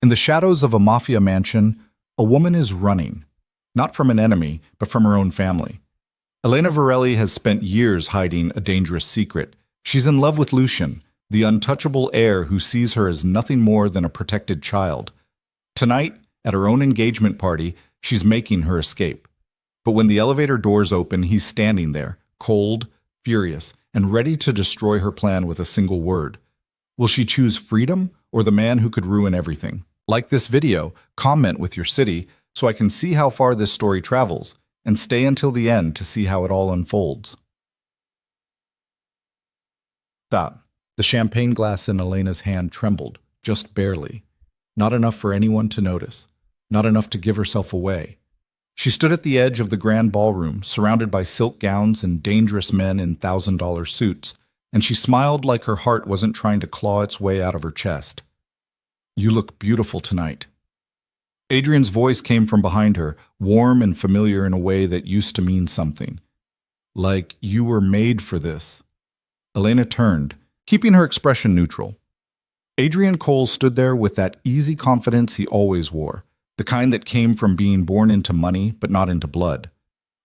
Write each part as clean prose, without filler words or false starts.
In the shadows of a mafia mansion, a woman is running, not from an enemy, but from her own family. Elena Varelli has spent years hiding a dangerous secret. She's in love with Lucian, the untouchable heir who sees her as nothing more than a protected child. Tonight, at her own engagement party, she's making her escape. But when the elevator doors open, he's standing there, cold, furious, and ready to destroy her plan with a single word. Will she choose freedom or the man who could ruin everything? Like this video, comment with your city so I can see how far this story travels, and stay until the end to see how it all unfolds. Stop. The champagne glass in Elena's hand trembled, just barely. Not enough for anyone to notice. Not enough to give herself away. She stood at the edge of the grand ballroom, surrounded by silk gowns and dangerous men in $1,000 suits, and she smiled like her heart wasn't trying to claw its way out of her chest. "You look beautiful tonight." Adrian's voice came from behind her, warm and familiar in a way that used to mean something. Like you were made for this. Elena turned, keeping her expression neutral. Adrian Cole stood there with that easy confidence he always wore, the kind that came from being born into money but not into blood.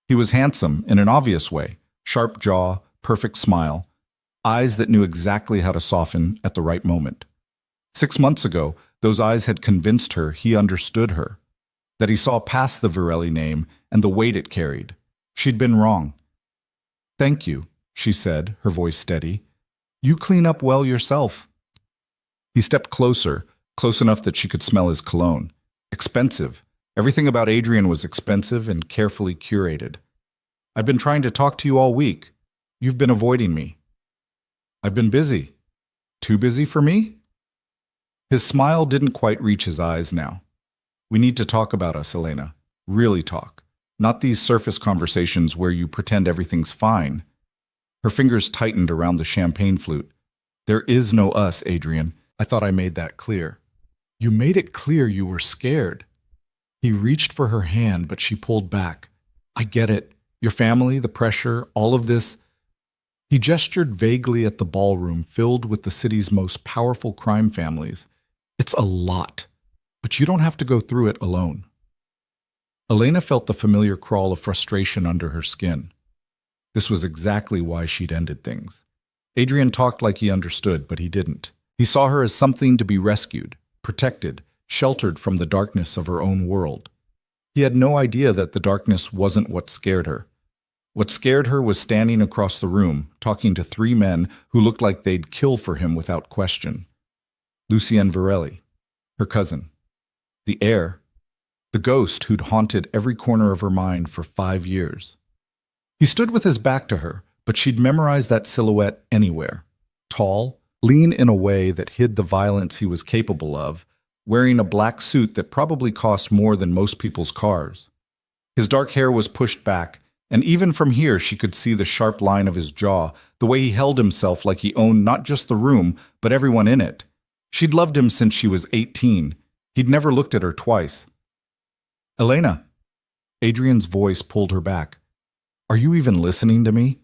He was handsome in an obvious way, sharp jaw, perfect smile, eyes that knew exactly how to soften at the right moment. 6 months ago, those eyes had convinced her he understood her, that he saw past the Varelli name and the weight it carried. She'd been wrong. "Thank you," she said, her voice steady. "You clean up well yourself." He stepped closer, close enough that she could smell his cologne. Expensive. Everything about Adrian was expensive and carefully curated. "I've been trying to talk to you all week. You've been avoiding me." "I've been busy." "Too busy for me?" His smile didn't quite reach his eyes now. "We need to talk about us, Elena. Really talk. Not these surface conversations where you pretend everything's fine." Her fingers tightened around the champagne flute. "There is no us, Adrian. I thought I made that clear." "You made it clear you were scared." He reached for her hand, but she pulled back. "I get it. Your family, the pressure, all of this." He gestured vaguely at the ballroom filled with the city's most powerful crime families. "It's a lot, but you don't have to go through it alone." Elena felt the familiar crawl of frustration under her skin. This was exactly why she'd ended things. Adrian talked like he understood, but he didn't. He saw her as something to be rescued, protected, sheltered from the darkness of her own world. He had no idea that the darkness wasn't what scared her. What scared her was standing across the room, talking to 3 men who looked like they'd kill for him without question. Lucian Varelli, her cousin, the heir, the ghost who'd haunted every corner of her mind for 5 years. He stood with his back to her, but she'd memorized that silhouette anywhere. Tall, lean in a way that hid the violence he was capable of, wearing a black suit that probably cost more than most people's cars. His dark hair was pushed back, and even from here she could see the sharp line of his jaw, the way he held himself like he owned not just the room, but everyone in it. She'd loved him since she was 18. He'd never looked at her twice. "Elena." Adrian's voice pulled her back. "Are you even listening to me?"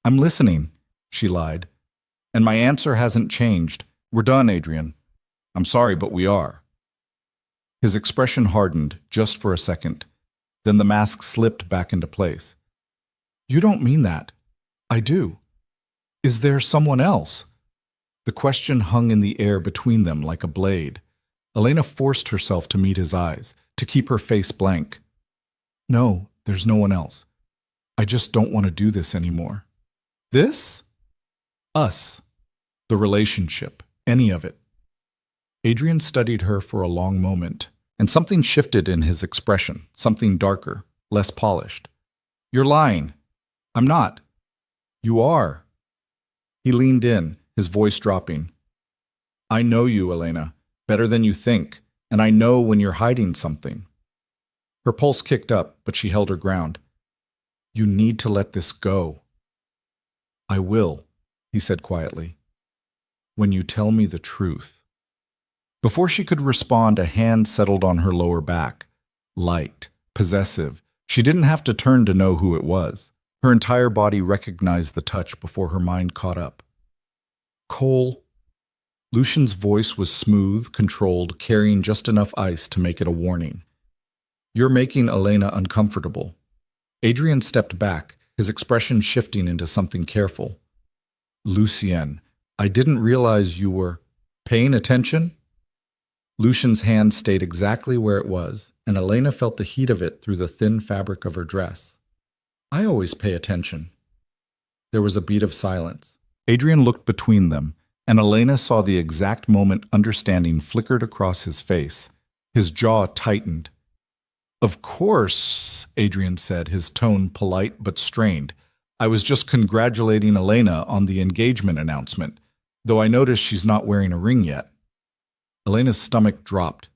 "I'm listening," she lied. "And my answer hasn't changed. We're done, Adrian. I'm sorry, but we are." His expression hardened just for a second. Then the mask slipped back into place. "You don't mean that." "I do." "Is there someone else?" The question hung in the air between them like a blade. Elena forced herself to meet his eyes, to keep her face blank. "No, there's no one else. I just don't want to do this anymore." "This?" "Us. The relationship. Any of it." Adrian studied her for a long moment, and something shifted in his expression, something darker, less polished. "You're lying." "I'm not." "You are." He leaned in, his voice dropping. "I know you, Elena, better than you think, and I know when you're hiding something." Her pulse kicked up, but she held her ground. "You need to let this go." "I will," he said quietly, "when you tell me the truth." Before she could respond, a hand settled on her lower back. Light, possessive. She didn't have to turn to know who it was. Her entire body recognized the touch before her mind caught up. "Cole." Lucian's voice was smooth, controlled, carrying just enough ice to make it a warning. You're making Elena uncomfortable. Adrian stepped back, his expression shifting into something careful. Lucien, I didn't realize you were paying attention? Lucian's hand stayed exactly where it was, and Elena felt the heat of it through the thin fabric of her dress. I always pay attention. There was a beat of silence. Adrian looked between them, and Elena saw the exact moment understanding flickered across his face. His jaw tightened. Of course, Adrian said, his tone polite but strained. I was just congratulating Elena on the engagement announcement, though I noticed she's not wearing a ring yet. Elena's stomach dropped.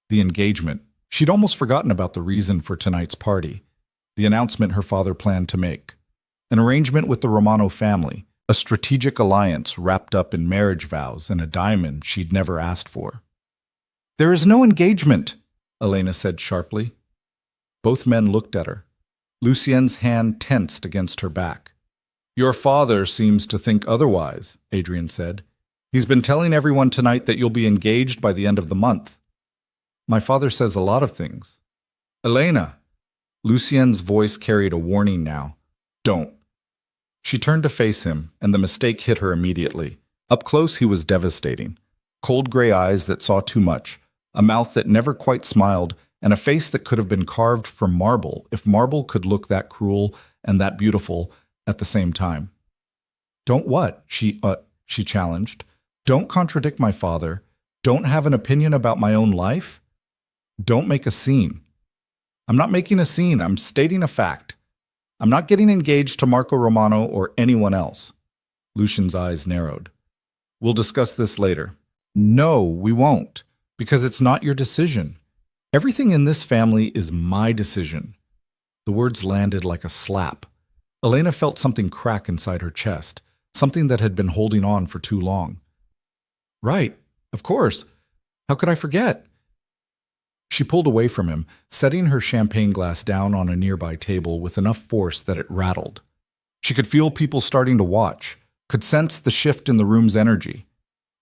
The engagement. She'd almost forgotten about the reason for tonight's party. The announcement her father planned to make. An arrangement with the Romano family, a strategic alliance wrapped up in marriage vows and a diamond she'd never asked for. There is no engagement, Elena said sharply. Both men looked at her. Lucien's hand tensed against her back. Your father seems to think otherwise, Adrian said. He's been telling everyone tonight that you'll be engaged by the end of the month. My father says a lot of things. Elena. Lucien's voice carried a warning now. Don't. She turned to face him, and the mistake hit her immediately. Up close, he was devastating. Cold gray eyes that saw too much, a mouth that never quite smiled, and a face that could have been carved from marble if marble could look that cruel and that beautiful at the same time. Don't what? She challenged. Don't contradict my father. Don't have an opinion about my own life. Don't make a scene. I'm not making a scene. I'm stating a fact. I'm not getting engaged to Marco Romano or anyone else. Lucian's eyes narrowed. We'll discuss this later. No, we won't, because it's not your decision. Everything in this family is my decision. The words landed like a slap. Elena felt something crack inside her chest, something that had been holding on for too long. Right, of course. How could I forget? She pulled away from him, setting her champagne glass down on a nearby table with enough force that it rattled. She could feel people starting to watch, could sense the shift in the room's energy.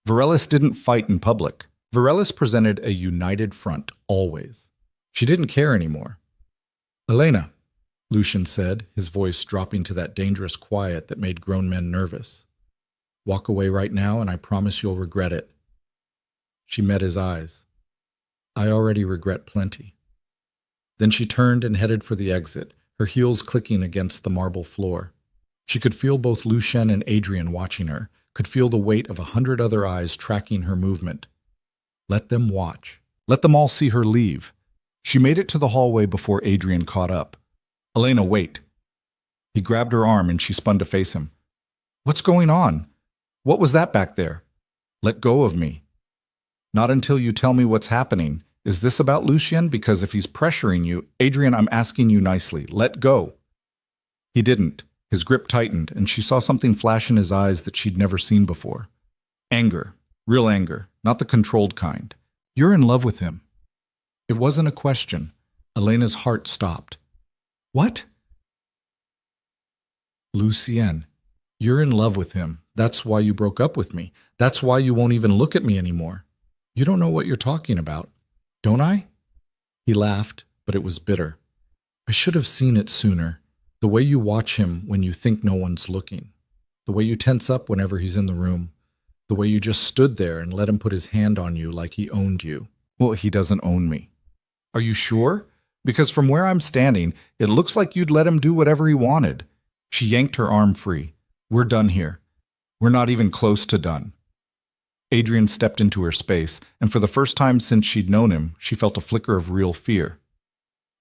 Varelis didn't fight in public. Varelis presented a united front, always. She didn't care anymore. Elena, Lucian said, his voice dropping to that dangerous quiet that made grown men nervous. Walk away right now, and I promise you'll regret it. She met his eyes. I already regret plenty. Then she turned and headed for the exit, her heels clicking against the marble floor. She could feel both Lucien and Adrian watching her, could feel the weight of 100 other eyes tracking her movement. Let them watch. Let them all see her leave. She made it to the hallway before Adrian caught up. Elena, wait. He grabbed her arm and she spun to face him. What's going on? What was that back there? Let go of me. Not until you tell me what's happening. Is this about Lucien? Because if he's pressuring you, Adrian, I'm asking you nicely, let go. He didn't. His grip tightened, and she saw something flash in his eyes that she'd never seen before. Anger. Real anger. Not the controlled kind. You're in love with him. It wasn't a question. Elena's heart stopped. What? Lucien. You're in love with him. That's why you broke up with me. That's why you won't even look at me anymore. You don't know what you're talking about. Don't I? He laughed, but it was bitter. I should have seen it sooner. The way you watch him when you think no one's looking. The way you tense up whenever he's in the room. The way you just stood there and let him put his hand on you like he owned you. Well, he doesn't own me. Are you sure? Because from where I'm standing, it looks like you'd let him do whatever he wanted. She yanked her arm free. We're done here. We're not even close to done. Adrian stepped into her space, and for the first time since she'd known him, she felt a flicker of real fear.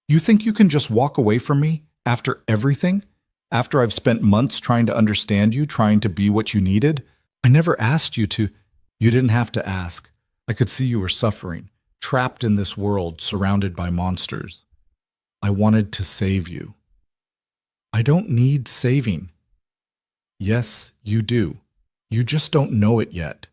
You think you can just walk away from me after everything? After I've spent months trying to understand you, trying to be what you needed? I never asked you to. You didn't have to ask. I could see you were suffering, trapped in this world, surrounded by monsters. I wanted to save you. I don't need saving. Yes, you do. You just don't know it yet.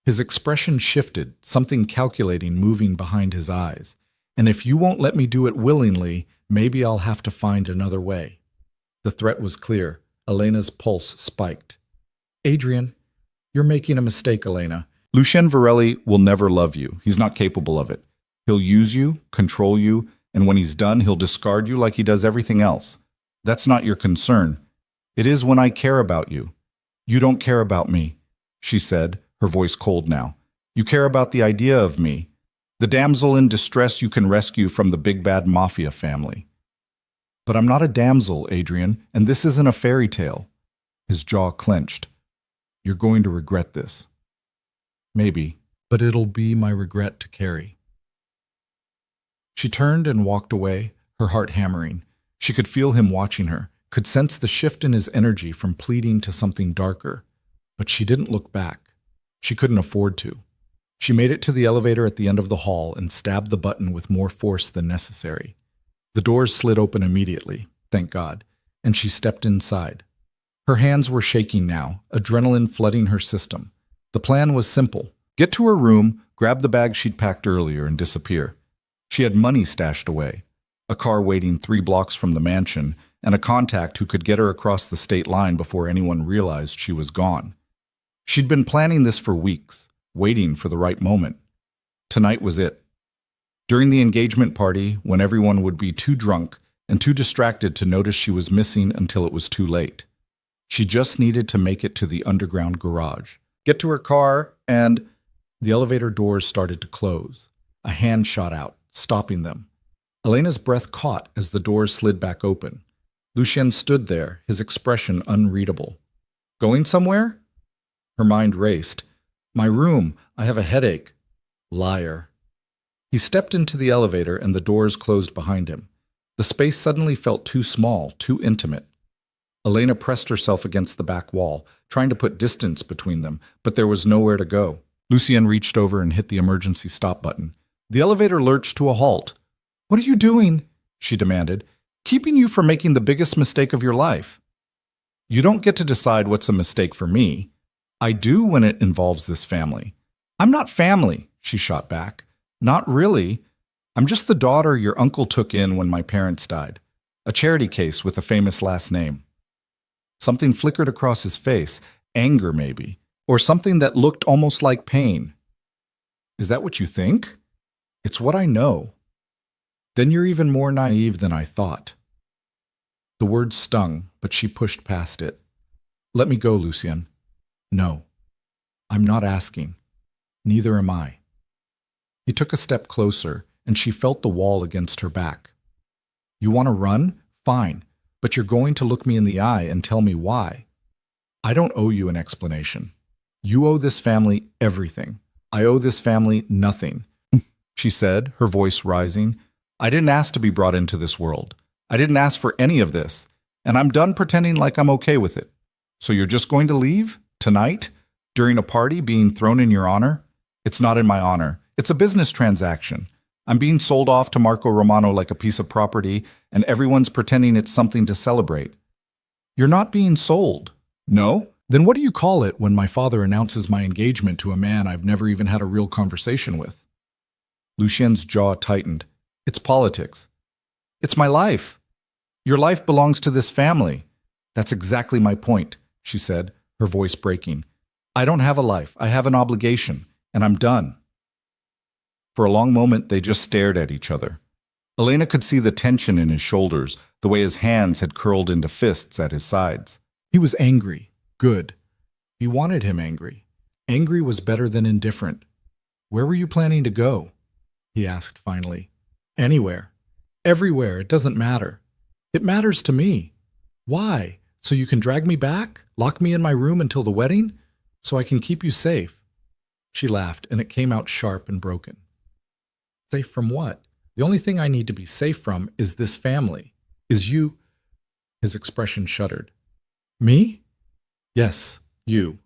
His expression shifted, something calculating moving behind his eyes. And if you won't let me do it willingly, maybe I'll have to find another way. The threat was clear. Elena's pulse spiked. Adrian, you're making a mistake, Elena. Lucien Varelli will never love you. He's not capable of it. He'll use you, control you, and when he's done, he'll discard you like he does everything else. That's not your concern. It is when I care about you. You don't care about me, she said, her voice cold now. You care about the idea of me, the damsel in distress you can rescue from the big bad Mafia family. But I'm not a damsel, Adrian, and this isn't a fairy tale. His jaw clenched. You're going to regret this. Maybe, but it'll be my regret to carry. She turned and walked away, her heart hammering. She could feel him watching her, could sense the shift in his energy from pleading to something darker. But she didn't look back. She couldn't afford to. She made it to the elevator at the end of the hall and stabbed the button with more force than necessary. The doors slid open immediately, thank God, and she stepped inside. Her hands were shaking now, adrenaline flooding her system. The plan was simple. Get to her room, grab the bag she'd packed earlier, and disappear. She had money stashed away, a car waiting 3 blocks from the mansion, and a contact who could get her across the state line before anyone realized she was gone. She'd been planning this for weeks, waiting for the right moment. Tonight was it. During the engagement party, when everyone would be too drunk and too distracted to notice she was missing until it was too late. She just needed to make it to the underground garage, get to her car, and the elevator doors started to close. A hand shot out, stopping them. Elena's breath caught as the doors slid back open. Lucien stood there, his expression unreadable. Going somewhere? Her mind raced. My room. I have a headache. Liar. He stepped into the elevator and the doors closed behind him. The space suddenly felt too small, too intimate. Elena pressed herself against the back wall, trying to put distance between them, but there was nowhere to go. Lucien reached over and hit the emergency stop button. The elevator lurched to a halt. What are you doing? She demanded. Keeping you from making the biggest mistake of your life. You don't get to decide what's a mistake for me. I do when it involves this family. I'm not family, she shot back. Not really. I'm just the daughter your uncle took in when my parents died. A charity case with a famous last name. Something flickered across his face, anger maybe, or something that looked almost like pain. Is that what you think? It's what I know. Then you're even more naive than I thought. The words stung, but she pushed past it. Let me go, Lucien. No. I'm not asking. Neither am I. He took a step closer, and she felt the wall against her back. You want to run? Fine, but you're going to look me in the eye and tell me why. I don't owe you an explanation. You owe this family everything. I owe this family nothing, she said, her voice rising. I didn't ask to be brought into this world. I didn't ask for any of this, and I'm done pretending like I'm okay with it. So you're just going to leave? Tonight? During a party being thrown in your honor? It's not in my honor. It's a business transaction. I'm being sold off to Marco Romano like a piece of property, and everyone's pretending it's something to celebrate. You're not being sold. No? Then what do you call it when my father announces my engagement to a man I've never even had a real conversation with? Lucien's jaw tightened. It's politics. It's my life. Your life belongs to this family. That's exactly my point, she said, her voice breaking. I don't have a life. I have an obligation, and I'm done. For a long moment, they just stared at each other. Elena could see the tension in his shoulders, the way his hands had curled into fists at his sides. He was angry. Good. He wanted him angry. Angry was better than indifferent. Where were you planning to go? He asked finally. Anywhere. Everywhere. It doesn't matter. It matters to me. Why? So you can drag me back? Lock me in my room until the wedding? So I can keep you safe? She laughed, and it came out sharp and broken. Safe from what? The only thing I need to be safe from is this family. Is you. His expression shuddered. Me? Yes, you.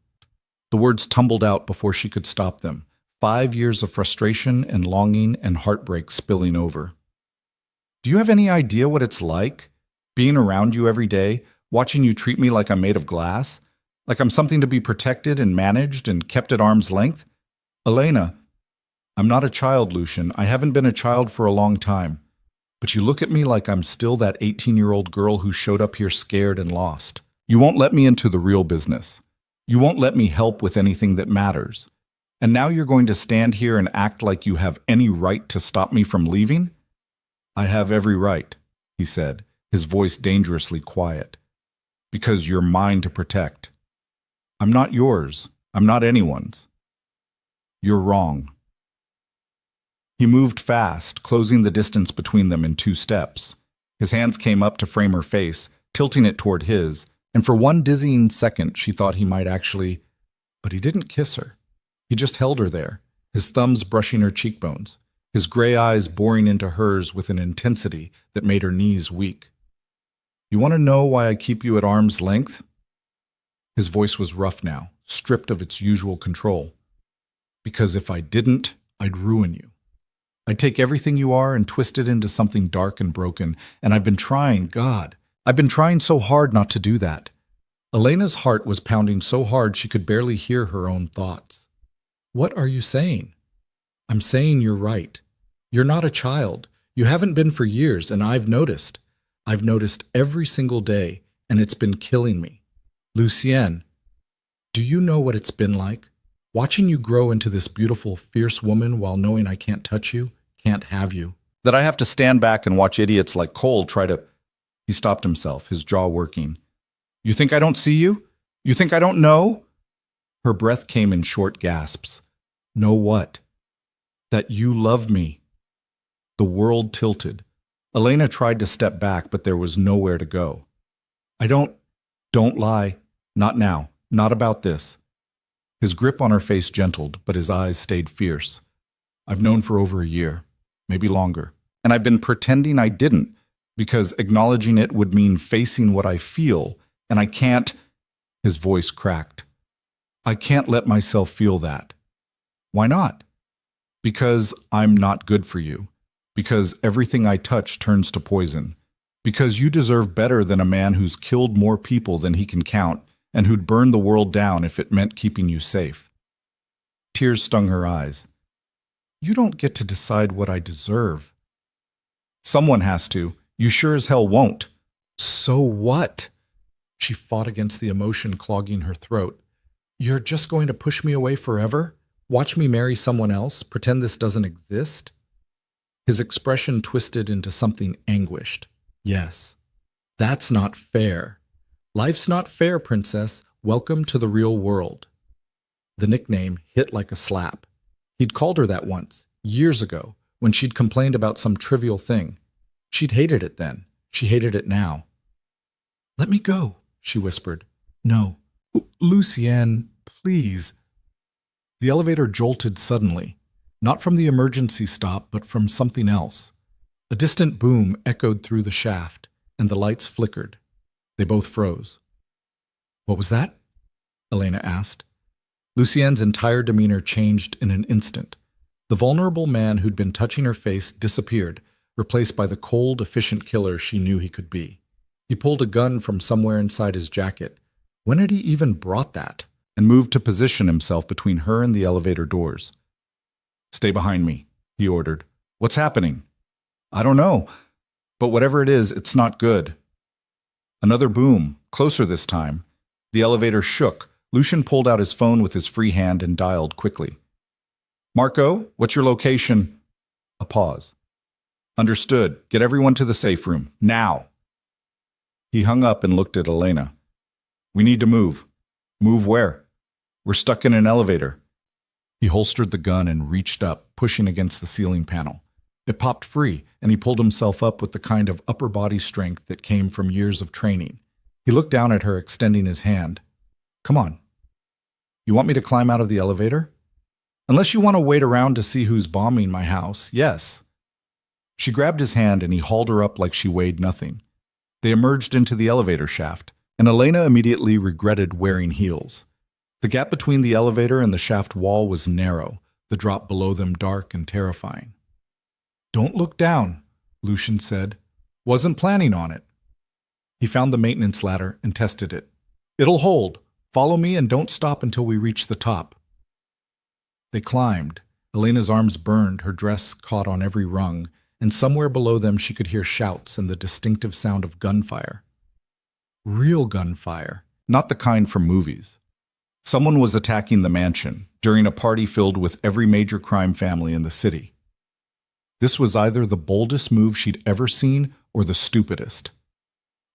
The words tumbled out before she could stop them. 5 years of frustration and longing and heartbreak spilling over. Do you have any idea what it's like? Being around you every day, watching you treat me like I'm made of glass? Like I'm something to be protected and managed and kept at arm's length? Elena, I'm not a child, Lucien. I haven't been a child for a long time. But you look at me like I'm still that 18-year-old girl who showed up here scared and lost. You won't let me into the real business. You won't let me help with anything that matters. And now you're going to stand here and act like you have any right to stop me from leaving? I have every right, he said, his voice dangerously quiet. Because you're mine to protect. I'm not yours. I'm not anyone's. You're wrong. He moved fast, closing the distance between them in 2 steps. His hands came up to frame her face, tilting it toward his, and for one dizzying second she thought he might actually... But he didn't kiss her. He just held her there, his thumbs brushing her cheekbones, his gray eyes boring into hers with an intensity that made her knees weak. You want to know why I keep you at arm's length? His voice was rough now, stripped of its usual control. Because if I didn't, I'd ruin you. I'd take everything you are and twist it into something dark and broken, and I've been trying, God, I've been trying so hard not to do that. Elena's heart was pounding so hard she could barely hear her own thoughts. What are you saying? I'm saying you're right. You're not a child. You haven't been for years, and I've noticed. I've noticed every single day, and it's been killing me. Lucienne, do you know what it's been like? Watching you grow into this beautiful, fierce woman while knowing I can't touch you, can't have you. That I have to stand back and watch idiots like Cole try to... He stopped himself, his jaw working. You think I don't see you? You think I don't know? Her breath came in short gasps. Know what? That you love me. The world tilted. Elena tried to step back, but there was nowhere to go. Don't lie. Not now. Not about this. His grip on her face gentled, but his eyes stayed fierce. I've known for over a year, maybe longer, and I've been pretending I didn't, because acknowledging it would mean facing what I feel, and I can't... His voice cracked. I can't let myself feel that. Why not? Because I'm not good for you. Because everything I touch turns to poison. Because you deserve better than a man who's killed more people than he can count, and who'd burn the world down if it meant keeping you safe. Tears stung her eyes. You don't get to decide what I deserve. Someone has to. You sure as hell won't. So what? She fought against the emotion clogging her throat. You're just going to push me away forever? Watch me marry someone else? Pretend this doesn't exist? His expression twisted into something anguished. Yes. That's not fair. Life's not fair, princess. Welcome to the real world. The nickname hit like a slap. He'd called her that once, years ago, when she'd complained about some trivial thing. She'd hated it then. She hated it now. Let me go, she whispered. No. Lucienne, please. The elevator jolted suddenly, not from the emergency stop, but from something else. A distant boom echoed through the shaft, and the lights flickered. They both froze. What was that? Elena asked. Lucienne's entire demeanor changed in an instant. The vulnerable man who'd been touching her face disappeared, replaced by the cold, efficient killer she knew he could be. He pulled a gun from somewhere inside his jacket. When had he even brought that? And moved to position himself between her and the elevator doors. Stay behind me, he ordered. What's happening? I don't know. But whatever it is, it's not good. Another boom, closer this time. The elevator shook. Lucian pulled out his phone with his free hand and dialed quickly. Marco, what's your location? A pause. Understood. Get everyone to the safe room. Now. He hung up and looked at Elena. We need to move. Move where? We're stuck in an elevator. He holstered the gun and reached up, pushing against the ceiling panel. It popped free, and he pulled himself up with the kind of upper body strength that came from years of training. He looked down at her, extending his hand. Come on. You want me to climb out of the elevator? Unless you want to wait around to see who's bombing my house, yes. She grabbed his hand and he hauled her up like she weighed nothing. They emerged into the elevator shaft, and Elena immediately regretted wearing heels. The gap between the elevator and the shaft wall was narrow, the drop below them dark and terrifying. Don't look down, Lucian said. Wasn't planning on it. He found the maintenance ladder and tested it. It'll hold. Follow me and don't stop until we reach the top. They climbed. Elena's arms burned, her dress caught on every rung, and somewhere below them she could hear shouts and the distinctive sound of gunfire. Real gunfire, not the kind from movies. Someone was attacking the mansion during a party filled with every major crime family in the city. This was either the boldest move she'd ever seen or the stupidest.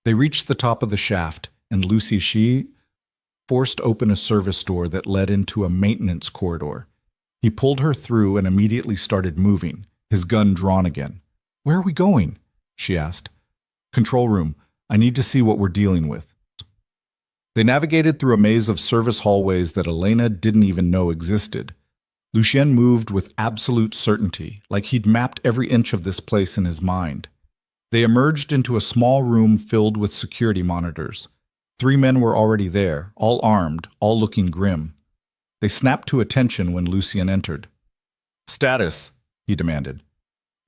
They reached the top of the shaft, and Lucy forced open a service door that led into a maintenance corridor. He pulled her through and immediately started moving, his gun drawn again. "Where are we going?" she asked. "Control room. I need to see what we're dealing with." They navigated through a maze of service hallways that Elena didn't even know existed. Lucien moved with absolute certainty, like he'd mapped every inch of this place in his mind. They emerged into a small room filled with security monitors. 3 men were already there, all armed, all looking grim. They snapped to attention when Lucien entered. "Status," he demanded.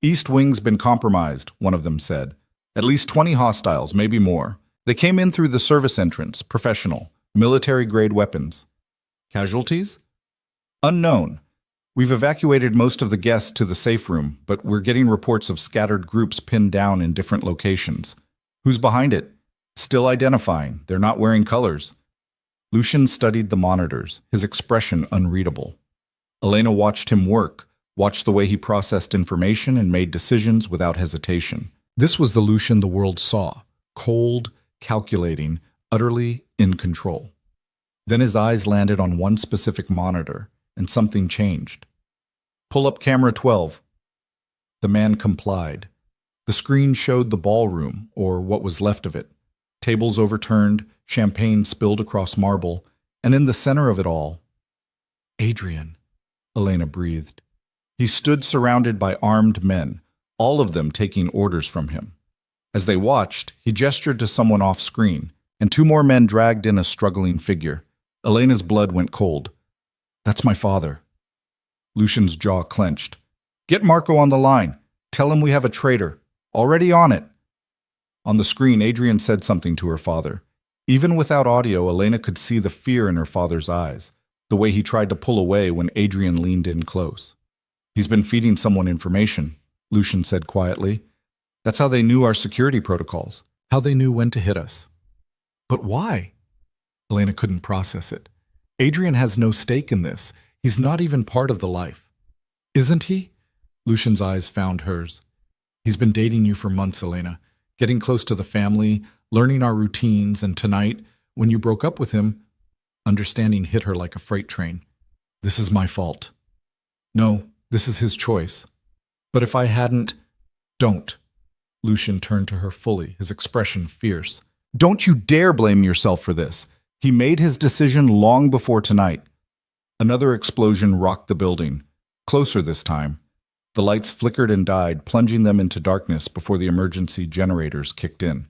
"East Wing's been compromised," one of them said. "At least 20 hostiles, maybe more. They came in through the service entrance, professional, military-grade weapons." "Casualties?" "Unknown. We've evacuated most of the guests to the safe room, but we're getting reports of scattered groups pinned down in different locations. Who's behind it? Still identifying. They're not wearing colors." Lucien studied the monitors, his expression unreadable. Elena watched him work, watched the way he processed information and made decisions without hesitation. This was the Lucien the world saw, cold, calculating, utterly in control. Then his eyes landed on one specific monitor, and something changed. "Pull up camera 12. The man complied. The screen showed the ballroom, or what was left of it. Tables overturned, champagne spilled across marble, and in the center of it all, "Adrian," Elena breathed. He stood surrounded by armed men, all of them taking orders from him. As they watched, he gestured to someone off-screen, and 2 more men dragged in a struggling figure. Elena's blood went cold. "That's my father." Lucien's jaw clenched. "Get Marco on the line. Tell him we have a traitor. Already on it." On the screen, Adrian said something to her father. Even without audio, Elena could see the fear in her father's eyes, the way he tried to pull away when Adrian leaned in close. "He's been feeding someone information," Lucien said quietly. "That's how they knew our security protocols, how they knew when to hit us." "But why?" Elena couldn't process it. "Adrian has no stake in this. He's not even part of the life." "Isn't he?" Lucien's eyes found hers. "He's been dating you for months, Elena, getting close to the family, learning our routines, and tonight, when you broke up with him," understanding hit her like a freight train. "This is my fault." "No, this is his choice." "But if I hadn't—" "Don't." Lucien turned to her fully, his expression fierce. "Don't you dare blame yourself for this. He made his decision long before tonight." Another explosion rocked the building, closer this time. The lights flickered and died, plunging them into darkness before the emergency generators kicked in.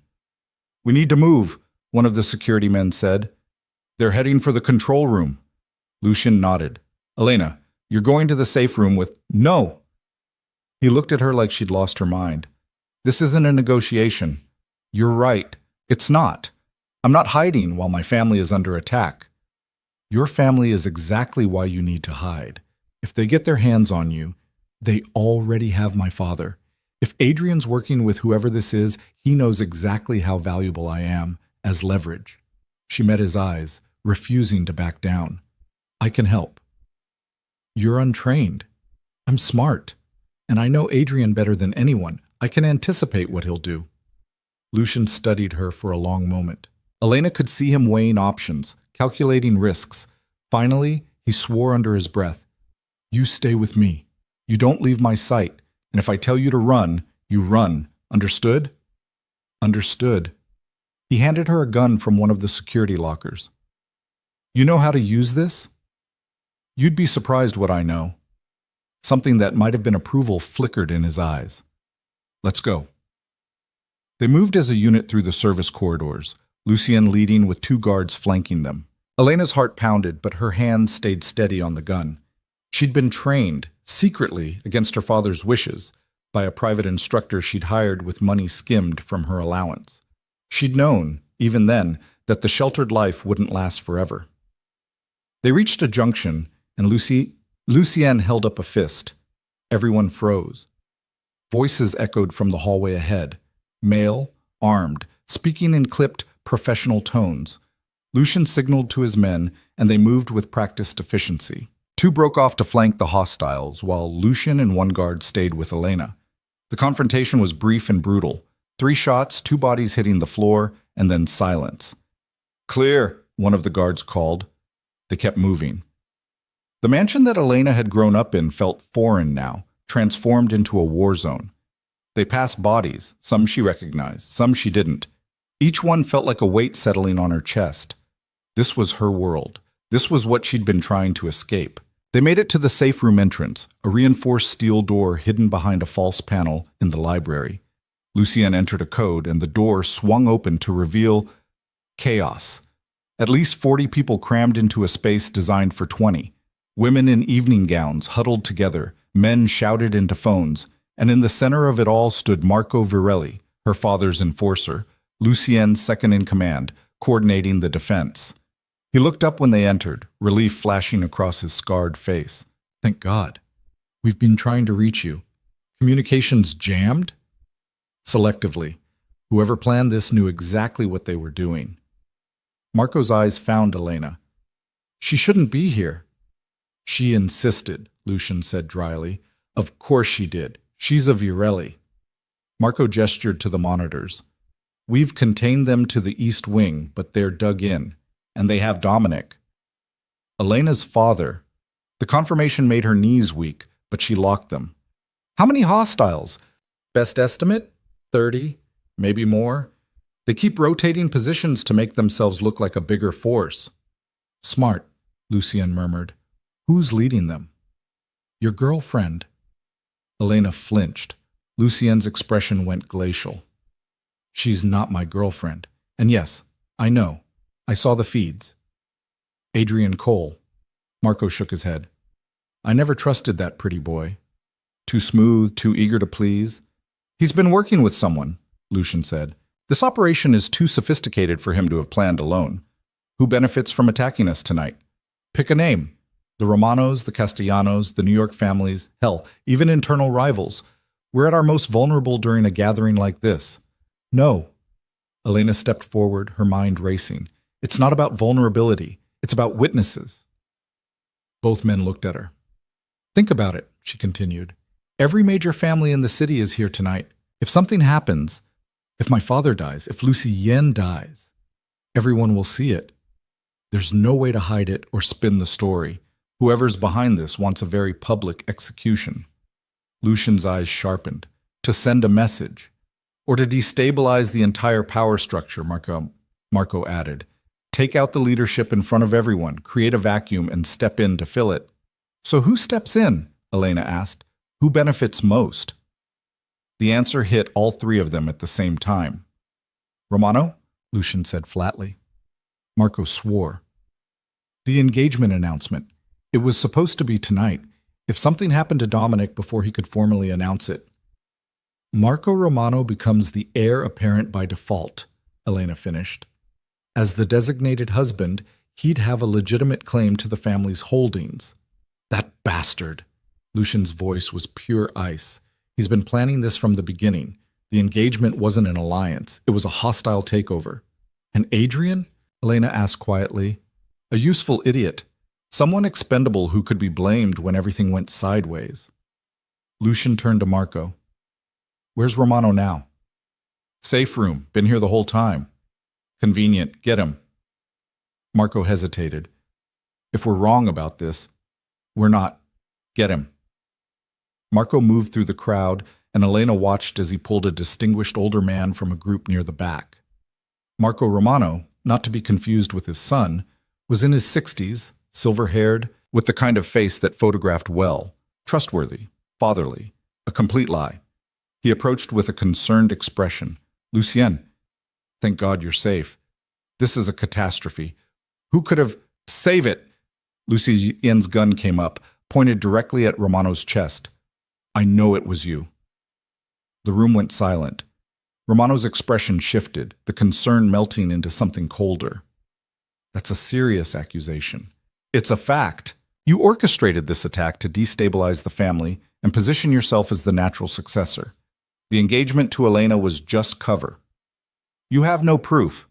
"We need to move," one of the security men said. "They're heading for the control room." Lucien nodded. "Elena, you're going to the safe room with—" "No!" He looked at her like she'd lost her mind. "This isn't a negotiation." "You're right. It's not. I'm not hiding while my family is under attack." "Your family is exactly why you need to hide. If they get their hands on you, they already have my father. If Adrian's working with whoever this is, he knows exactly how valuable I am as leverage." She met his eyes, refusing to back down. "I can help." "You're untrained. I'm smart. And I know Adrian better than anyone. I can anticipate what he'll do." Lucien studied her for a long moment. Elena could see him weighing options, calculating risks. Finally, he swore under his breath, "You stay with me. You don't leave my sight. And if I tell you to run, you run. Understood?" "Understood." He handed her a gun from one of the security lockers. "You know how to use this?" "You'd be surprised what I know." Something that might have been approval flickered in his eyes. "Let's go." They moved as a unit through the service corridors, Lucien leading with 2 guards flanking them. Elena's heart pounded, but her hand stayed steady on the gun. She'd been trained, secretly against her father's wishes, by a private instructor she'd hired with money skimmed from her allowance. She'd known, even then, that the sheltered life wouldn't last forever. They reached a junction, and Lucien held up a fist. Everyone froze. Voices echoed from the hallway ahead, male, armed, speaking in clipped, professional tones. Lucian signaled to his men, and they moved with practiced efficiency. Two broke off to flank the hostiles, while Lucian and one guard stayed with Elena. The confrontation was brief and brutal. 3 shots, 2 bodies hitting the floor, and then silence. "Clear," one of the guards called. They kept moving. The mansion that Elena had grown up in felt foreign now, transformed into a war zone. They passed bodies, some she recognized, some she didn't. Each one felt like a weight settling on her chest. This was her world. This was what she'd been trying to escape. They made it to the safe room entrance, a reinforced steel door hidden behind a false panel in the library. Lucienne entered a code, and the door swung open to reveal chaos. At least 40 people crammed into a space designed for 20. Women in evening gowns huddled together, men shouted into phones, and in the center of it all stood Marco Virelli, her father's enforcer, Lucienne's second-in-command, coordinating the defense. He looked up when they entered, relief flashing across his scarred face. "Thank God. We've been trying to reach you. Communications jammed?" Selectively. Whoever planned this knew exactly what they were doing. Marco's eyes found Elena. "She shouldn't be here." "She insisted," Lucian said dryly. "Of course she did. She's a Virelli." Marco gestured to the monitors. "We've contained them to the east wing, but they're dug in. And they have Dominic." Elena's father. The confirmation made her knees weak, but she locked them. "How many hostiles?" "Best estimate? 30, maybe more. They keep rotating positions to make themselves look like a bigger force." "Smart," Lucienne murmured. "Who's leading them?" "Your girlfriend." Elena flinched. Lucienne's expression went glacial. "She's not my girlfriend. And yes, I know. I saw the feeds." "Adrian Cole." Marco shook his head. "I never trusted that pretty boy. Too smooth, too eager to please." "He's been working with someone," Lucian said. "This operation is too sophisticated for him to have planned alone. Who benefits from attacking us tonight? Pick a name. The Romanos, the Castellanos, the New York families, hell, even internal rivals. We're at our most vulnerable during a gathering like this." "No." Elena stepped forward, her mind racing. "It's not about vulnerability. It's about witnesses." Both men looked at her. "Think about it," she continued. "Every major family in the city is here tonight. If something happens, if my father dies, if Lucienne dies, everyone will see it. There's no way to hide it or spin the story. Whoever's behind this wants a very public execution." Lucian's eyes sharpened. "To send a message. Or to destabilize the entire power structure," Marco added. "Take out the leadership in front of everyone, create a vacuum, and step in to fill it." "So who steps in?" Elena asked. "Who benefits most?" The answer hit all 3 of them at the same time. "Romano?" Lucian said flatly. Marco swore. "The engagement announcement. It was supposed to be tonight. If something happened to Dominic before he could formally announce it." "Marco Romano becomes the heir apparent by default," Elena finished. "As the designated husband, he'd have a legitimate claim to the family's holdings." "That bastard!" Lucian's voice was pure ice. "He's been planning this from the beginning. The engagement wasn't an alliance. It was a hostile takeover." "And Adrian?" Elena asked quietly. "A useful idiot. Someone expendable who could be blamed when everything went sideways." Lucian turned to Marco. "Where's Romano now?" "Safe room. Been here the whole time." "Convenient. Get him." Marco hesitated. "If we're wrong about this..." "We're not. Get him." Marco moved through the crowd, and Elena watched as he pulled a distinguished older man from a group near the back. Marco Romano, not to be confused with his son, was in his 60s, silver-haired, with the kind of face that photographed well, trustworthy, fatherly, a complete lie. He approached with a concerned expression. "Lucienne, thank God you're safe. This is a catastrophe. Who could have... Save it!" Lucienne's gun came up, pointed directly at Romano's chest. "I know it was you." The room went silent. Romano's expression shifted, the concern melting into something colder. "That's a serious accusation. It's a fact. You orchestrated this attack to destabilize the family and position yourself as the natural successor. The engagement to Elena was just cover. You have no proof."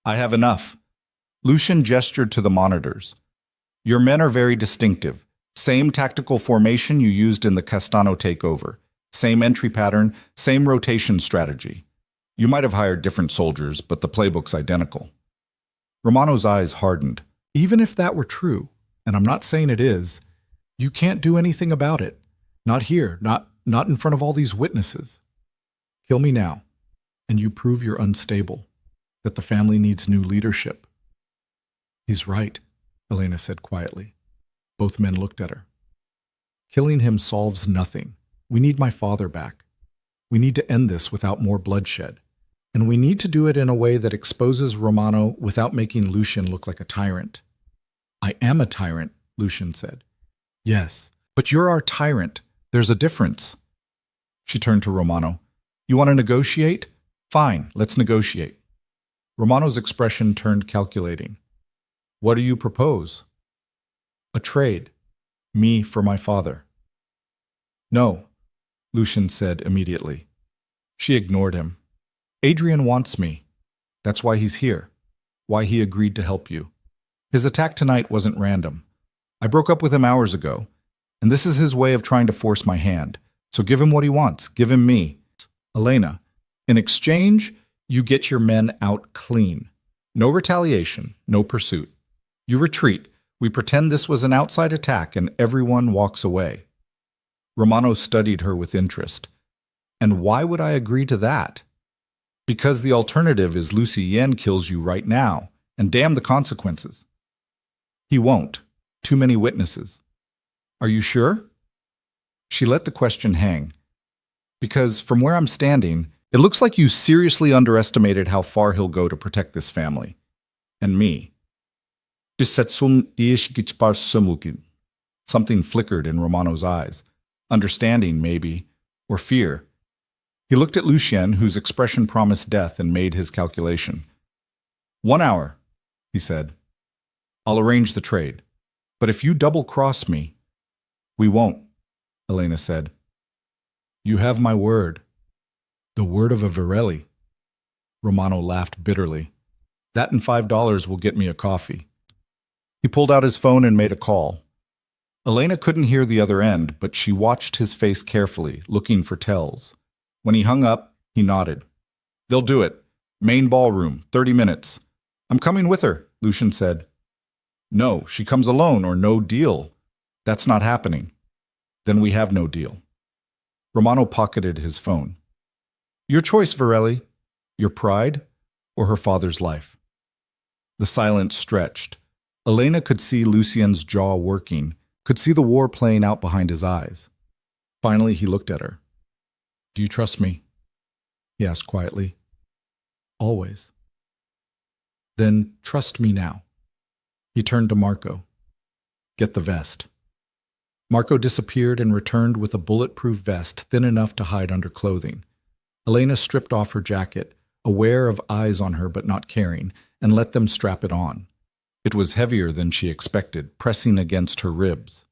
"I have enough." Lucian gestured to the monitors. Your men are very distinctive. Same tactical formation you used in the Castano takeover. Same entry pattern, same rotation strategy. You might have hired different soldiers, but the playbook's identical. Romano's eyes hardened. Even if that were true, and I'm not saying it is, you can't do anything about it. Not here, not in front of all these witnesses. Kill me now, and you prove you're unstable, that the family needs new leadership. He's right, Elena said quietly. Both men looked at her. Killing him solves nothing. We need my father back. We need to end this without more bloodshed. And we need to do it in a way that exposes Romano without making Lucian look like a tyrant. I am a tyrant, Lucian said. Yes, but you're our tyrant. There's a difference. She turned to Romano. You want to negotiate? Fine, let's negotiate. Romano's expression turned calculating. What do you propose? A trade. Me for my father. No, Lucian said immediately. She ignored him. Adrian wants me. That's why he's here. Why he agreed to help you. His attack tonight wasn't random. I broke up with him hours ago, and this is his way of trying to force my hand. So give him what he wants. Give him me. Elena, in exchange, you get your men out clean. No retaliation, no pursuit. You retreat. We pretend this was an outside attack and everyone walks away. Romano studied her with interest. And why would I agree to that? Because the alternative is Lucy Yen kills you right now, and damn the consequences. He won't. Too many witnesses. Are you sure? She let the question hang. Because from where I'm standing, it looks like you seriously underestimated how far he'll go to protect this family. And me. Something flickered in Romano's eyes. Understanding, maybe, or fear. He looked at Lucien, whose expression promised death, and made his calculation. 1 hour, he said. I'll arrange the trade. But if you double-cross me... We won't, Elena said. You have my word. The word of a Virelli. Romano laughed bitterly. That and $5 will get me a coffee. He pulled out his phone and made a call. Elena couldn't hear the other end, but she watched his face carefully, looking for tells. When he hung up, he nodded. They'll do it. Main ballroom, 30 minutes. I'm coming with her, Lucian said. No, she comes alone or no deal. That's not happening. Then we have no deal. Romano pocketed his phone. Your choice, Virelli. Your pride or her father's life. The silence stretched. Elena could see Lucien's jaw working, could see the war playing out behind his eyes. Finally, he looked at her. Do you trust me? He asked quietly. Always. Then trust me now. He turned to Marco. Get the vest. Marco disappeared and returned with a bulletproof vest thin enough to hide under clothing. Elena stripped off her jacket, aware of eyes on her but not caring, and let them strap it on. It was heavier than she expected, pressing against her ribs.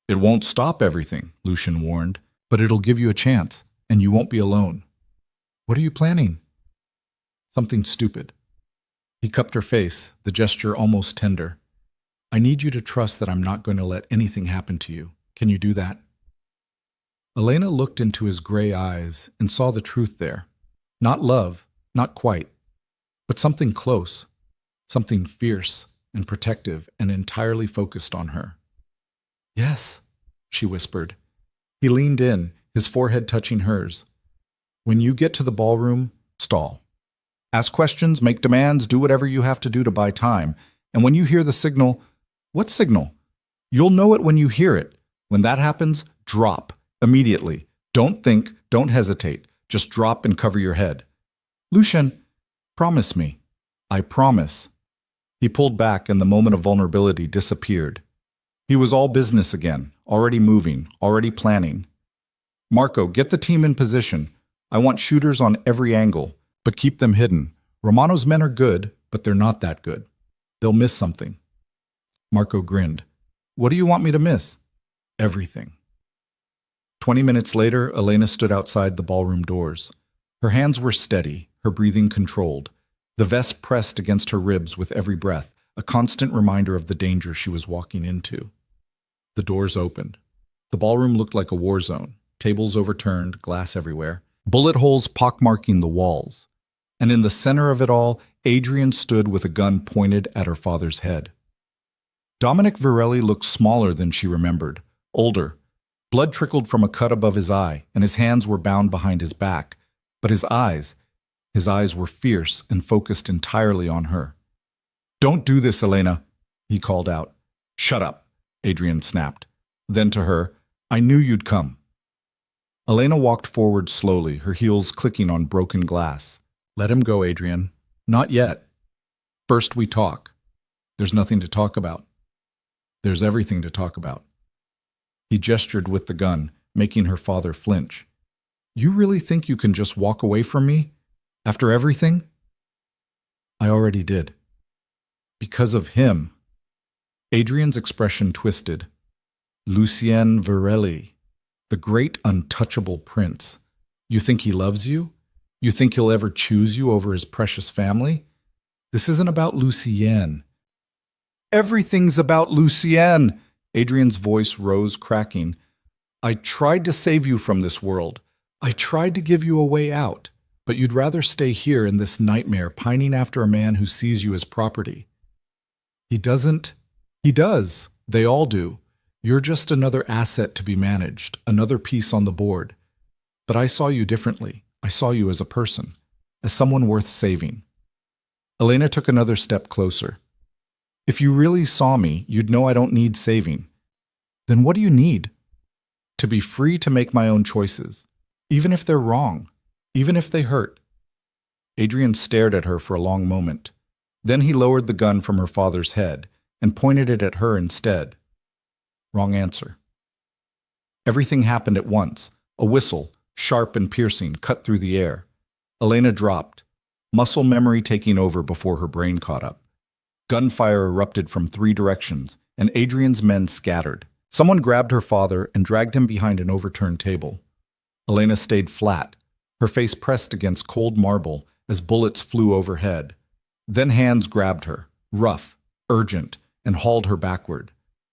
It won't stop everything, Lucian warned, but it'll give you a chance, and you won't be alone. What are you planning? Something stupid. He cupped her face, the gesture almost tender. I need you to trust that I'm not going to let anything happen to you. Can you do that? Elena looked into his gray eyes and saw the truth there. Not love, not quite, but something close, something fierce and protective and entirely focused on her. Yes, she whispered. He leaned in, his forehead touching hers. When you get to the ballroom, stall. Ask questions, make demands, do whatever you have to do to buy time. And when you hear the signal, what signal? You'll know it when you hear it. When that happens, drop. Immediately. Don't think, don't hesitate. Just drop and cover your head. Lucian, promise me. I promise. He pulled back and the moment of vulnerability disappeared. He was all business again, already moving, already planning. Marco, get the team in position. I want shooters on every angle, but keep them hidden. Romano's men are good, but they're not that good. They'll miss something. Marco grinned. What do you want me to miss? Everything. 20 minutes later, Elena stood outside the ballroom doors. Her hands were steady, her breathing controlled. The vest pressed against her ribs with every breath, a constant reminder of the danger she was walking into. The doors opened. The ballroom looked like a war zone, tables overturned, glass everywhere, bullet holes pockmarking the walls. And in the center of it all, Adrian stood with a gun pointed at her father's head. Dominic Varelli looked smaller than she remembered, older. Blood trickled from a cut above his eye, and his hands were bound behind his back. But his eyes were fierce and focused entirely on her. "Don't do this, Elena," he called out. "Shut up," Adrian snapped. Then to her, "I knew you'd come." Elena walked forward slowly, her heels clicking on broken glass. "Let him go, Adrian. Not yet. First we talk." "There's nothing to talk about." "There's everything to talk about." He gestured with the gun, making her father flinch. "You really think you can just walk away from me? After everything?" "I already did." "Because of him." Adrian's expression twisted. "Lucien Varelli, the great untouchable prince. You think he loves you? You think he'll ever choose you over his precious family? This isn't about Lucien." "Everything's about Lucien!" Adrian's voice rose, cracking. "I tried to save you from this world. I tried to give you a way out. But you'd rather stay here in this nightmare, pining after a man who sees you as property." "He doesn't." "He does. They all do. You're just another asset to be managed, another piece on the board. But I saw you differently. I saw you as a person, as someone worth saving." Elena took another step closer. "If you really saw me, you'd know I don't need saving." "Then what do you need?" "To be free to make my own choices, even if they're wrong, even if they hurt." Adrian stared at her for a long moment. Then he lowered the gun from her father's head and pointed it at her instead. Wrong answer. Everything happened at once. A whistle, sharp and piercing, cut through the air. Elena dropped, muscle memory taking over before her brain caught up. Gunfire erupted from 3 directions, and Adrian's men scattered. Someone grabbed her father and dragged him behind an overturned table. Elena stayed flat, her face pressed against cold marble as bullets flew overhead. Then hands grabbed her, rough, urgent, and hauled her backward.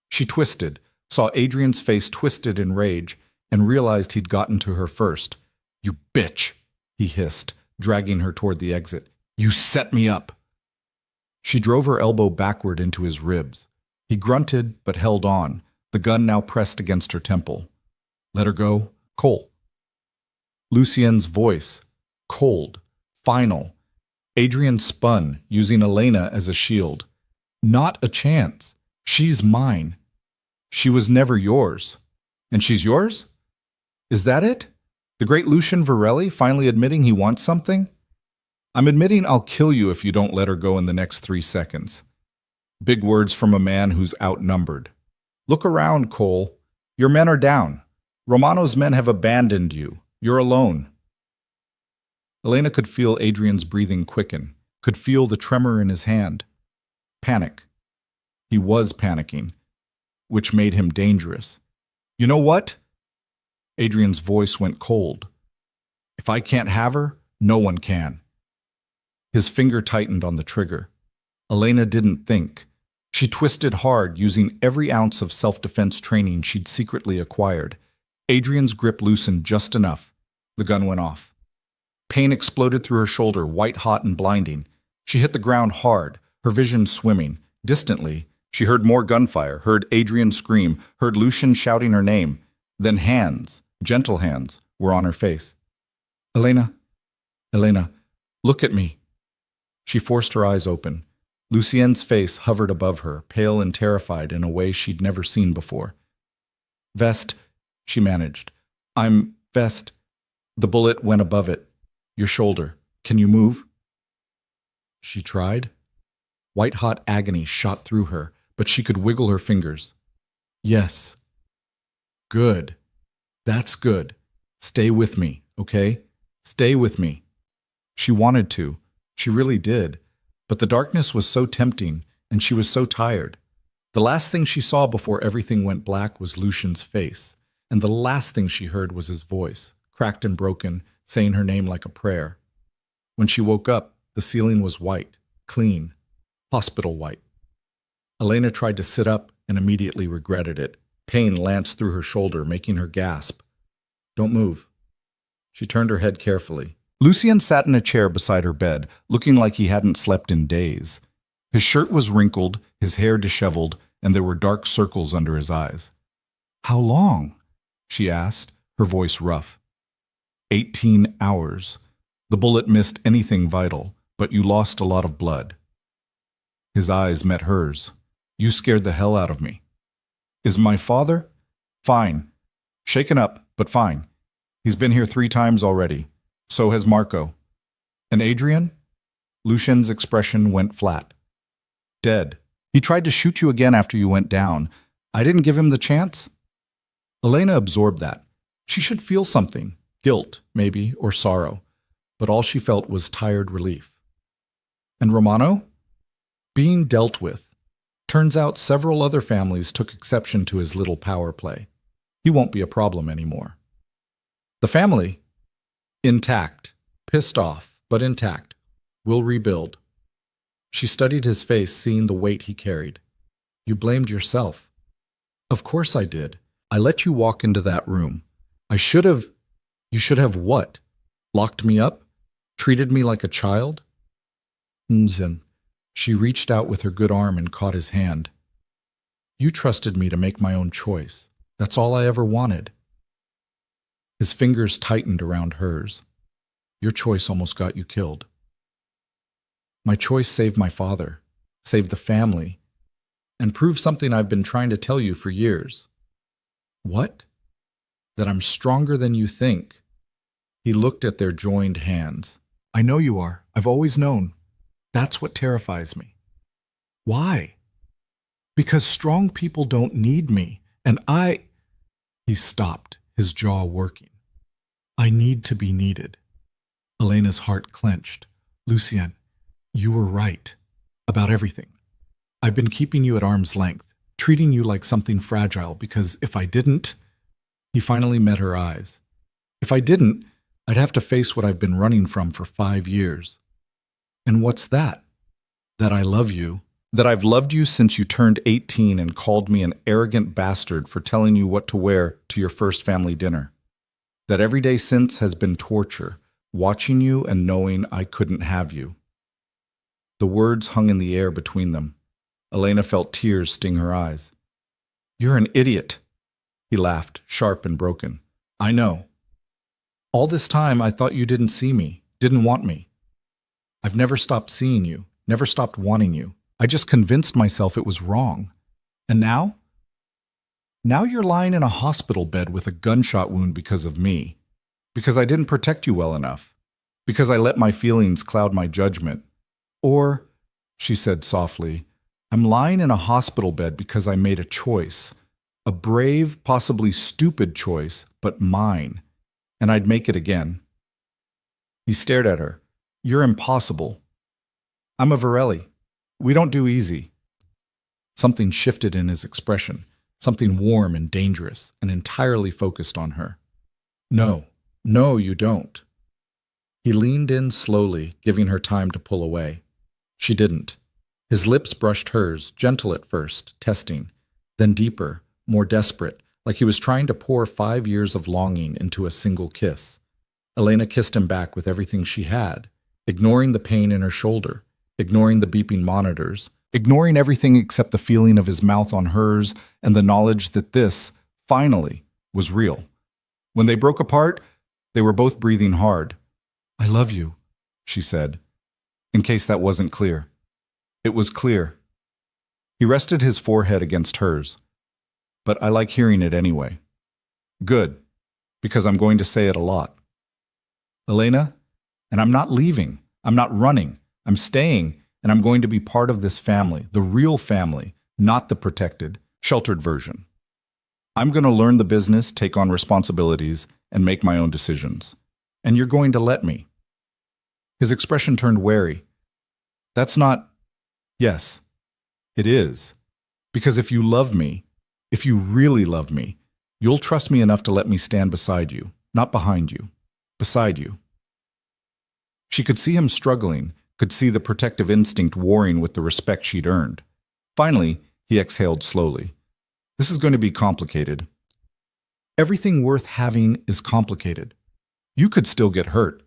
She twisted, saw Adrian's face twisted in rage, and realized he'd gotten to her first. "You bitch," he hissed, dragging her toward the exit. "You set me up." She drove her elbow backward into his ribs. He grunted but held on, the gun now pressed against her temple. "Let her go, Cole." Lucien's voice, cold, final. Adrian spun, using Elena as a shield. "Not a chance. She's mine. She was never yours. And she's yours? Is that it? The great Lucien Varelli finally admitting he wants something? I'm admitting I'll kill you if you don't let her go in the next 3 seconds." Big words from a man who's outnumbered. "Look around, Cole. Your men are down. Romano's men have abandoned you. You're alone." Elena could feel Adrian's breathing quicken, could feel the tremor in his hand. Panic. He was panicking, which made him dangerous. "You know what?" Adrian's voice went cold. "If I can't have her, no one can." His finger tightened on the trigger. Elena didn't think. She twisted hard, using every ounce of self-defense training she'd secretly acquired. Adrian's grip loosened just enough. The gun went off. Pain exploded through her shoulder, white-hot and blinding. She hit the ground hard, her vision swimming. Distantly, she heard more gunfire, heard Adrian scream, heard Lucien shouting her name. Then hands, gentle hands, were on her face. "Elena, Elena, look at me." She forced her eyes open. Lucien's face hovered above her, pale and terrified in a way she'd never seen before. "Vest," she managed. "I'm Vest." The bullet went above it. "Your shoulder. Can you move?" She tried. White-hot agony shot through her, but she could wiggle her fingers. "Yes." "Good. That's good. Stay with me, okay? Stay with me." She wanted to. She really did. But the darkness was so tempting, and she was so tired. The last thing she saw before everything went black was Lucien's face, and the last thing she heard was his voice, cracked and broken, saying her name like a prayer. When she woke up, The ceiling was white, clean, hospital white. Elena tried to sit up and immediately regretted it. Pain lanced through her shoulder, making her gasp. Don't move. She turned her head carefully. Lucien sat in a chair beside her bed, looking like he hadn't slept in days. His shirt was wrinkled, his hair disheveled, and there were dark circles under his eyes. How long? She asked, her voice rough. 18 hours. The bullet missed anything vital, but you lost a lot of blood. His eyes met hers. You scared the hell out of me. Is my father? Fine. Shaken up, but fine. He's been here 3 times already. So has Marco. And Adrian? Lucien's expression went flat. Dead. He tried to shoot you again after you went down. I didn't give him the chance? Elena absorbed that. She should feel something. Guilt, maybe, or sorrow. But all she felt was tired relief. And Romano? Being dealt with. Turns out several other families took exception to his little power play. He won't be a problem anymore. The family? Intact. Pissed off, but intact. We'll rebuild. She studied his face, seeing the weight he carried. You blamed yourself. Of course I did. I let you walk into that room. I should have... You should have what? Locked me up? Treated me like a child? Nzen. She reached out with her good arm and caught his hand. You trusted me to make my own choice. That's all I ever wanted. His fingers tightened around hers. Your choice almost got you killed. My choice saved my father, saved the family, and proved something I've been trying to tell you for years. What? That I'm stronger than you think. He looked at their joined hands. I know you are. I've always known. That's what terrifies me. Why? Because strong people don't need me, and I... He stopped, his jaw working. I need to be needed. Elena's heart clenched. Lucien, you were right. About everything. I've been keeping you at arm's length, treating you like something fragile, because if I didn't... He finally met her eyes. If I didn't, I'd have to face what I've been running from for 5 years. And what's that? That I love you. That I've loved you since you turned 18 and called me an arrogant bastard for telling you what to wear to your first family dinner. That every day since has been torture, watching you and knowing I couldn't have you. The words hung in the air between them. Elena felt tears sting her eyes. You're an idiot. He laughed, sharp and broken. I know. All this time I thought you didn't see me, didn't want me. I've never stopped seeing you, never stopped wanting you. I just convinced myself it was wrong. And now? Now you're lying in a hospital bed with a gunshot wound because of me. Because I didn't protect you well enough. Because I let my feelings cloud my judgment. Or, she said softly, I'm lying in a hospital bed because I made a choice. A brave, possibly stupid choice, but mine. And I'd make it again. He stared at her. You're impossible. I'm a Varelli. We don't do easy. Something shifted in his expression, something warm and dangerous, and entirely focused on her. No, you don't. He leaned in slowly, giving her time to pull away. She didn't. His lips brushed hers, gentle at first, testing, then deeper, more desperate, like he was trying to pour 5 years of longing into a single kiss. Elena kissed him back with everything she had, ignoring the pain in her shoulder, ignoring the beeping monitors, ignoring everything except the feeling of his mouth on hers and the knowledge that this, finally, was real. When they broke apart, they were both breathing hard. I love you, she said, in case that wasn't clear. It was clear. He rested his forehead against hers. But I like hearing it anyway. Good, because I'm going to say it a lot. Elena, and I'm not leaving. I'm not running. I'm staying, and I'm going to be part of this family, the real family, not the protected, sheltered version. I'm going to learn the business, take on responsibilities, and make my own decisions. And you're going to let me. His expression turned wary. That's not... Yes, it is. Because if you love me, if you really love me, you'll trust me enough to let me stand beside you, not behind you, beside you. She could see him struggling, could see the protective instinct warring with the respect she'd earned. Finally, he exhaled slowly. This is going to be complicated. Everything worth having is complicated. You could still get hurt.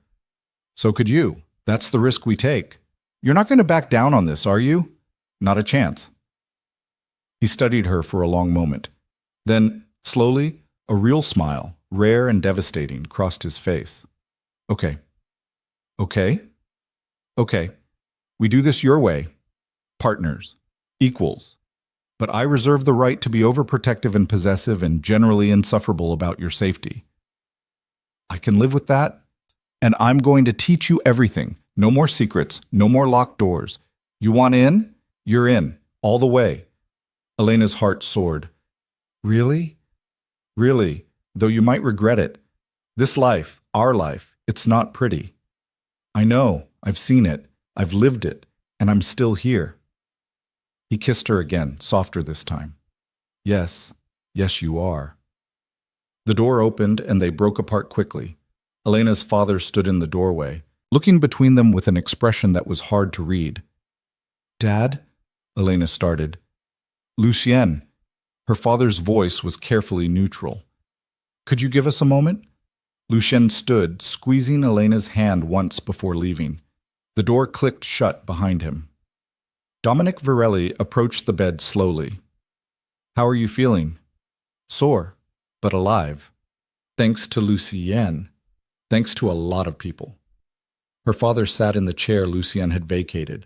So could you. That's the risk we take. You're not going to back down on this, are you? Not a chance. He studied her for a long moment. Then, slowly, a real smile, rare and devastating, crossed his face. Okay. Okay? Okay. We do this your way. Partners. Equals. But I reserve the right to be overprotective and possessive and generally insufferable about your safety. I can live with that, and I'm going to teach you everything. No more secrets, no more locked doors. You want in? You're in, all the way. Elena's heart soared. Really? Really, though you might regret it. This life, our life, it's not pretty. I know, I've seen it, I've lived it, and I'm still here. He kissed her again, softer this time. Yes, yes you are. The door opened and they broke apart quickly. Elena's father stood in the doorway, looking between them with an expression that was hard to read. Dad? Elena started. Lucien. Her father's voice was carefully neutral. Could you give us a moment? Lucien stood, squeezing Elena's hand once before leaving. The door clicked shut behind him. Dominic Varelli approached the bed slowly. How are you feeling? Sore, but alive. Thanks to Lucien. Thanks to a lot of people. Her father sat in the chair Lucien had vacated.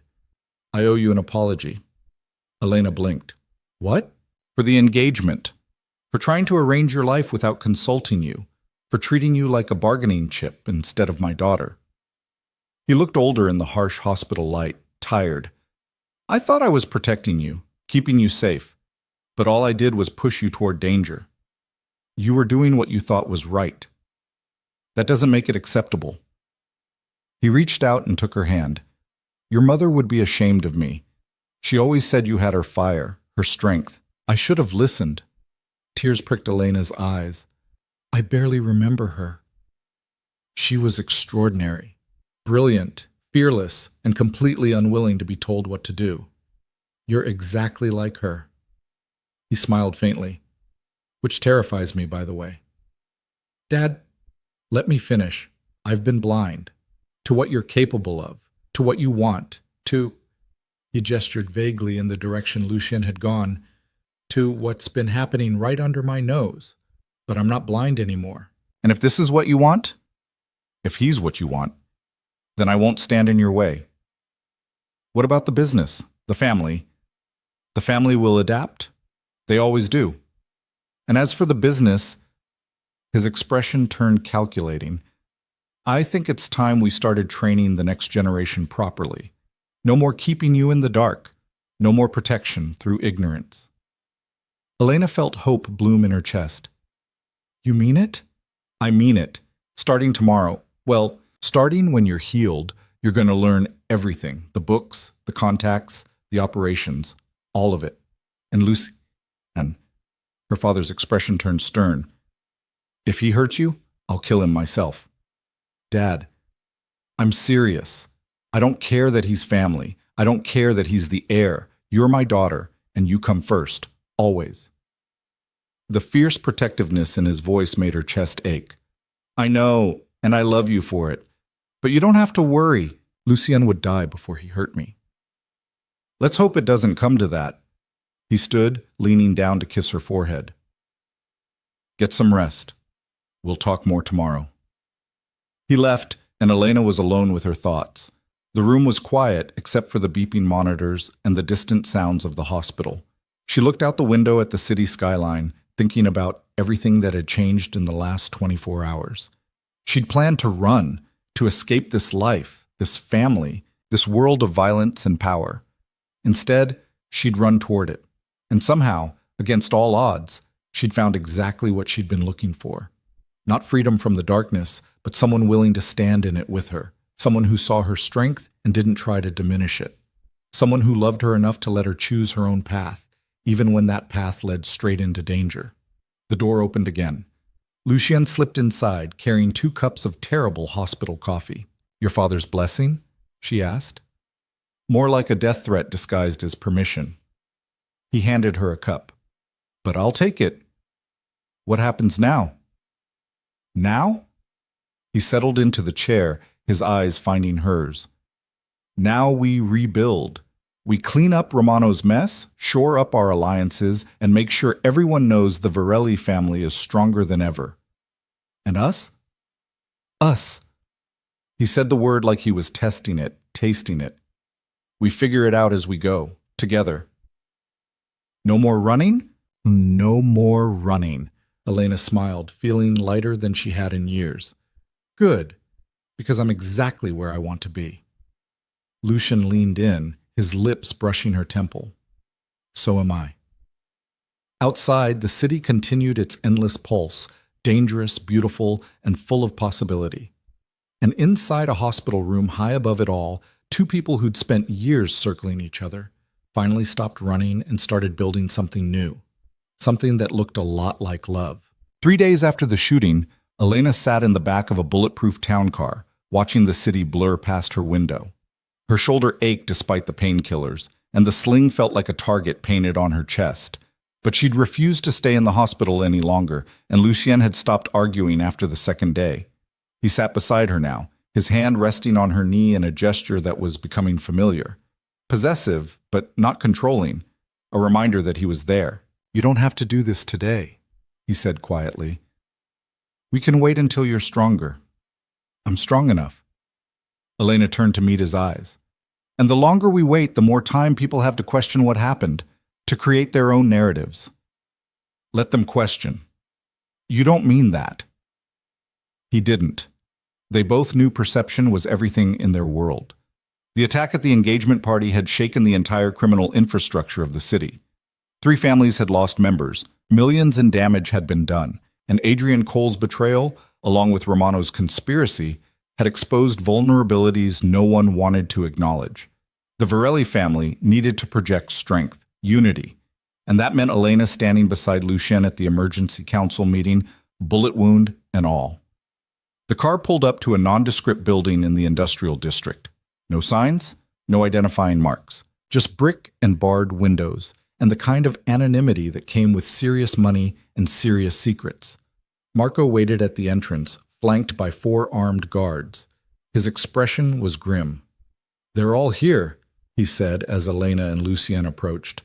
I owe you an apology. Elena blinked. What? For the engagement. For trying to arrange your life without consulting you. For treating you like a bargaining chip instead of my daughter. He looked older in the harsh hospital light, tired. I thought I was protecting you, keeping you safe. But all I did was push you toward danger. You were doing what you thought was right. That doesn't make it acceptable. He reached out and took her hand. Your mother would be ashamed of me. She always said you had her fire, her strength. I should have listened. Tears pricked Elena's eyes. I barely remember her. She was extraordinary, brilliant, fearless, and completely unwilling to be told what to do. You're exactly like her. He smiled faintly, which terrifies me, by the way. Dad, let me finish. I've been blind to what you're capable of, to what you want, to... He gestured vaguely in the direction Lucien had gone, to what's been happening right under my nose. But I'm not blind anymore. And if this is what you want, if he's what you want, then I won't stand in your way. What about the business, the family? The family will adapt. They always do. And as for the business, his expression turned calculating. I think it's time we started training the next generation properly. No more keeping you in the dark. No more protection through ignorance. Elena felt hope bloom in her chest. You mean it? I mean it. Starting tomorrow. Well, starting when you're healed, you're going to learn everything. The books, the contacts, the operations, all of it. And Lucy... And her father's expression turned stern. If he hurts you, I'll kill him myself. Dad, I'm serious. I don't care that he's family. I don't care that he's the heir. You're my daughter, and you come first, always. The fierce protectiveness in his voice made her chest ache. I know, and I love you for it. But you don't have to worry. Lucien would die before he hurt me. Let's hope it doesn't come to that. He stood, leaning down to kiss her forehead. Get some rest. We'll talk more tomorrow. He left, and Elena was alone with her thoughts. The room was quiet except for the beeping monitors and the distant sounds of the hospital. She looked out the window at the city skyline, thinking about everything that had changed in the last 24 hours. She'd planned to run, to escape this life, this family, this world of violence and power. Instead, she'd run toward it. And somehow, against all odds, she'd found exactly what she'd been looking for. Not freedom from the darkness, but someone willing to stand in it with her. Someone who saw her strength and didn't try to diminish it. Someone who loved her enough to let her choose her own path, even when that path led straight into danger. The door opened again. Lucien slipped inside, carrying 2 cups of terrible hospital coffee. Your father's blessing? She asked. more like a death threat disguised as permission. He handed her a cup. But I'll take it. What happens now? Now? He settled into the chair, his eyes finding hers. Now we rebuild. We clean up Romano's mess, shore up our alliances, and make sure everyone knows the Varelli family is stronger than ever. And us? Us. He said the word like he was testing it, tasting it. We figure it out as we go, together. No more running? No more running. Elena smiled, feeling lighter than she had in years. Good, because I'm exactly where I want to be. Lucian leaned in, his lips brushing her temple. So am I. Outside, the city continued its endless pulse, dangerous, beautiful, and full of possibility. And inside a hospital room high above it all, two people who'd spent years circling each other finally stopped running and started building something new, something that looked a lot like love. 3 days after the shooting, Elena sat in the back of a bulletproof town car, watching the city blur past her window. Her shoulder ached despite the painkillers, and the sling felt like a target painted on her chest. But she'd refused to stay in the hospital any longer, and Lucien had stopped arguing after the second day. He sat beside her now, his hand resting on her knee in a gesture that was becoming familiar. Possessive, but not controlling, a reminder that he was there. You don't have to do this today, he said quietly. We can wait until you're stronger. I'm strong enough. Elena turned to meet his eyes. And the longer we wait, the more time people have to question what happened, to create their own narratives. Let them question. You don't mean that. He didn't. They both knew perception was everything in their world. The attack at the engagement party had shaken the entire criminal infrastructure of the city. 3 families had lost members, millions in damage had been done, and Adrian Cole's betrayal, along with Romano's conspiracy, had exposed vulnerabilities no one wanted to acknowledge. The Varelli family needed to project strength, unity, and that meant Elena standing beside Lucien at the emergency council meeting, bullet wound and all. The car pulled up to a nondescript building in the industrial district. No signs, no identifying marks, just brick and barred windows, and the kind of anonymity that came with serious money and serious secrets. Marco waited at the entrance, flanked by 4 armed guards. His expression was grim. They're all here, he said as Elena and Lucien approached.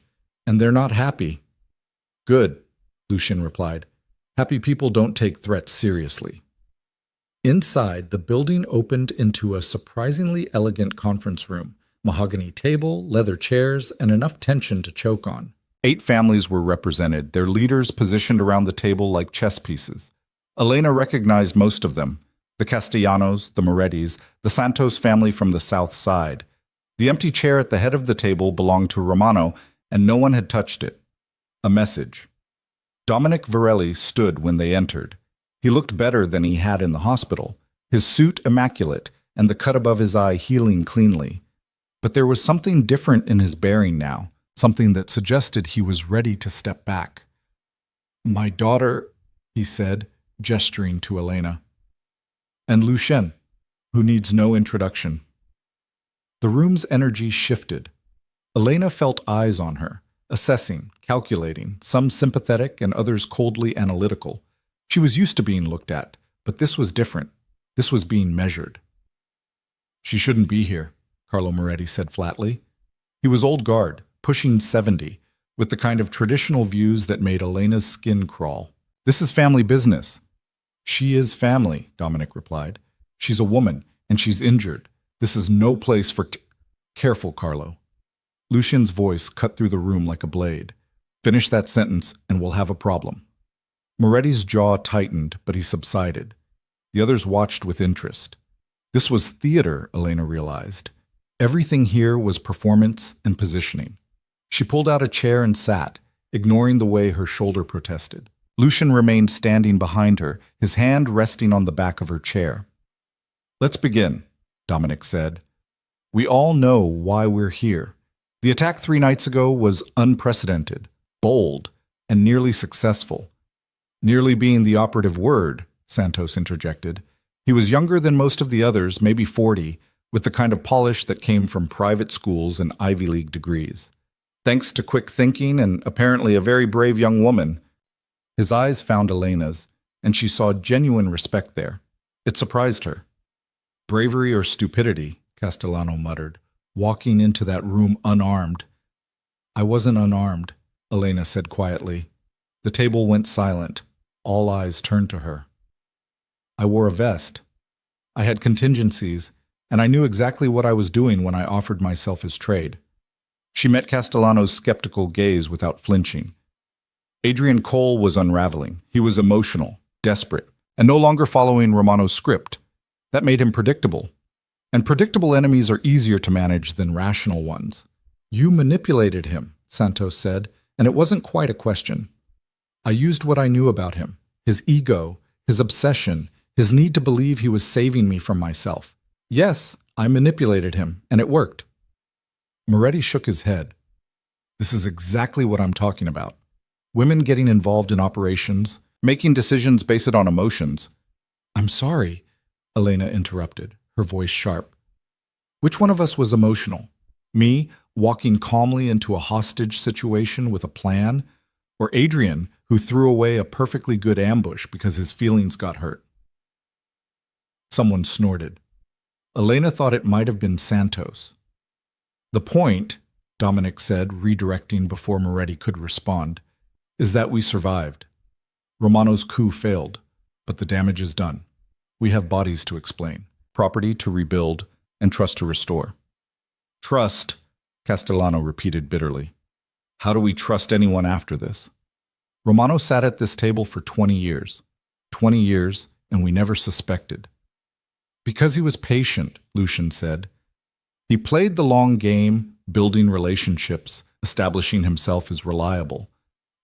And they're not happy. Good, Lucien replied. Happy people don't take threats seriously. Inside, the building opened into a surprisingly elegant conference room, mahogany table, leather chairs, and enough tension to choke on. 8 families were represented, their leaders positioned around the table like chess pieces. Elena recognized most of them, the Castellanos, the Morettis, the Santos family from the south side. The empty chair at the head of the table belonged to Romano, and no one had touched it. A message. Dominic Varelli stood when they entered. He looked better than he had in the hospital, his suit immaculate, and the cut above his eye healing cleanly. But there was something different in his bearing now, something that suggested he was ready to step back. My daughter, he said, gesturing to Elena. And Lucien, who needs no introduction. The room's energy shifted. Elena felt eyes on her, assessing, calculating, some sympathetic and others coldly analytical. She was used to being looked at, but this was different. This was being measured. She shouldn't be here, Carlo Moretti said flatly. He was old guard, pushing 70, with the kind of traditional views that made Elena's skin crawl. This is family business. She is family, Dominic replied. She's a woman, and she's injured. This is no place for... Careful, Carlo. Lucien's voice cut through the room like a blade. Finish that sentence, and we'll have a problem. Moretti's jaw tightened, but he subsided. The others watched with interest. This was theater, Elena realized. Everything here was performance and positioning. She pulled out a chair and sat, ignoring the way her shoulder protested. Lucien remained standing behind her, his hand resting on the back of her chair. Let's begin, Dominic said. We all know why we're here. The attack 3 nights ago was unprecedented, bold, and nearly successful. Nearly being the operative word, Santos interjected. He was younger than most of the others, maybe 40, with the kind of polish that came from private schools and Ivy League degrees. Thanks to quick thinking and apparently a very brave young woman. His eyes found Elena's, and she saw genuine respect there. It surprised her. Bravery or stupidity, Castellano muttered, walking into that room unarmed. I wasn't unarmed, Elena said quietly. The table went silent. All eyes turned to her. I wore a vest. I had contingencies, and I knew exactly what I was doing when I offered myself as trade. She met Castellano's skeptical gaze without flinching. Adrian Cole was unraveling. He was emotional, desperate, and no longer following Romano's script. That made him predictable. And predictable enemies are easier to manage than rational ones. You manipulated him, Santos said, and it wasn't quite a question. I used what I knew about him, his ego, his obsession, his need to believe he was saving me from myself. Yes, I manipulated him, and it worked. Moretti shook his head. This is exactly what I'm talking about. Women getting involved in operations, making decisions based on emotions. I'm sorry, Elena interrupted, her voice sharp. Which one of us was emotional? Me, walking calmly into a hostage situation with a plan? Or Adrian, who threw away a perfectly good ambush because his feelings got hurt? Someone snorted. Elena thought it might have been Santos. The point, Dominic said, redirecting before Moretti could respond, is that we survived. Romano's coup failed, but the damage is done. We have bodies to explain, property to rebuild, and trust to restore. Trust, Castellano repeated bitterly. How do we trust anyone after this? Romano sat at this table for 20 years. 20 years, and we never suspected. Because he was patient, Lucian said. He played the long game, building relationships, establishing himself as reliable.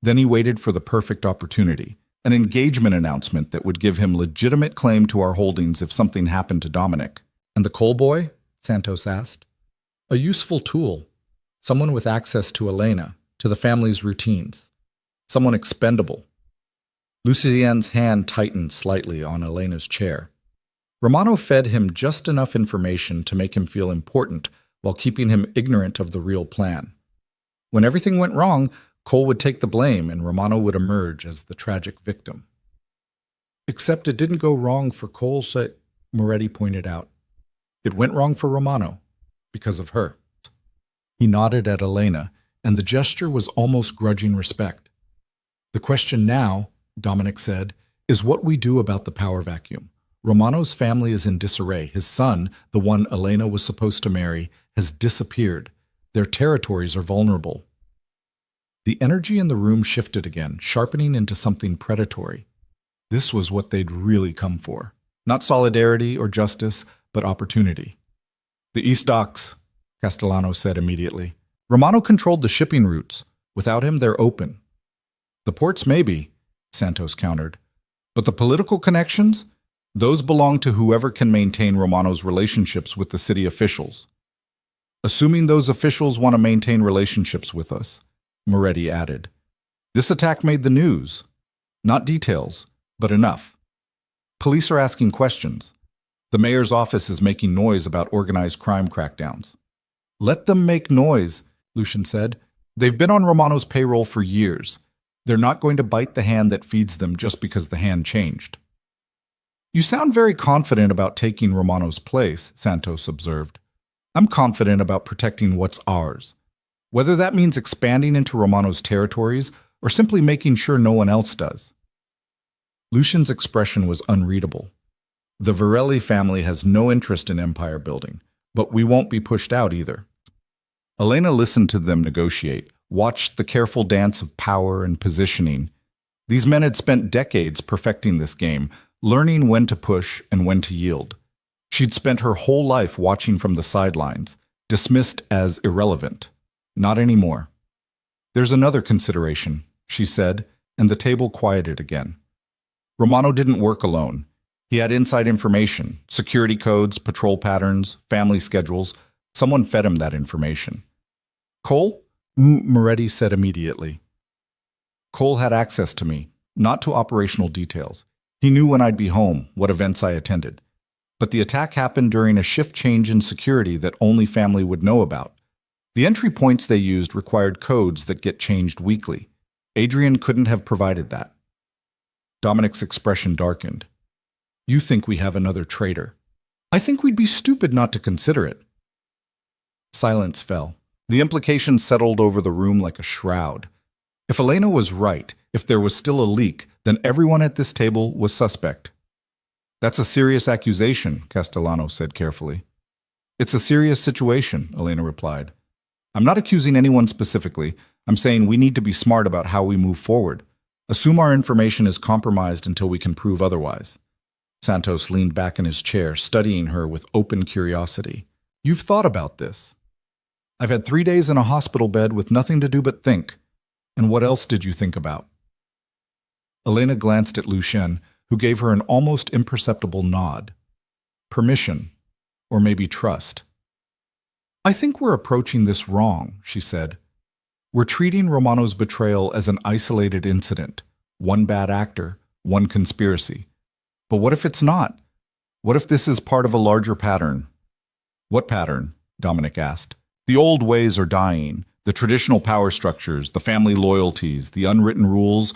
Then he waited for the perfect opportunity, an engagement announcement that would give him legitimate claim to our holdings if something happened to Dominic. And the Cole boy? Santos asked. A useful tool. Someone with access to Elena, to the family's routines. Someone expendable. Lucien's hand tightened slightly on Elena's chair. Romano fed him just enough information to make him feel important while keeping him ignorant of the real plan. When everything went wrong, Cole would take the blame and Romano would emerge as the tragic victim. Except it didn't go wrong for Cole, Moretti pointed out. It went wrong for Romano, because of her. He nodded at Elena, and the gesture was almost grudging respect. The question now, Dominic said, is what we do about the power vacuum. Romano's family is in disarray. His son, the one Elena was supposed to marry, has disappeared. Their territories are vulnerable. The energy in the room shifted again, sharpening into something predatory. This was what they'd really come for. Not solidarity or justice, but opportunity. The East Docks, Castellano said immediately. Romano controlled the shipping routes. Without him, they're open. The ports maybe, Santos countered. But the political connections? Those belong to whoever can maintain Romano's relationships with the city officials. Assuming those officials want to maintain relationships with us, Moretti added. This attack made the news. Not details, but enough. Police are asking questions. The mayor's office is making noise about organized crime crackdowns. Let them make noise, Lucian said. They've been on Romano's payroll for years. They're not going to bite the hand that feeds them just because the hand changed. You sound very confident about taking Romano's place, Santos observed. I'm confident about protecting what's ours. Whether that means expanding into Romano's territories or simply making sure no one else does. Lucian's expression was unreadable. The Varelli family has no interest in empire building, but we won't be pushed out either. Elena listened to them negotiate, watched the careful dance of power and positioning. These men had spent decades perfecting this game, learning when to push and when to yield. She'd spent her whole life watching from the sidelines, dismissed as irrelevant. Not anymore. There's another consideration, she said, and the table quieted again. Romano didn't work alone. He had inside information, security codes, patrol patterns, family schedules. Someone fed him that information. Cole? Moretti said immediately. Cole had access to me, not to operational details. He knew when I'd be home, what events I attended. But the attack happened during a shift change in security that only family would know about. The entry points they used required codes that get changed weekly. Adrian couldn't have provided that. Dominic's expression darkened. You think we have another traitor. I think we'd be stupid not to consider it. Silence fell. The implications settled over the room like a shroud. If Elena was right, if there was still a leak, then everyone at this table was suspect. That's a serious accusation, Castellano said carefully. It's a serious situation, Elena replied. I'm not accusing anyone specifically. I'm saying we need to be smart about how we move forward. Assume our information is compromised until we can prove otherwise. Santos leaned back in his chair, studying her with open curiosity. You've thought about this. I've had 3 days in a hospital bed with nothing to do but think. And what else did you think about? Elena glanced at Lucien, who gave her an almost imperceptible nod. Permission, or maybe trust. I think we're approaching this wrong, she said. We're treating Romano's betrayal as an isolated incident, one bad actor, one conspiracy. But what if it's not? What if this is part of a larger pattern? What pattern? Dominic asked. The old ways are dying. The traditional power structures, the family loyalties, the unwritten rules,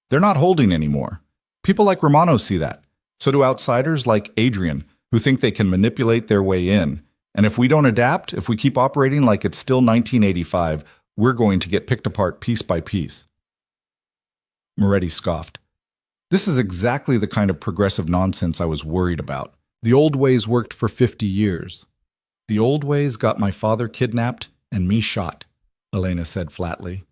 they're not holding anymore. People like Romano see that. So do outsiders like Adrian, who think they can manipulate their way in. And if we don't adapt, if we keep operating like it's still 1985, we're going to get picked apart piece by piece. Moretti scoffed. This is exactly the kind of progressive nonsense I was worried about. The old ways worked for 50 years. The old ways got my father kidnapped and me shot, Elena said flatly.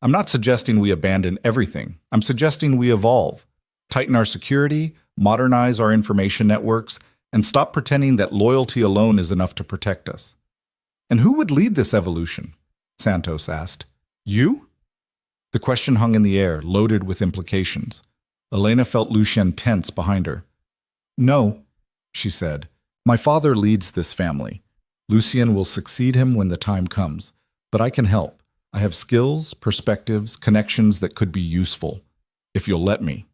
I'm not suggesting we abandon everything. I'm suggesting we evolve, tighten our security, modernize our information networks, and stop pretending that loyalty alone is enough to protect us. And who would lead this evolution? Santos asked. You? The question hung in the air, loaded with implications. Elena felt Lucien tense behind her. No, she said. My father leads this family. Lucien will succeed him when the time comes. But I can help. I have skills, perspectives, connections that could be useful. If you'll let me.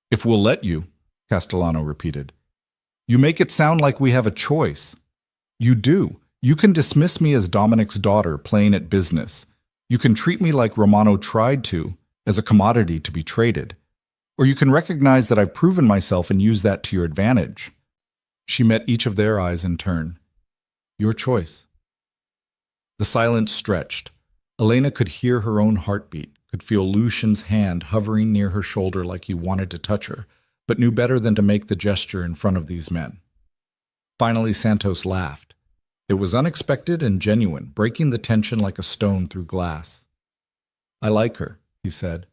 If we'll let you, Castellano repeated. You make it sound like we have a choice. You do. You can dismiss me as Dominic's daughter playing at business. You can treat me like Romano tried to, as a commodity to be traded. Or you can recognize that I've proven myself and use that to your advantage. She met each of their eyes in turn. Your choice. The silence stretched. Elena could hear her own heartbeat, could feel Lucien's hand hovering near her shoulder like he wanted to touch her, but knew better than to make the gesture in front of these men. Finally, Santos laughed. It was unexpected and genuine, breaking the tension like a stone through glass. I like her, he said.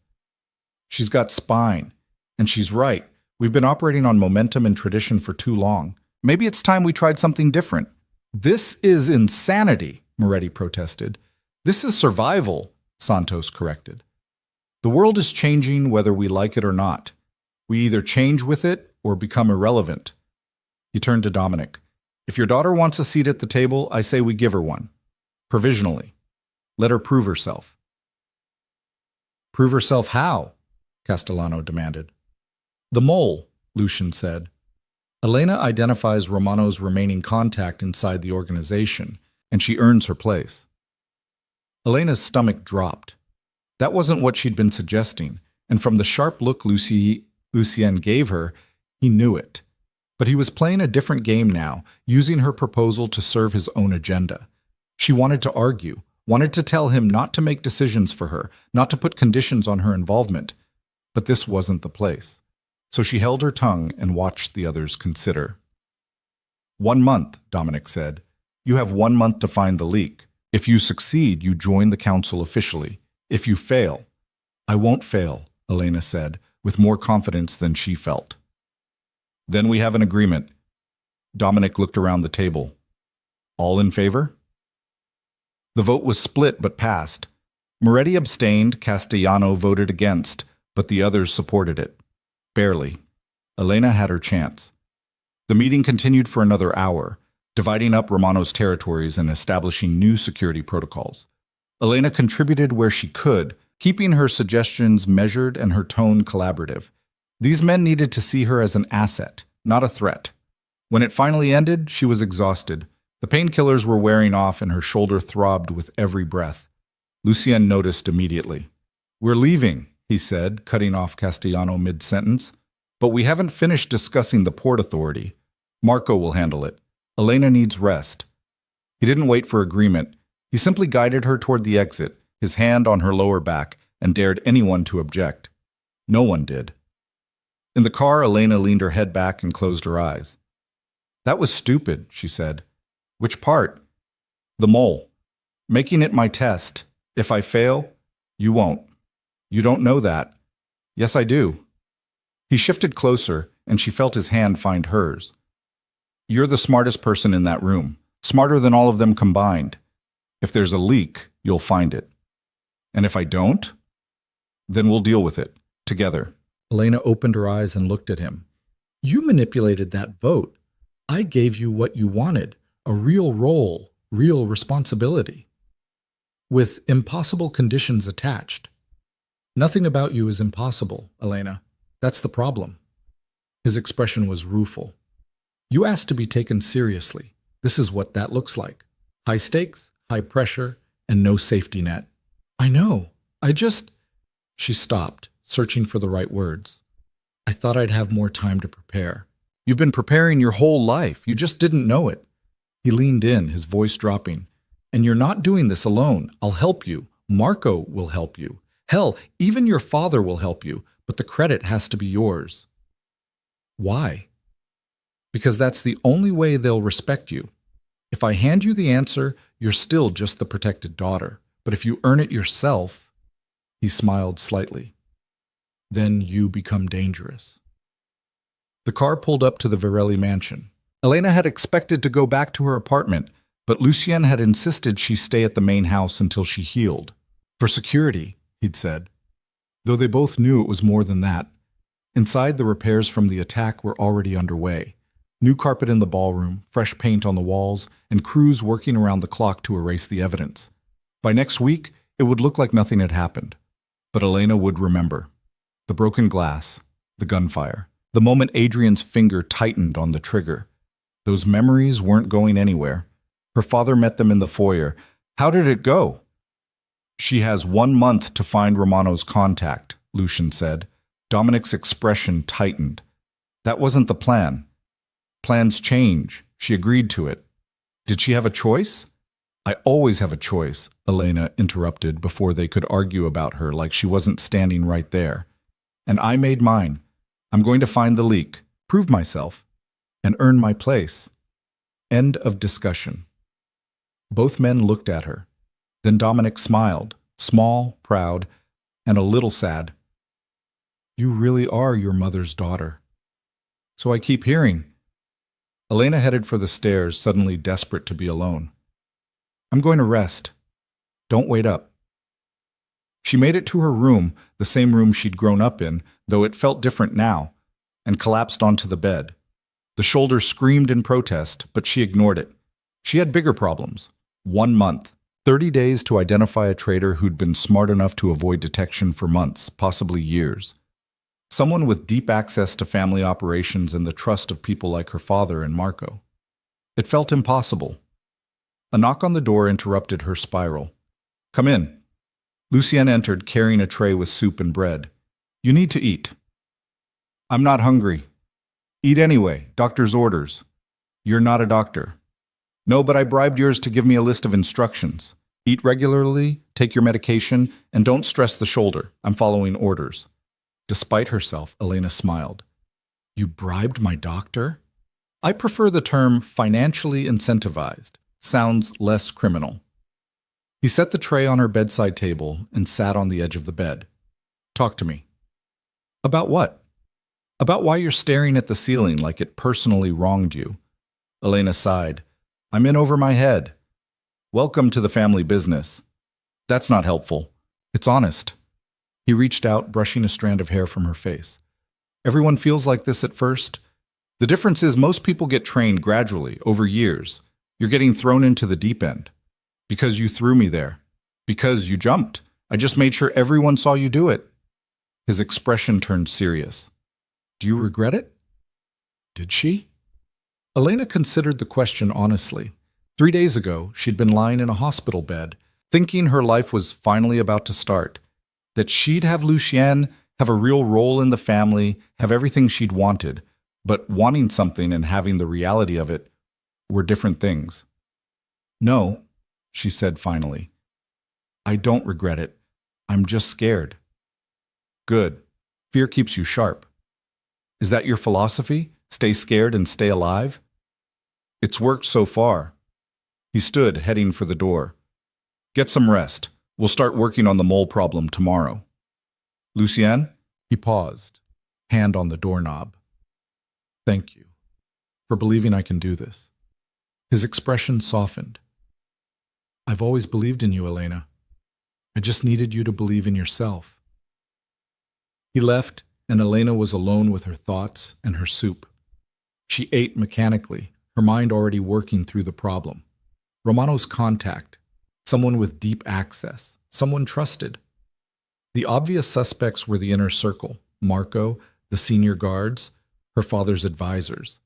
She's got spine, and she's right. We've been operating on momentum and tradition for too long. Maybe it's time we tried something different. This is insanity, Moretti protested. This is survival, Santos corrected. The world is changing whether we like it or not. We either change with it or become irrelevant. He turned to Dominic. If your daughter wants a seat at the table, I say we give her one. Provisionally. Let her prove herself. Prove herself how? Castellano demanded. The mole, Lucien said. Elena identifies Romano's remaining contact inside the organization, and she earns her place. Elena's stomach dropped. That wasn't what she'd been suggesting, and from the sharp look Lucien gave her, he knew it. But he was playing a different game now, using her proposal to serve his own agenda. She wanted to argue, wanted to tell him not to make decisions for her, not to put conditions on her involvement. But this wasn't the place. So she held her tongue and watched the others consider. 1 month, Dominic said. You have 1 month to find the leak. If you succeed, you join the council officially. If you fail, I won't fail, Elena said, with more confidence than she felt. Then we have an agreement. Dominic looked around the table. All in favor? The vote was split but passed. Moretti abstained, Castellano voted against, but the others supported it. Barely. Elena had her chance. The meeting continued for another hour, dividing up Romano's territories and establishing new security protocols. Elena contributed where she could, keeping her suggestions measured and her tone collaborative. These men needed to see her as an asset, not a threat. When it finally ended, she was exhausted. The painkillers were wearing off and her shoulder throbbed with every breath. Lucien noticed immediately. "We're leaving," he said, cutting off Castellano mid-sentence. "But we haven't finished discussing the port authority. Marco will handle it. Elena needs rest." He didn't wait for agreement. He simply guided her toward the exit, his hand on her lower back, and dared anyone to object. No one did. In the car, Elena leaned her head back and closed her eyes. "That was stupid," she said. "Which part?" "The mole. Making it my test. If I fail, you won't." "You don't know that." "Yes, I do." He shifted closer, and she felt his hand find hers. "You're the smartest person in that room, smarter than all of them combined. If there's a leak, you'll find it. And if I don't, then we'll deal with it, together." Elena opened her eyes and looked at him. "You manipulated that vote. I gave you what you wanted, a real role, real responsibility, with impossible conditions attached. Nothing about you is impossible, Elena. That's the problem." His expression was rueful. "You asked to be taken seriously. This is what that looks like. High stakes, high pressure, and no safety net." "I know. She stopped, searching for the right words. "I thought I'd have more time to prepare." "You've been preparing your whole life. You just didn't know it." He leaned in, his voice dropping. "And you're not doing this alone. I'll help you. Marco will help you. Hell, even your father will help you, but the credit has to be yours." "Why?" "Because that's the only way they'll respect you. If I hand you the answer, you're still just the protected daughter. But if you earn it yourself," he smiled slightly, "then you become dangerous." The car pulled up to the Varelli mansion. Elena had expected to go back to her apartment, but Lucien had insisted she stay at the main house until she healed. "For security," he'd said. Though they both knew it was more than that. Inside, the repairs from the attack were already underway. New carpet in the ballroom, fresh paint on the walls, and crews working around the clock to erase the evidence. By next week, it would look like nothing had happened. But Elena would remember. The broken glass, the gunfire, the moment Adrian's finger tightened on the trigger. Those memories weren't going anywhere. Her father met them in the foyer. How did it go? "She has 1 month to find Romano's contact," Lucian said. Dominic's expression tightened. "That wasn't the plan. Plans change. She agreed to it." "Did she have a choice?" "I always have a choice," Elena interrupted before they could argue about her like she wasn't standing right there. "And I made mine. I'm going to find the leak, prove myself, and earn my place." End of discussion. Both men looked at her. Then Dominic smiled, small, proud, and a little sad. "You really are your mother's daughter." "So I keep hearing." Elena headed for the stairs, suddenly desperate to be alone. "I'm going to rest. Don't wait up." She made it to her room, the same room she'd grown up in, though it felt different now, and collapsed onto the bed. The shoulder screamed in protest, but she ignored it. She had bigger problems. 1 month. 30 days to identify a traitor who'd been smart enough to avoid detection for months, possibly years. Someone with deep access to family operations and the trust of people like her father and Marco. It felt impossible. A knock on the door interrupted her spiral. "Come in." Lucien entered, carrying a tray with soup and bread. "You need to eat." "I'm not hungry." "Eat anyway. Doctor's orders." "You're not a doctor." "No, but I bribed yours to give me a list of instructions. Eat regularly, take your medication, and don't stress the shoulder. I'm following orders." Despite herself, Elena smiled. "You bribed my doctor?" "I prefer the term financially incentivized. Sounds less criminal." He set the tray on her bedside table and sat on the edge of the bed. "Talk to me." "About what?" "About why you're staring at the ceiling like it personally wronged you." Elena sighed. "I'm in over my head." "Welcome to the family business." "That's not helpful." "It's honest." He reached out, brushing a strand of hair from her face. "Everyone feels like this at first. The difference is most people get trained gradually, over years. You're getting thrown into the deep end. Because you threw me there. Because you jumped. I just made sure everyone saw you do it." His expression turned serious. "Do you regret it?" "Did she?" Elena considered the question honestly. 3 days ago, she'd been lying in a hospital bed, thinking her life was finally about to start, that she'd have Lucien, have a real role in the family, have everything she'd wanted, but wanting something and having the reality of it were different things. "No," she said finally. "I don't regret it. I'm just scared." "Good. Fear keeps you sharp. Is that your philosophy? Stay scared and stay alive?" "It's worked so far." He stood, heading for the door. "Get some rest. We'll start working on the mole problem tomorrow." "Lucien?" He paused, hand on the doorknob. "Thank you for believing I can do this." His expression softened. "I've always believed in you, Elena. I just needed you to believe in yourself." He left, and Elena was alone with her thoughts and her soup. She ate mechanically, her mind already working through the problem. Romano's contact, someone with deep access, someone trusted. The obvious suspects were the inner circle, Marco, the senior guards, her father's advisors.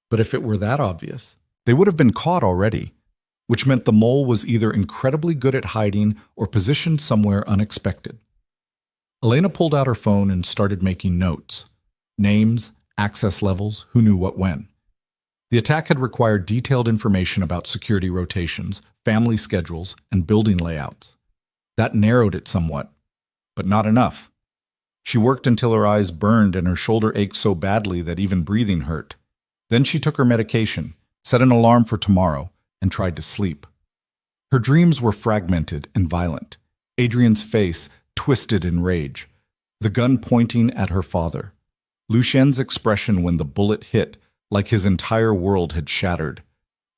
But if it were that obvious, they would have been caught already, which meant the mole was either incredibly good at hiding or positioned somewhere unexpected. Elena pulled out her phone and started making notes. Names, access levels, who knew what when. The attack had required detailed information about security rotations, family schedules, and building layouts. That narrowed it somewhat, but not enough. She worked until her eyes burned and her shoulder ached so badly that even breathing hurt. Then she took her medication, set an alarm for tomorrow, and tried to sleep. Her dreams were fragmented and violent. Adrian's face twisted in rage, the gun pointing at her father. Lucien's expression when the bullet hit, like his entire world had shattered.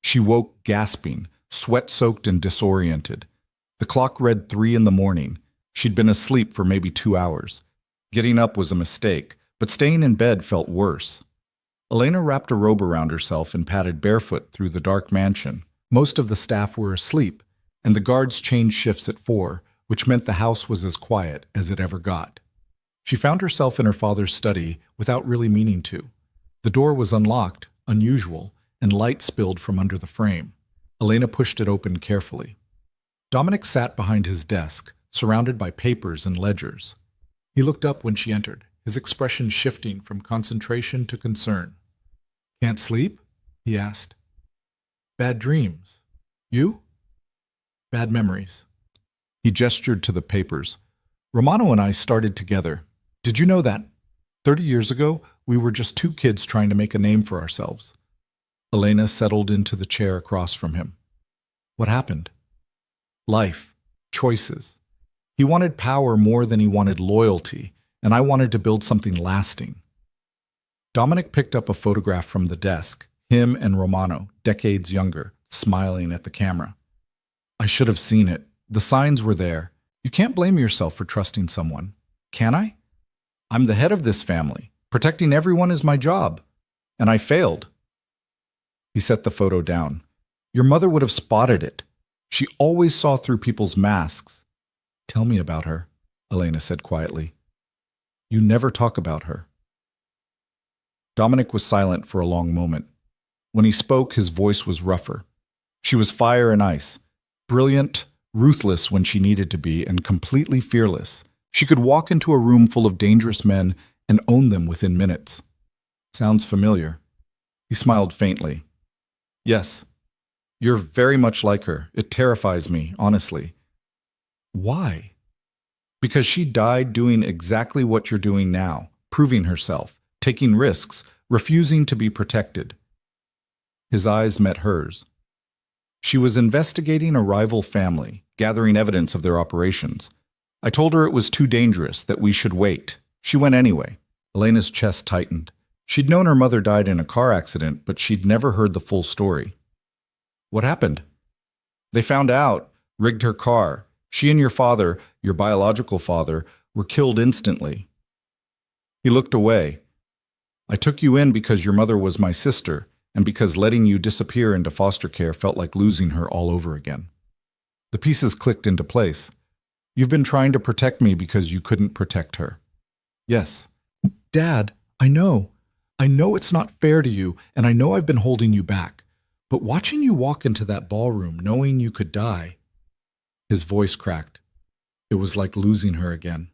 She woke gasping, sweat-soaked and disoriented. The clock read 3 in the morning. She'd been asleep for maybe 2 hours. Getting up was a mistake, but staying in bed felt worse. Elena wrapped a robe around herself and padded barefoot through the dark mansion. Most of the staff were asleep, and the guards changed shifts at 4, which meant the house was as quiet as it ever got. She found herself in her father's study without really meaning to. The door was unlocked, unusual, and light spilled from under the frame. Elena pushed it open carefully. Dominic sat behind his desk, surrounded by papers and ledgers. He looked up when she entered, his expression shifting from concentration to concern. "Can't sleep?" he asked. "Bad dreams. You?" "Bad memories." He gestured to the papers. "Romano and I started together. Did you know that? 30 years ago, we were just 2 kids trying to make a name for ourselves." Elena settled into the chair across from him. "What happened?" "Life. Choices. He wanted power more than he wanted loyalty, and I wanted to build something lasting." Dominic picked up a photograph from the desk, him and Romano, decades younger, smiling at the camera. "I should have seen it. The signs were there. You can't blame yourself for trusting someone. Can I? I'm the head of this family. Protecting everyone is my job. And I failed." He set the photo down. "Your mother would have spotted it. She always saw through people's masks." "Tell me about her," Elena said quietly. "You never talk about her." Dominic was silent for a long moment. When he spoke, his voice was rougher. She was fire and ice, brilliant, ruthless when she needed to be, and completely fearless. She could walk into a room full of dangerous men and own them within minutes. "Sounds familiar." He smiled faintly. "Yes. You're very much like her. It terrifies me, honestly." "Why?" "Because she died doing exactly what you're doing now, proving herself, taking risks, refusing to be protected." His eyes met hers. "She was investigating a rival family, gathering evidence of their operations. I told her it was too dangerous, that we should wait. She went anyway." Elena's chest tightened. She'd known her mother died in a car accident, but she'd never heard the full story. "What happened?" "They found out, rigged her car. She and your father, your biological father, were killed instantly." He looked away. "I took you in because your mother was my sister, and because letting you disappear into foster care felt like losing her all over again." The pieces clicked into place. "You've been trying to protect me because you couldn't protect her." "Yes." "Dad, I know. I know it's not fair to you, and I know I've been holding you back. But watching you walk into that ballroom knowing you could die—" His voice cracked. It was like losing her again.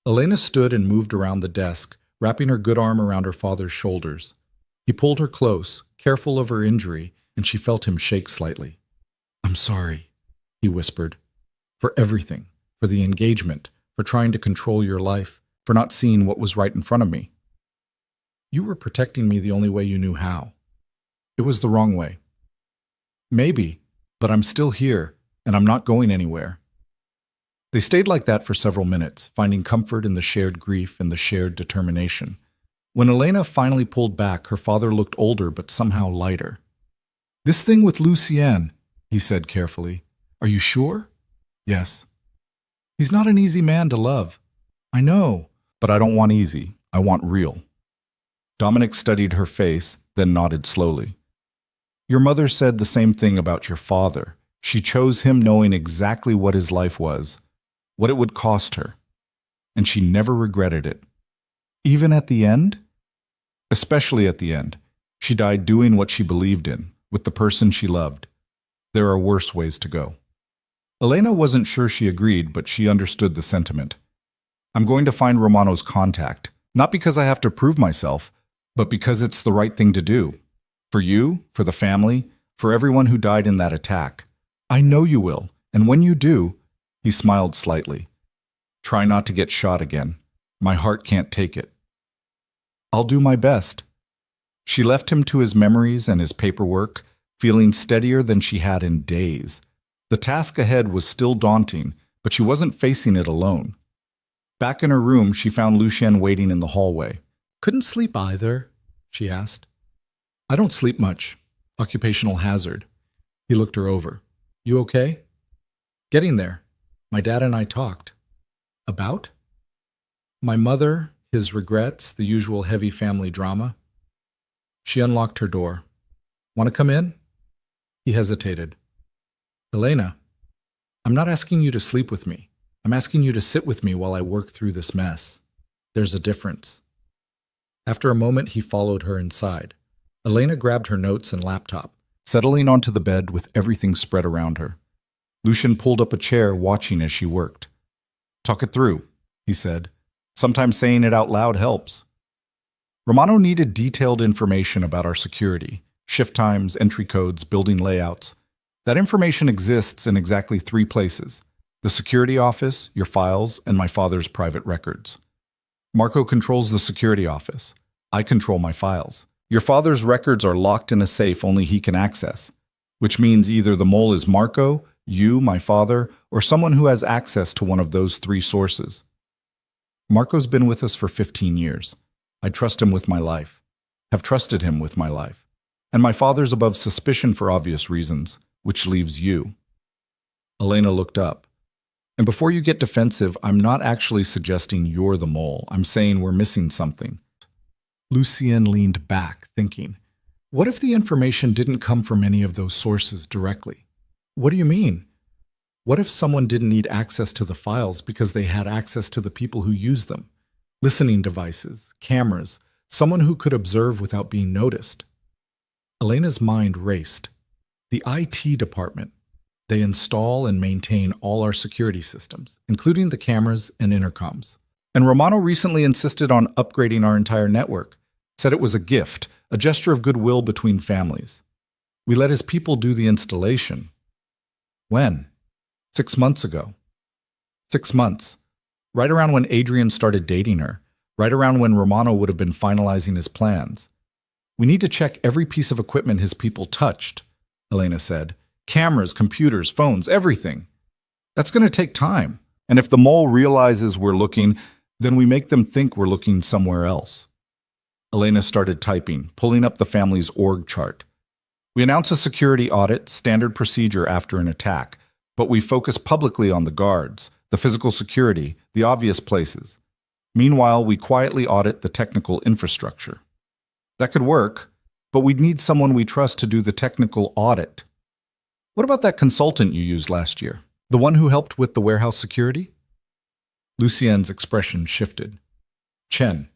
Elena stood and moved around the desk, wrapping her good arm around her father's shoulders. He pulled her close, careful of her injury, and she felt him shake slightly. "I'm sorry," he whispered. "For everything, for the engagement, for trying to control your life, for not seeing what was right in front of me. You were protecting me the only way you knew how. It was the wrong way. Maybe, but I'm still here, and I'm not going anywhere." They stayed like that for several minutes, finding comfort in the shared grief and the shared determination. When Elena finally pulled back, her father looked older but somehow lighter. "This thing with Lucien," he said carefully. "Are you sure?" "Yes." "He's not an easy man to love." "I know, but I don't want easy. I want real." Dominic studied her face, then nodded slowly. "Your mother said the same thing about your father. She chose him knowing exactly what his life was, what it would cost her, and she never regretted it. Even at the end? Especially at the end. She died doing what she believed in, with the person she loved. There are worse ways to go." Elena wasn't sure she agreed, but she understood the sentiment. "I'm going to find Romano's contact, not because I have to prove myself, but because it's the right thing to do. For you, for the family, for everyone who died in that attack. I know you will, and when you do—" He smiled slightly. "Try not to get shot again. My heart can't take it." "I'll do my best." She left him to his memories and his paperwork, feeling steadier than she had in days. The task ahead was still daunting, but she wasn't facing it alone. Back in her room, she found Lucien waiting in the hallway. "Couldn't sleep either?" she asked. "I don't sleep much. Occupational hazard." He looked her over. "You okay?" "Getting there. My dad and I talked." "About?" "My mother, his regrets, the usual heavy family drama." She unlocked her door. "Want to come in?" He hesitated. "Elena, I'm not asking you to sleep with me. I'm asking you to sit with me while I work through this mess. There's a difference." After a moment, he followed her inside. Elena grabbed her notes and laptop, settling onto the bed with everything spread around her. Lucien pulled up a chair, watching as she worked. "Talk it through," he said. "Sometimes saying it out loud helps." Romano needed detailed information about our security, shift times, entry codes, building layouts. That information exists in exactly 3 places: the security office, your files, and my father's private records. Marco controls the security office. I control my files. Your father's records are locked in a safe only he can access, which means either the mole is Marco, you, my father, or someone who has access to one of those 3 sources. Marco's been with us for 15 years. I trust him with my life, have trusted him with my life. And my father's above suspicion for obvious reasons, which leaves you. Elena looked up. "And before you get defensive, I'm not actually suggesting you're the mole. I'm saying we're missing something." Lucien leaned back, thinking, what if the information didn't come from any of those sources directly? "What do you mean?" "What if someone didn't need access to the files because they had access to the people who use them? Listening devices, cameras, someone who could observe without being noticed." Elena's mind raced. The IT department. They install and maintain all our security systems, including the cameras and intercoms. And Romano recently insisted on upgrading our entire network, said it was a gift, a gesture of goodwill between families. We let his people do the installation. When? 6 months ago. 6 months. Right around when Adrian started dating her. Right around when Romano would have been finalizing his plans. "We need to check every piece of equipment his people touched," Elena said. "Cameras, computers, phones, everything. That's going to take time. And if the mole realizes we're looking, then we make them think we're looking somewhere else." Elena started typing, pulling up the family's org chart. "We announce a security audit, standard procedure after an attack, but we focus publicly on the guards, the physical security, the obvious places. Meanwhile, we quietly audit the technical infrastructure." That could work, but we'd need someone we trust to do the technical audit. "What about that consultant you used last year? The one who helped with the warehouse security?" Lucien's expression shifted. "Chen.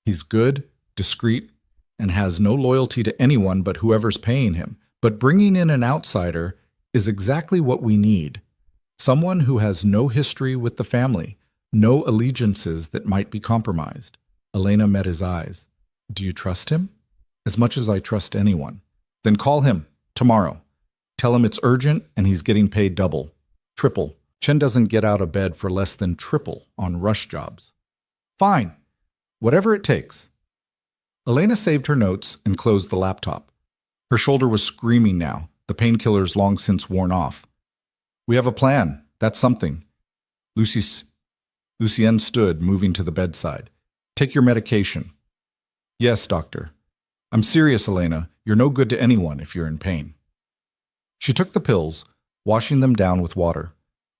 He's good, discreet, and has no loyalty to anyone but whoever's paying him. But bringing in an outsider is exactly what we need. Someone who has no history with the family, no allegiances that might be compromised. Elena met his eyes. Do you trust him? As much as I trust anyone. Then call him, tomorrow. Tell him it's urgent and he's getting paid double. Triple. Chen doesn't get out of bed for less than triple on rush jobs. Fine. Whatever it takes. Elena saved her notes and closed the laptop. Her shoulder was screaming now, the painkillers long since worn off. We have a plan. That's something. Lucienne stood, moving to the bedside. Take your medication. Yes, doctor. I'm serious, Elena. You're no good to anyone if you're in pain. She took the pills, washing them down with water.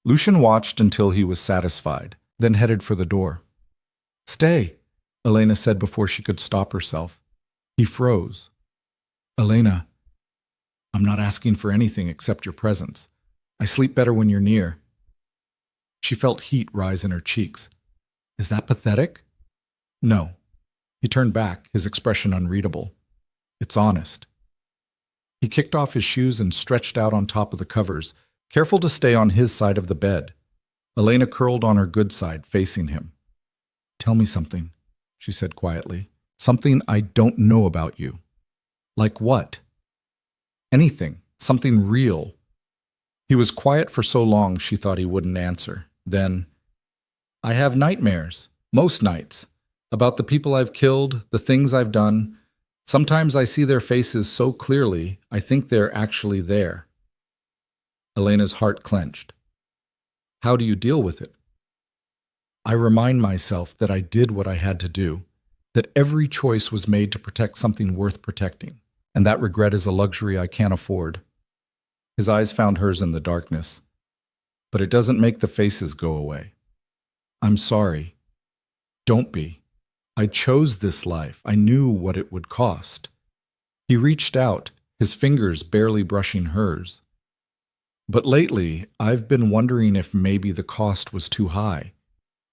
Lucian watched until he was satisfied, then headed for the door. Stay, Elena said before she could stop herself. He froze. Elena, I'm not asking for anything except your presence. I sleep better when you're near. She felt heat rise in her cheeks. Is that pathetic? No. He turned back, his expression unreadable. It's honest. He kicked off his shoes and stretched out on top of the covers, careful to stay on his side of the bed. Elena curled on her good side, facing him. Tell me something, she said quietly. Something I don't know about you. Like what? Anything. Something real. He was quiet for so long she thought he wouldn't answer. Then, I have nightmares, most nights, about the people I've killed, the things I've done. Sometimes I see their faces so clearly, I think they're actually there. Elena's heart clenched. How do you deal with it? I remind myself that I did what I had to do, that every choice was made to protect something worth protecting, and that regret is a luxury I can't afford. His eyes found hers in the darkness. But it doesn't make the faces go away. I'm sorry. Don't be. I chose this life. I knew what it would cost. He reached out, his fingers barely brushing hers. But lately, I've been wondering if maybe the cost was too high.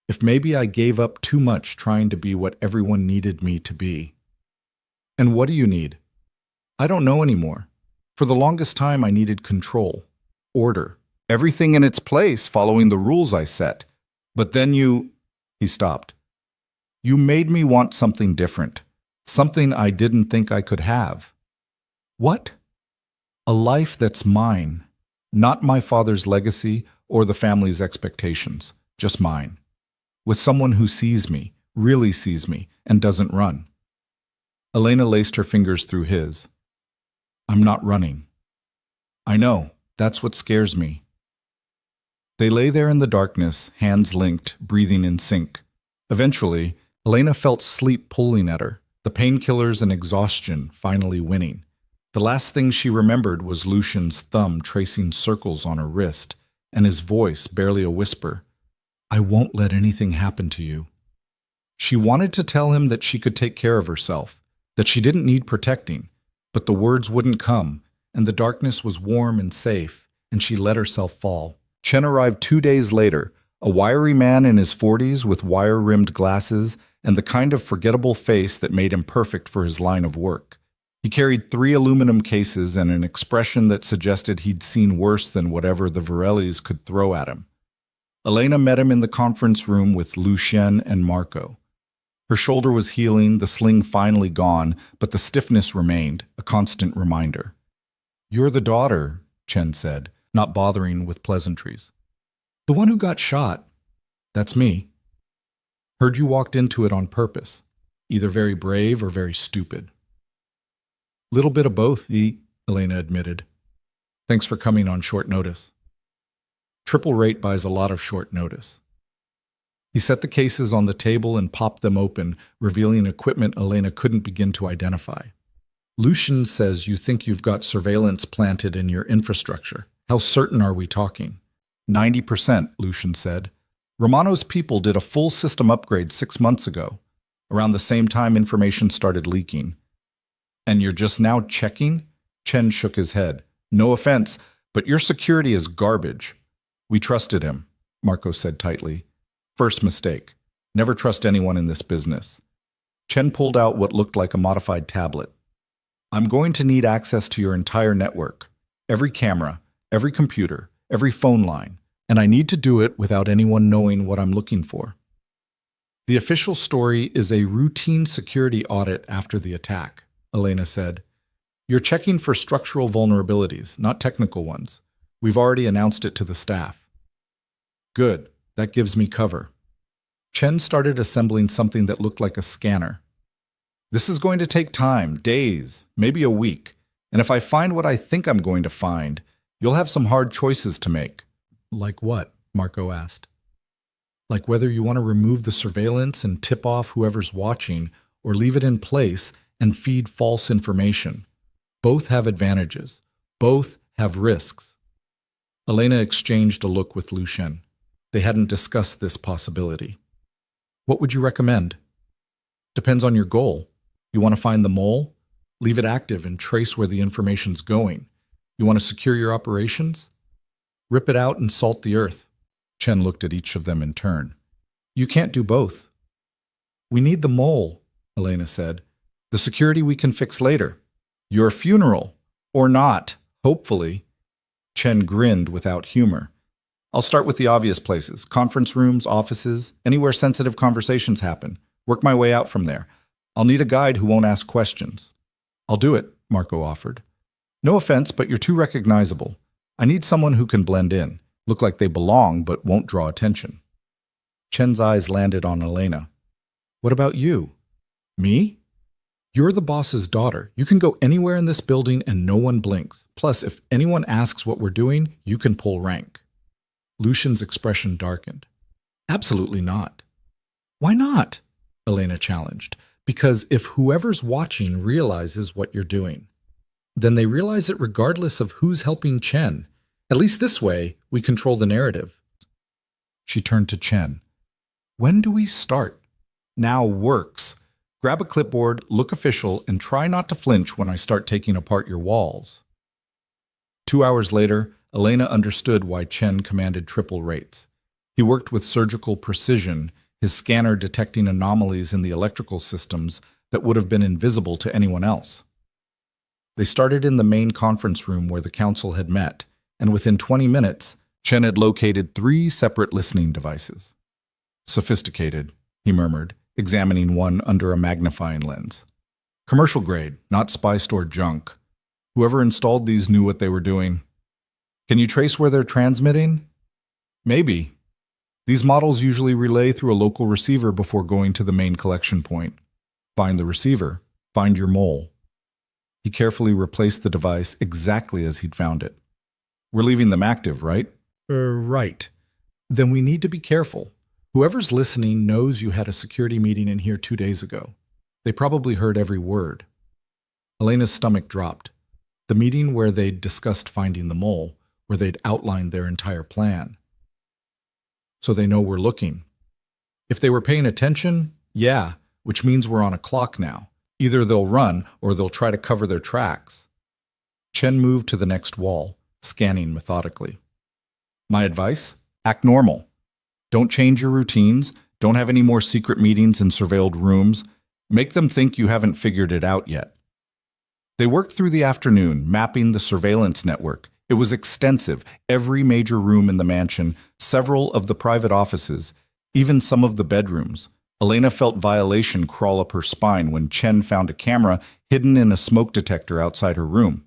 If maybe I gave up too much trying to be what everyone needed me to be. And what do you need? I don't know anymore. For the longest time, I needed control, order, everything in its place following the rules I set. But then he stopped. You made me want something different, something I didn't think I could have. What? A life that's mine, not my father's legacy or the family's expectations, just mine. With someone who sees me, really sees me, and doesn't run. Elena laced her fingers through his. I'm not running. I know, that's what scares me. They lay there in the darkness, hands linked, breathing in sync. Eventually, Elena felt sleep pulling at her, the painkillers and exhaustion finally winning. The last thing she remembered was Lucian's thumb tracing circles on her wrist, and his voice, barely a whisper, I won't let anything happen to you. She wanted to tell him that she could take care of herself, that she didn't need protecting, but the words wouldn't come, and the darkness was warm and safe, and she let herself fall. Chen arrived 2 days later, a wiry man in his 40s with wire-rimmed glasses and the kind of forgettable face that made him perfect for his line of work. He carried 3 aluminum cases and an expression that suggested he'd seen worse than whatever the Varellis could throw at him. Elena met him in the conference room with Lucien and Marco. Her shoulder was healing, the sling finally gone, but the stiffness remained, a constant reminder. You're the daughter, Chen said, not bothering with pleasantries. The one who got shot. That's me. Heard you walked into it on purpose, either very brave or very stupid. Little bit of both, Elena admitted. Thanks for coming on short notice. Triple rate buys a lot of short notice. He set the cases on the table and popped them open, revealing equipment Elena couldn't begin to identify. Lucian says you think you've got surveillance planted in your infrastructure. How certain are we talking? 90%, Lucian said. Romano's people did a full system upgrade 6 months ago, around the same time information started leaking. And you're just now checking? Chen shook his head. No offense, but your security is garbage. We trusted him, Marco said tightly. First mistake. Never trust anyone in this business. Chen pulled out what looked like a modified tablet. I'm going to need access to your entire network, every camera, every computer, every phone line, and I need to do it without anyone knowing what I'm looking for. The official story is a routine security audit after the attack, Elena said. You're checking for structural vulnerabilities, not technical ones. We've already announced it to the staff. Good, that gives me cover. Chen started assembling something that looked like a scanner. This is going to take time, days, maybe a week, and if I find what I think I'm going to find, you'll have some hard choices to make. Like what? Marco asked. Like whether you want to remove the surveillance and tip off whoever's watching, or leave it in place and feed false information. Both have advantages. Both have risks. Elena exchanged a look with Lu Shen. They hadn't discussed this possibility. What would you recommend? Depends on your goal. You want to find the mole? Leave it active and trace where the information's going. You want to secure your operations? Rip it out and salt the earth. Chen looked at each of them in turn. You can't do both. We need the mole, Elena said. The security we can fix later. Your funeral. Or not, hopefully. Chen grinned without humor. I'll start with the obvious places. Conference rooms, offices, anywhere sensitive conversations happen. Work my way out from there. I'll need a guide who won't ask questions. I'll do it, Marco offered. No offense, but you're too recognizable. I need someone who can blend in, look like they belong but won't draw attention. Chen's eyes landed on Elena. What about you? Me? You're the boss's daughter. You can go anywhere in this building and no one blinks. Plus, if anyone asks what we're doing, you can pull rank. Lucian's expression darkened. Absolutely not. Why not? Elena challenged. Because if whoever's watching realizes what you're doing, then they realize it regardless of who's helping Chen. At least this way, we control the narrative. She turned to Chen. When do we start? Now works. Grab a clipboard, look official, and try not to flinch when I start taking apart your walls. 2 hours later, Elena understood why Chen commanded triple rates. He worked with surgical precision, his scanner detecting anomalies in the electrical systems that would have been invisible to anyone else. They started in the main conference room where the council had met, and within 20 minutes, Chen had located 3 separate listening devices. Sophisticated, he murmured, examining one under a magnifying lens. Commercial grade, not spy store junk. Whoever installed these knew what they were doing. Can you trace where they're transmitting? Maybe. These models usually relay through a local receiver before going to the main collection point. Find the receiver. Find your mole. He carefully replaced the device exactly as he'd found it. We're leaving them active, right? Right. Then we need to be careful. Whoever's listening knows you had a security meeting in here 2 days ago. They probably heard every word. Elena's stomach dropped. The meeting where they'd discussed finding the mole, where they'd outlined their entire plan. So they know we're looking. If they were paying attention, yeah, which means we're on a clock now. Either they'll run or they'll try to cover their tracks. Chen moved to the next wall, scanning methodically. My advice? Act normal. Don't change your routines. Don't have any more secret meetings in surveilled rooms. Make them think you haven't figured it out yet. They worked through the afternoon, mapping the surveillance network. It was extensive, every major room in the mansion, several of the private offices, even some of the bedrooms. Elena felt violation crawl up her spine when Chen found a camera hidden in a smoke detector outside her room.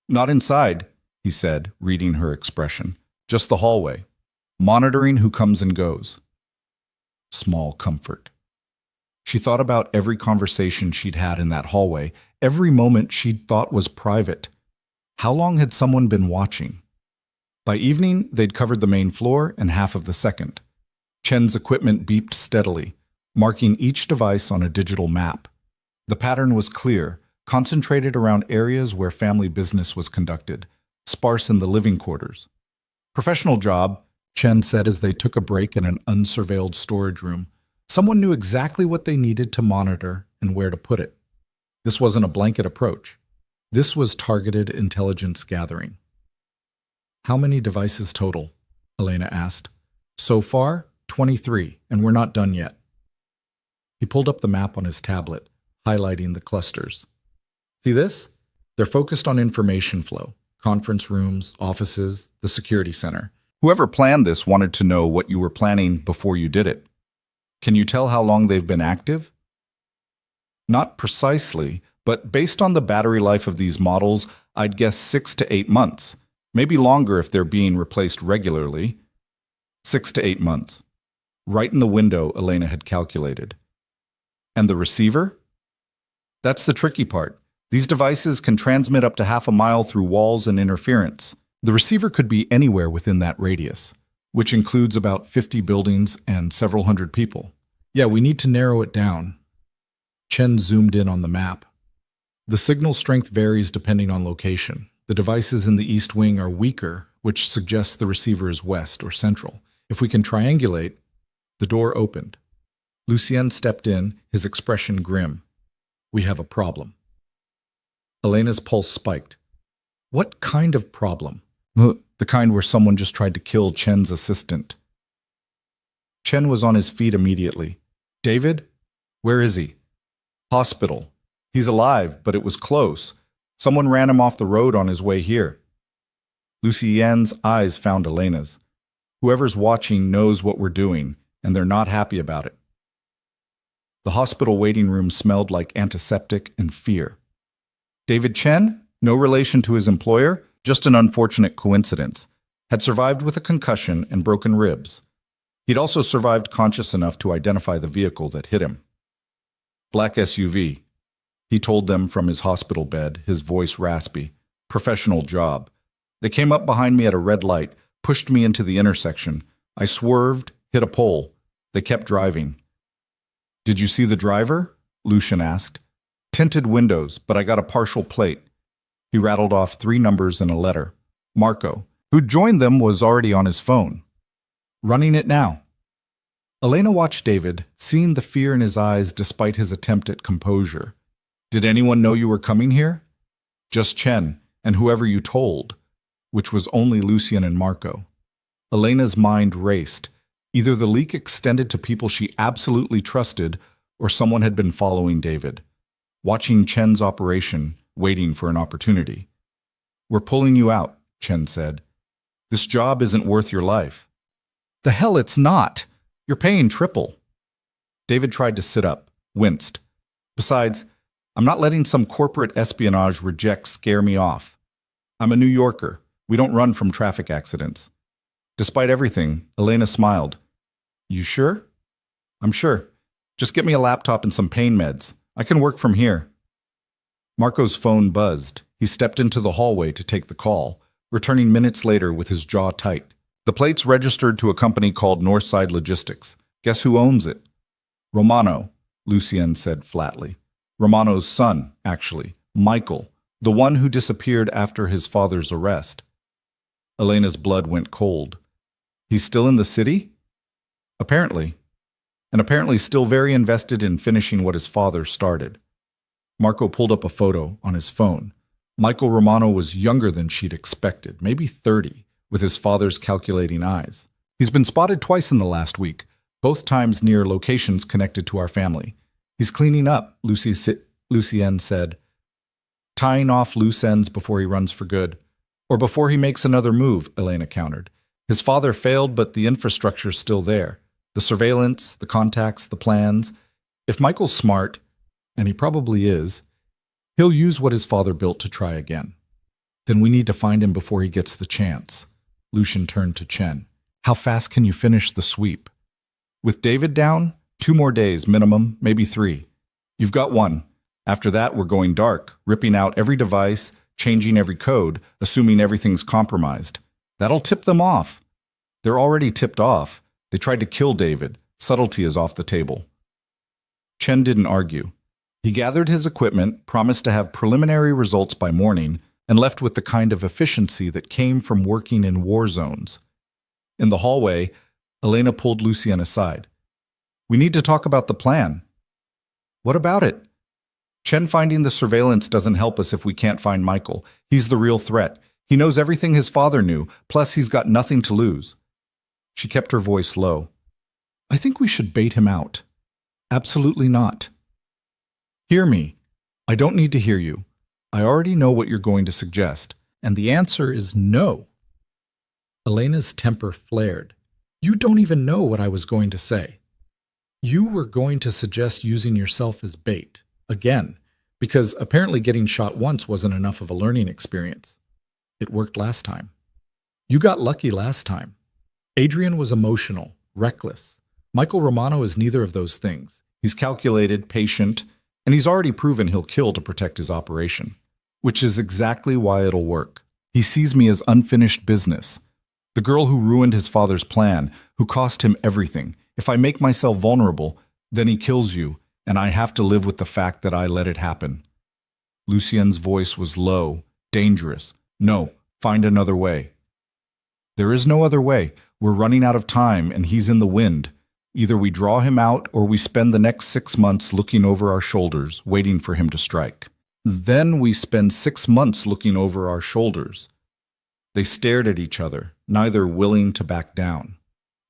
Not inside, he said, reading her expression. Just the hallway. Monitoring who comes and goes. Small comfort. She thought about every conversation she'd had in that hallway, every moment she'd thought was private. How long had someone been watching? By evening, they'd covered the main floor and half of the second. Chen's equipment beeped steadily, marking each device on a digital map. The pattern was clear, concentrated around areas where family business was conducted, sparse in the living quarters. Professional job, Chen said as they took a break in an unsurveilled storage room. Someone knew exactly what they needed to monitor and where to put it. This wasn't a blanket approach. This was targeted intelligence gathering. How many devices total? Elena asked. So far, 23, and we're not done yet. He pulled up the map on his tablet, highlighting the clusters. See this? They're focused on information flow, conference rooms, offices, the security center. Whoever planned this wanted to know what you were planning before you did it. Can you tell how long they've been active? Not precisely, but based on the battery life of these models, I'd guess 6 to 8 months. Maybe longer if they're being replaced regularly. 6 to 8 months. Right in the window, Elena had calculated. And the receiver? That's the tricky part. These devices can transmit up to half a mile through walls and interference. The receiver could be anywhere within that radius, which includes about 50 buildings and several hundred people. Yeah, we need to narrow it down. Chen zoomed in on the map. The signal strength varies depending on location. The devices in the east wing are weaker, which suggests the receiver is west or central. If we can triangulate, the door opened. Lucien stepped in, his expression grim. We have a problem. Elena's pulse spiked. What kind of problem? The kind where someone just tried to kill Chen's assistant. Chen was on his feet immediately. David? Where is he? Hospital. He's alive, but it was close. Someone ran him off the road on his way here. Lucien's eyes found Elena's. Whoever's watching knows what we're doing, and they're not happy about it. The hospital waiting room smelled like antiseptic and fear. David Chen, no relation to his employer, just an unfortunate coincidence, had survived with a concussion and broken ribs. He'd also survived conscious enough to identify the vehicle that hit him. Black SUV. He told them from his hospital bed, his voice raspy. Professional job. They came up behind me at a red light, pushed me into the intersection. I swerved, hit a pole. They kept driving. Did you see the driver? Lucien asked. Tinted windows, but I got a partial plate. He rattled off 3 numbers and a letter. Marco, who joined them, was already on his phone. Running it now. Elena watched David, seeing the fear in his eyes despite his attempt at composure. Did anyone know you were coming here? Just Chen, and whoever you told, which was only Lucien and Marco. Elena's mind raced. Either the leak extended to people she absolutely trusted, or someone had been following David, watching Chen's operation, waiting for an opportunity. We're pulling you out, Chen said. This job isn't worth your life. The hell it's not. You're paying triple. David tried to sit up, winced. Besides, I'm not letting some corporate espionage reject scare me off. I'm a New Yorker. We don't run from traffic accidents. Despite everything, Elena smiled. You sure? I'm sure. Just get me a laptop and some pain meds. I can work from here. Marco's phone buzzed. He stepped into the hallway to take the call, returning minutes later with his jaw tight. The plate's registered to a company called Northside Logistics. Guess who owns it? Romano, Lucien said flatly. Romano's son, actually. Michael, the one who disappeared after his father's arrest. Elena's blood went cold. He's still in the city? Apparently. And apparently still very invested in finishing what his father started. Marco pulled up a photo on his phone. Michael Romano was younger than she'd expected, maybe 30, with his father's calculating eyes. He's been spotted twice in the last week, both times near locations connected to our family. He's cleaning up, Lucien said. Tying off loose ends before he runs for good. Or before he makes another move, Elena countered. His father failed, but the infrastructure's still there. The surveillance, the contacts, the plans. If Michael's smart, and he probably is, he'll use what his father built to try again. Then we need to find him before he gets the chance. Lucien turned to Chen. How fast can you finish the sweep? With David down, 2 more days minimum, maybe 3. You've got 1. After that, we're going dark, ripping out every device, changing every code, assuming everything's compromised. That'll tip them off. They're already tipped off. They tried to kill David. Subtlety is off the table. Chen didn't argue. He gathered his equipment, promised to have preliminary results by morning, and left with the kind of efficiency that came from working in war zones. In the hallway, Elena pulled Lucien aside. We need to talk about the plan. What about it? Chen finding the surveillance doesn't help us if we can't find Michael. He's the real threat. He knows everything his father knew, plus he's got nothing to lose. She kept her voice low. I think we should bait him out. Absolutely not. Hear me. I don't need to hear you. I already know what you're going to suggest, and the answer is no. Elena's temper flared. You don't even know what I was going to say. You were going to suggest using yourself as bait, again, because apparently getting shot once wasn't enough of a learning experience. It worked last time. You got lucky last time. Adrian was emotional, reckless. Michael Romano is neither of those things. He's calculated, patient, and he's already proven he'll kill to protect his operation, which is exactly why it'll work. He sees me as unfinished business. The girl who ruined his father's plan, who cost him everything. If I make myself vulnerable, then he kills you, and I have to live with the fact that I let it happen. Lucien's voice was low, dangerous. No, find another way. There is no other way. We're running out of time, and he's in the wind. Either we draw him out, or we spend the next 6 months looking over our shoulders, waiting for him to strike. Then we spend 6 months looking over our shoulders. They stared at each other, neither willing to back down.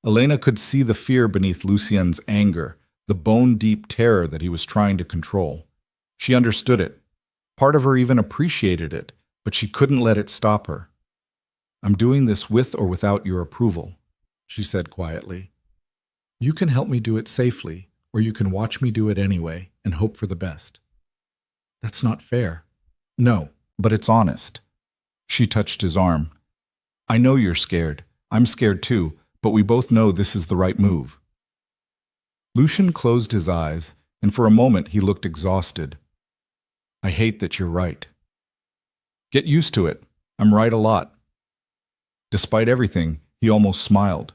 Elena could see the fear beneath Lucien's anger, the bone-deep terror that he was trying to control. She understood it. Part of her even appreciated it, but she couldn't let it stop her. I'm doing this with or without your approval, she said quietly. You can help me do it safely, or you can watch me do it anyway and hope for the best. That's not fair. No, but it's honest. She touched his arm. I know you're scared. I'm scared too, but we both know this is the right move. Lucien closed his eyes, and for a moment he looked exhausted. I hate that you're right. Get used to it. I'm right a lot. Despite everything, he almost smiled.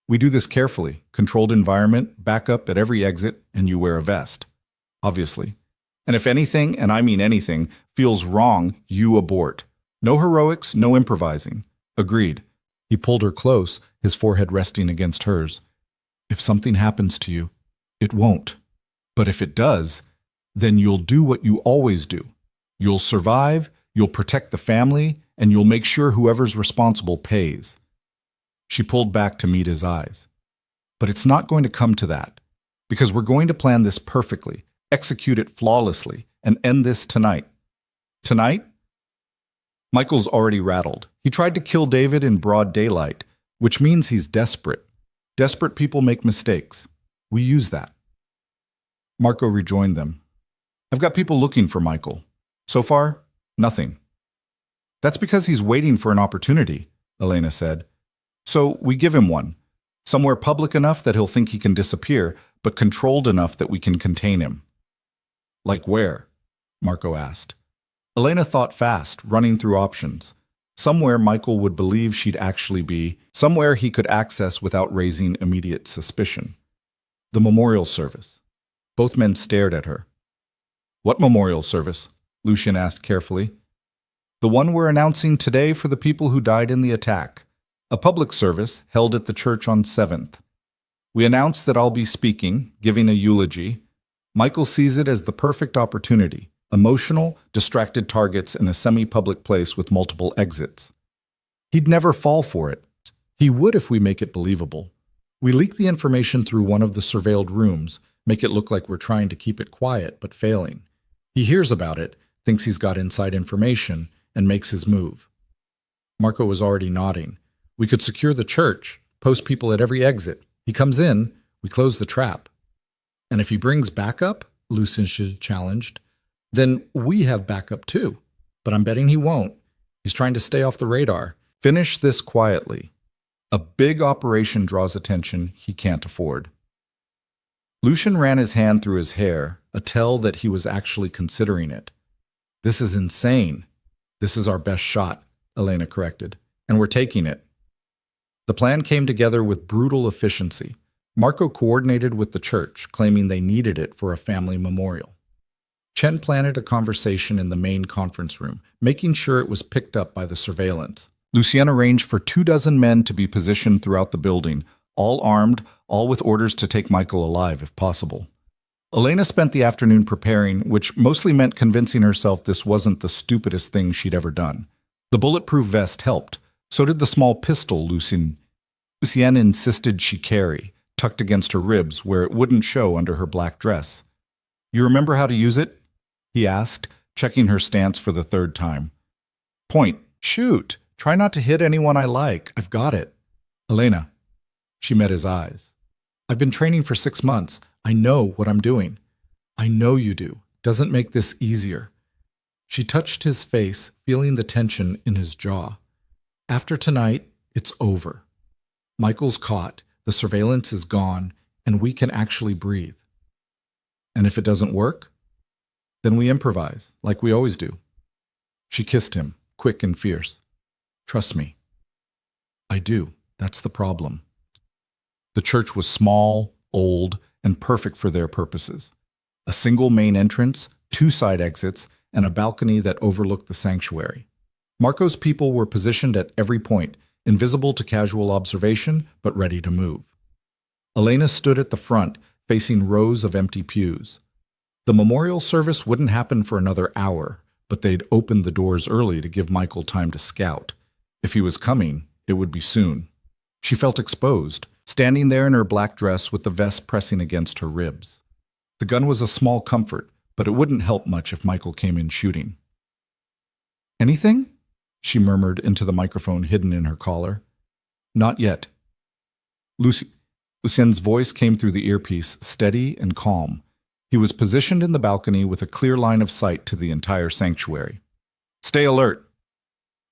We do this carefully, controlled environment, backup at every exit, and you wear a vest. Obviously. And if anything, and I mean anything, feels wrong, you abort. No heroics, no improvising. Agreed. He pulled her close, his forehead resting against hers. If something happens to you, it won't. But if it does, then you'll do what you always do. You'll survive, you'll protect the family, and you'll make sure whoever's responsible pays. She pulled back to meet his eyes. But it's not going to come to that, because we're going to plan this perfectly, execute it flawlessly, and end this tonight. Tonight? Michael's already rattled. He tried to kill David in broad daylight, which means he's desperate. Desperate people make mistakes. We use that. Marco rejoined them. I've got people looking for Michael. So far, nothing. That's because he's waiting for an opportunity, Elena said. So we give him one. Somewhere public enough that he'll think he can disappear, but controlled enough that we can contain him. Like where? Marco asked. Elena thought fast, running through options. Somewhere Michael would believe she'd actually be, somewhere he could access without raising immediate suspicion. The memorial service. Both men stared at her. What memorial service? Lucien asked carefully. The one we're announcing today for the people who died in the attack. A public service held at the church on 7th. We announced that I'll be speaking, giving a eulogy. Michael sees it as the perfect opportunity. Emotional, distracted targets in a semi-public place with multiple exits. He'd never fall for it. He would if we make it believable. We leak the information through one of the surveilled rooms, make it look like we're trying to keep it quiet, but failing. He hears about it, thinks he's got inside information, and makes his move. Marco was already nodding. We could secure the church, post people at every exit. He comes in, we close the trap. And if he brings backup, Lucien challenged, then we have backup too. But I'm betting he won't. He's trying to stay off the radar. Finish this quietly. A big operation draws attention he can't afford. Lucien ran his hand through his hair, a tell that he was actually considering it. This is insane. This is our best shot, Elena corrected, and we're taking it. The plan came together with brutal efficiency. Marco coordinated with the church, claiming they needed it for a family memorial. Chen planted a conversation in the main conference room, making sure it was picked up by the surveillance. Lucien arranged for 24 men to be positioned throughout the building, all armed, all with orders to take Michael alive if possible. Elena spent the afternoon preparing, which mostly meant convincing herself this wasn't the stupidest thing she'd ever done. The bulletproof vest helped. So did the small pistol Lucien insisted she carry, tucked against her ribs where it wouldn't show under her black dress. "You remember how to use it?" he asked, checking her stance for the third time. "Point. Shoot. Try not to hit anyone I like. I've got it." "Elena." She met his eyes. "I've been training for 6 months. I know what I'm doing." "I know you do. Doesn't make this easier." She touched his face, feeling the tension in his jaw. "After tonight, it's over. Michael's caught, the surveillance is gone, and we can actually breathe. And if it doesn't work, then we improvise, like we always do." She kissed him, quick and fierce. "Trust me." "I do. That's the problem." The church was small, old, and perfect for their purposes. A single main entrance, 2 side exits, and a balcony that overlooked the sanctuary. Marco's people were positioned at every point, invisible to casual observation, but ready to move. Elena stood at the front, facing rows of empty pews. The memorial service wouldn't happen for another hour, but they'd opened the doors early to give Michael time to scout. If he was coming, it would be soon. She felt exposed, standing there in her black dress with the vest pressing against her ribs. The gun was a small comfort, but it wouldn't help much if Michael came in shooting. "Anything?" she murmured into the microphone hidden in her collar. "Not yet." Lucien's voice came through the earpiece, steady and calm. He was positioned in the balcony with a clear line of sight to the entire sanctuary. "Stay alert."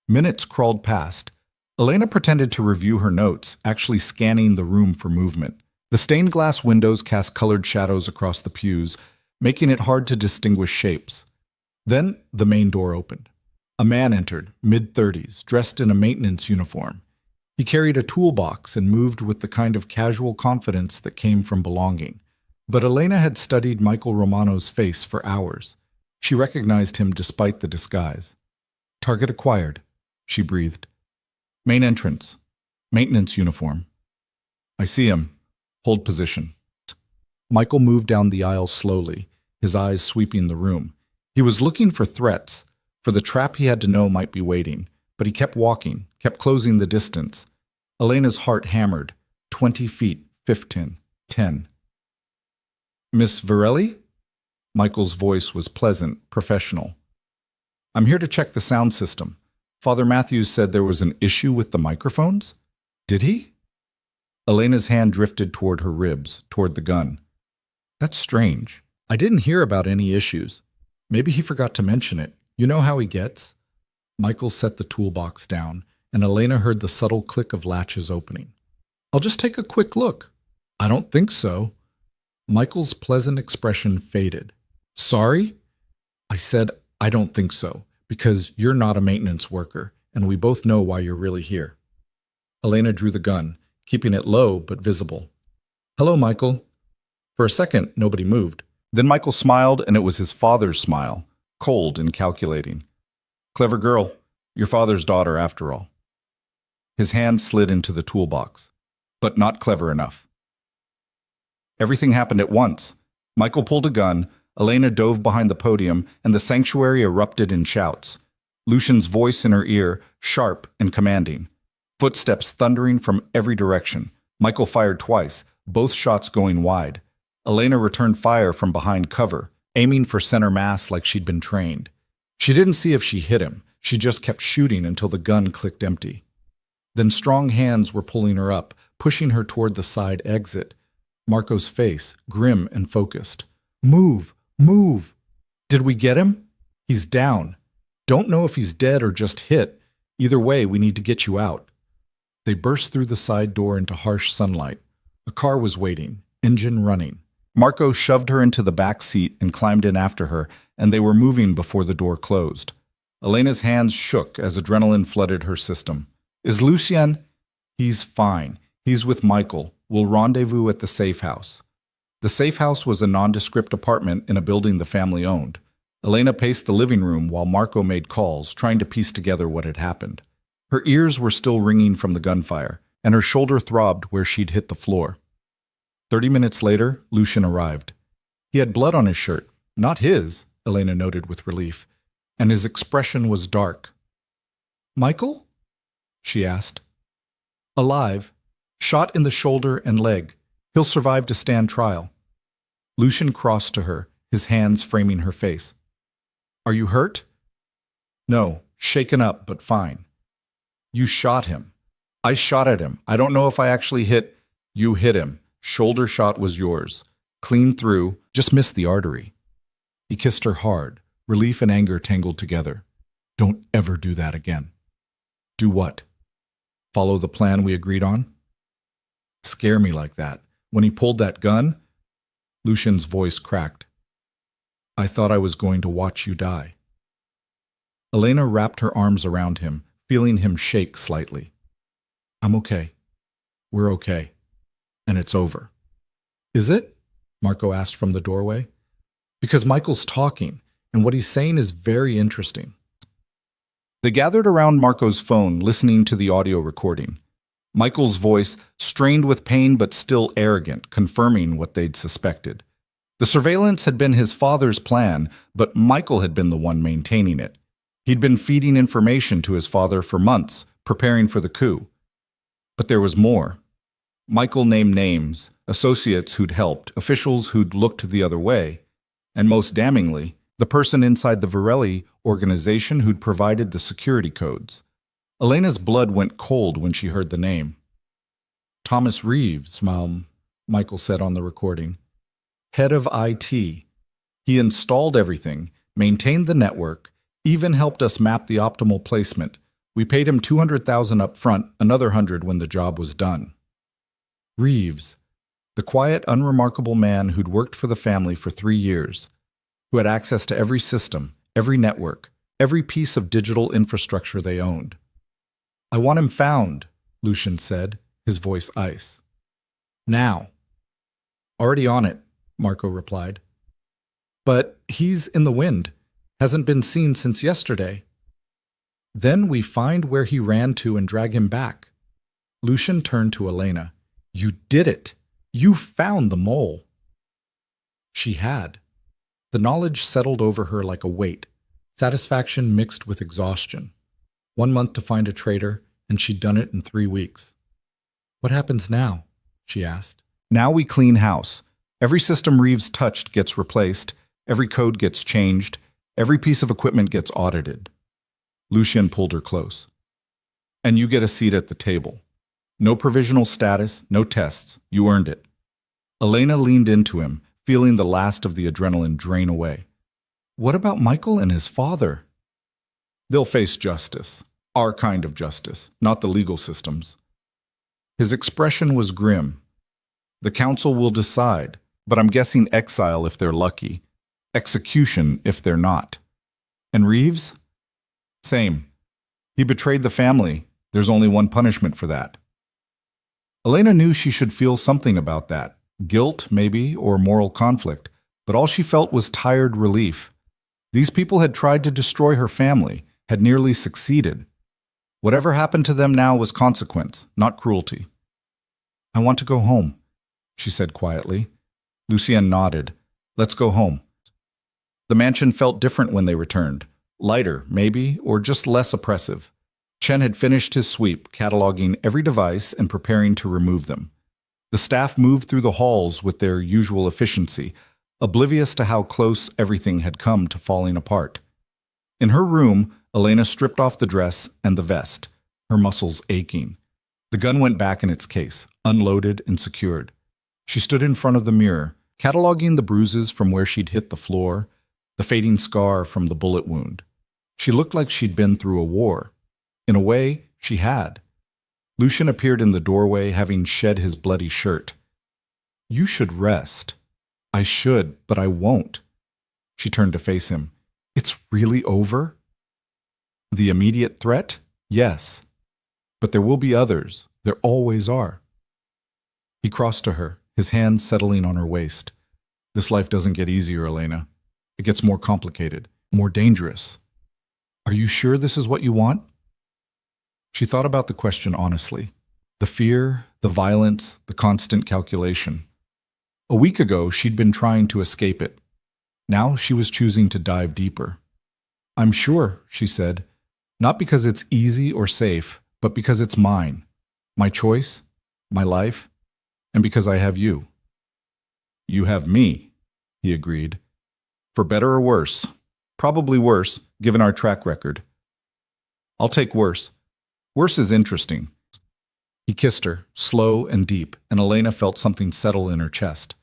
Minutes crawled past. Elena pretended to review her notes, actually scanning the room for movement. The stained glass windows cast colored shadows across the pews, making it hard to distinguish shapes. Then the main door opened. A man entered, mid-30s, dressed in a maintenance uniform. He carried a toolbox and moved with the kind of casual confidence that came from belonging. But Elena had studied Michael Romano's face for hours. She recognized him despite the disguise. "Target acquired," she breathed. "Main entrance. Maintenance uniform." "I see him. Hold position." Michael moved down the aisle slowly, his eyes sweeping the room. He was looking for threats, for the trap he had to know might be waiting, but he kept walking, kept closing the distance. Elena's heart hammered. 20 feet, 15, 10. "Miss Varelli?" Michael's voice was pleasant, professional. "I'm here to check the sound system. Father Matthews said there was an issue with the microphones." "Did he?" Elena's hand drifted toward her ribs, toward the gun. "That's strange. I didn't hear about any issues. Maybe he forgot to mention it. You know how he gets?" Michael set the toolbox down, and Elena heard the subtle click of latches opening. "I'll just take a quick look." "I don't think so." Michael's pleasant expression faded. "Sorry?" "I said, I don't think so, because you're not a maintenance worker, and we both know why you're really here." Elena drew the gun, keeping it low but visible. "Hello, Michael." For a second, nobody moved. Then Michael smiled, and it was his father's smile, cold and calculating. "Clever girl. Your father's daughter, after all." His hand slid into the toolbox. "But not clever enough." Everything happened at once. Michael pulled a gun, Elena dove behind the podium, and the sanctuary erupted in shouts. Lucian's voice in her ear, sharp and commanding. Footsteps thundering from every direction. Michael fired twice, both shots going wide. Elena returned fire from behind cover, aiming for center mass like she'd been trained. She didn't see if she hit him. She just kept shooting until the gun clicked empty. Then strong hands were pulling her up, pushing her toward the side exit. Marco's face, grim and focused. "Move! Move! Did we get him? He's down. Don't know if he's dead or just hit. Either way, we need to get you out." They burst through the side door into harsh sunlight. A car was waiting, engine running. Marco shoved her into the back seat and climbed in after her, and they were moving before the door closed. Elena's hands shook as adrenaline flooded her system. "Is Lucien?" "He's fine. He's with Michael. We'll rendezvous at the safe house." The safe house was a nondescript apartment in a building the family owned. Elena paced the living room while Marco made calls, trying to piece together what had happened. Her ears were still ringing from the gunfire, and her shoulder throbbed where she'd hit the floor. 30 minutes later, Lucien arrived. He had blood on his shirt. Not his, Elena noted with relief, and his expression was dark. "Michael?" she asked. "Alive. Shot in the shoulder and leg. He'll survive to stand trial. Lucian crossed to her, his hands framing her face. Are you hurt? No, shaken up, but fine. You shot him. I shot at him. I don't know if I actually hit. You hit him. Shoulder shot was yours. Clean through, just missed the artery. He kissed her hard, relief and anger tangled together. Don't ever do that again. Do what? Follow the plan we agreed on? Scare me like that. When he pulled that gun, Lucian's voice cracked. I thought I was going to watch you die. Elena wrapped her arms around him, feeling him shake slightly. I'm okay. We're okay. And it's over. Is it? Marco asked from the doorway. Because Michael's talking, and what he's saying is very interesting. They gathered around Marco's phone, listening to the audio recording. Michael's voice, strained with pain but still arrogant, confirming what they'd suspected. The surveillance had been his father's plan, but Michael had been the one maintaining it. He'd been feeding information to his father for months, preparing for the coup. But there was more. Michael named names, associates who'd helped, officials who'd looked the other way, and most damningly, the person inside the Varelli organization who'd provided the security codes. Elena's blood went cold when she heard the name. Thomas Reeves, Michael said on the recording. Head of IT. He installed everything, maintained the network, even helped us map the optimal placement. We paid him $200,000 up front, another $100,000 when the job was done. Reeves, the quiet, unremarkable man who'd worked for the family for 3 years, who had access to every system, every network, every piece of digital infrastructure they owned. I want him found, Lucian said, his voice ice. Now. Already on it, Marco replied. But he's in the wind. Hasn't been seen since yesterday. Then we find where he ran to and drag him back. Lucian turned to Elena. You did it. You found the mole. She had. The knowledge settled over her like a weight, satisfaction mixed with exhaustion. 1 month to find a traitor, and she'd done it in 3 weeks. What happens now? She asked. Now we clean house. Every system Reeves touched gets replaced, every code gets changed, every piece of equipment gets audited. Lucian pulled her close. And you get a seat at the table. No provisional status, no tests. You earned it. Elena leaned into him, feeling the last of the adrenaline drain away. What about Michael and his father? They'll face justice. Our kind of justice, not the legal system's. His expression was grim. The council will decide, but I'm guessing exile if they're lucky. Execution if they're not. And Reeves? Same. He betrayed the family. There's only one punishment for that. Elena knew she should feel something about that. Guilt, maybe, or moral conflict. But all she felt was tired relief. These people had tried to destroy her family, had nearly succeeded. Whatever happened to them now was consequence, not cruelty. I want to go home, she said quietly. Lucien nodded. Let's go home. The mansion felt different when they returned. Lighter, maybe, or just less oppressive. Chen had finished his sweep, cataloging every device and preparing to remove them. The staff moved through the halls with their usual efficiency, oblivious to how close everything had come to falling apart. In her room, Elena stripped off the dress and the vest, her muscles aching. The gun went back in its case, unloaded and secured. She stood in front of the mirror, cataloging the bruises from where she'd hit the floor, the fading scar from the bullet wound. She looked like she'd been through a war. In a way, she had. Lucian appeared in the doorway, having shed his bloody shirt. You should rest. I should, but I won't. She turned to face him. It's really over? The immediate threat? Yes. But there will be others. There always are. He crossed to her, his hand settling on her waist. This life doesn't get easier, Elena. It gets more complicated, more dangerous. Are you sure this is what you want? She thought about the question honestly. The fear, the violence, the constant calculation. A week ago, she'd been trying to escape it. Now she was choosing to dive deeper. I'm sure, she said, not because it's easy or safe, but because it's mine. My choice, my life. And because I have you. You have me, he agreed. For better or worse. Probably worse, given our track record. I'll take worse. Worse is interesting. He kissed her, slow and deep, and Elena felt something settle in her chest.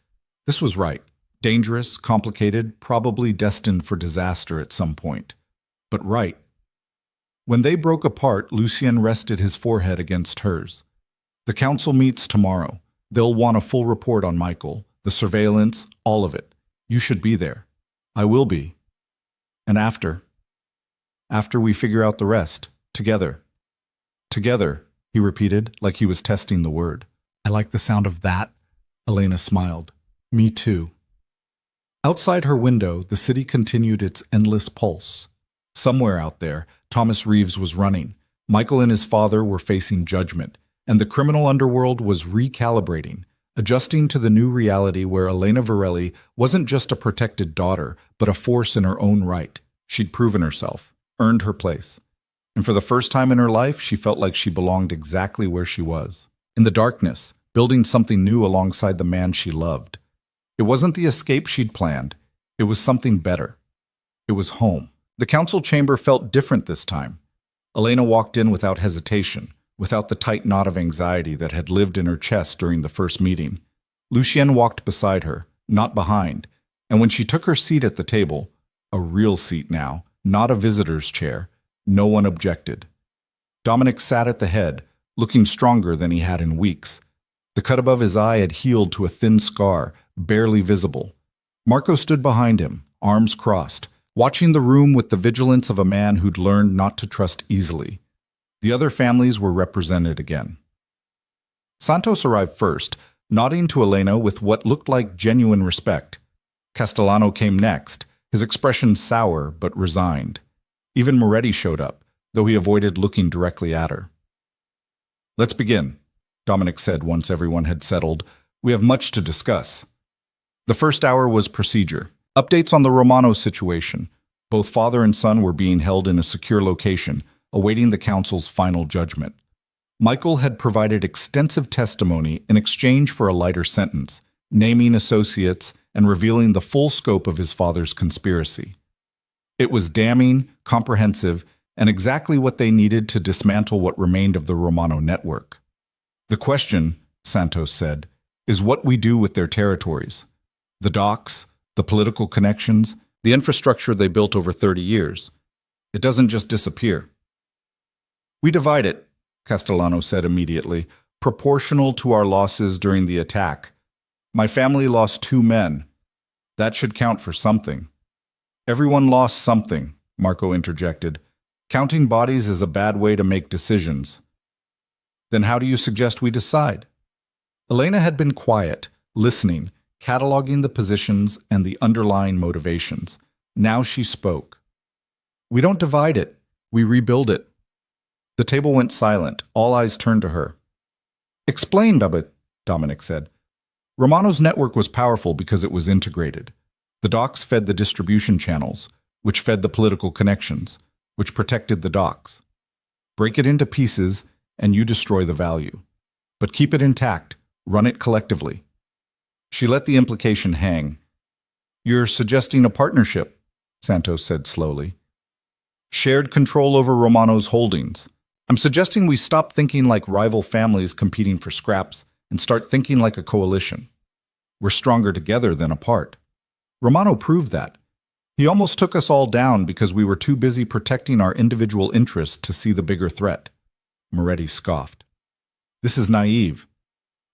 This was right. Dangerous, complicated, probably destined for disaster at some point. But right. When they broke apart, Lucien rested his forehead against hers. The council meets tomorrow. They'll want a full report on Michael, the surveillance, all of it. You should be there. I will be. And after we figure out the rest, together. Together, he repeated, like he was testing the word. I like the sound of that, Elena smiled. Me too. Outside her window, the city continued its endless pulse. Somewhere out there, Thomas Reeves was running. Michael and his father were facing judgment, and the criminal underworld was recalibrating, adjusting to the new reality where Elena Varelli wasn't just a protected daughter, but a force in her own right. She'd proven herself, earned her place. And for the first time in her life, she felt like she belonged exactly where she was. In the darkness, building something new alongside the man she loved. It wasn't the escape she'd planned. It was something better. It was home. The council chamber felt different this time. Elena walked in without hesitation, without the tight knot of anxiety that had lived in her chest during the first meeting. Lucien walked beside her, not behind, and when she took her seat at the table, a real seat now, not a visitor's chair, no one objected. Dominic sat at the head, looking stronger than he had in weeks. The cut above his eye had healed to a thin scar, barely visible. Marco stood behind him, arms crossed, watching the room with the vigilance of a man who'd learned not to trust easily. The other families were represented again. Santos arrived first, nodding to Elena with what looked like genuine respect. Castellano came next, his expression sour but resigned. Even Moretti showed up, though he avoided looking directly at her. Let's begin, Dominic said once everyone had settled. We have much to discuss. The first hour was procedure. Updates on the Romano situation. Both father and son were being held in a secure location, awaiting the council's final judgment. Michael had provided extensive testimony in exchange for a lighter sentence, naming associates and revealing the full scope of his father's conspiracy. It was damning, comprehensive, and exactly what they needed to dismantle what remained of the Romano network. The question, Santos said, is what we do with their territories. The docks, the political connections, the infrastructure they built over 30 years. It doesn't just disappear. We divide it, Castellano said immediately, proportional to our losses during the attack. My family lost 2 men. That should count for something. Everyone lost something, Marco interjected. Counting bodies is a bad way to make decisions. Then how do you suggest we decide? Elena had been quiet, listening, cataloging the positions and the underlying motivations. Now she spoke. We don't divide it. We rebuild it. The table went silent. All eyes turned to her. Explain, Bubba, Dominic said. Romano's network was powerful because it was integrated. The docks fed the distribution channels, which fed the political connections, which protected the docks. Break it into pieces, and you destroy the value. But keep it intact. Run it collectively. She let the implication hang. You're suggesting a partnership, Santos said slowly. Shared control over Romano's holdings. I'm suggesting we stop thinking like rival families competing for scraps and start thinking like a coalition. We're stronger together than apart. Romano proved that. He almost took us all down because we were too busy protecting our individual interests to see the bigger threat. Moretti scoffed. This is naive.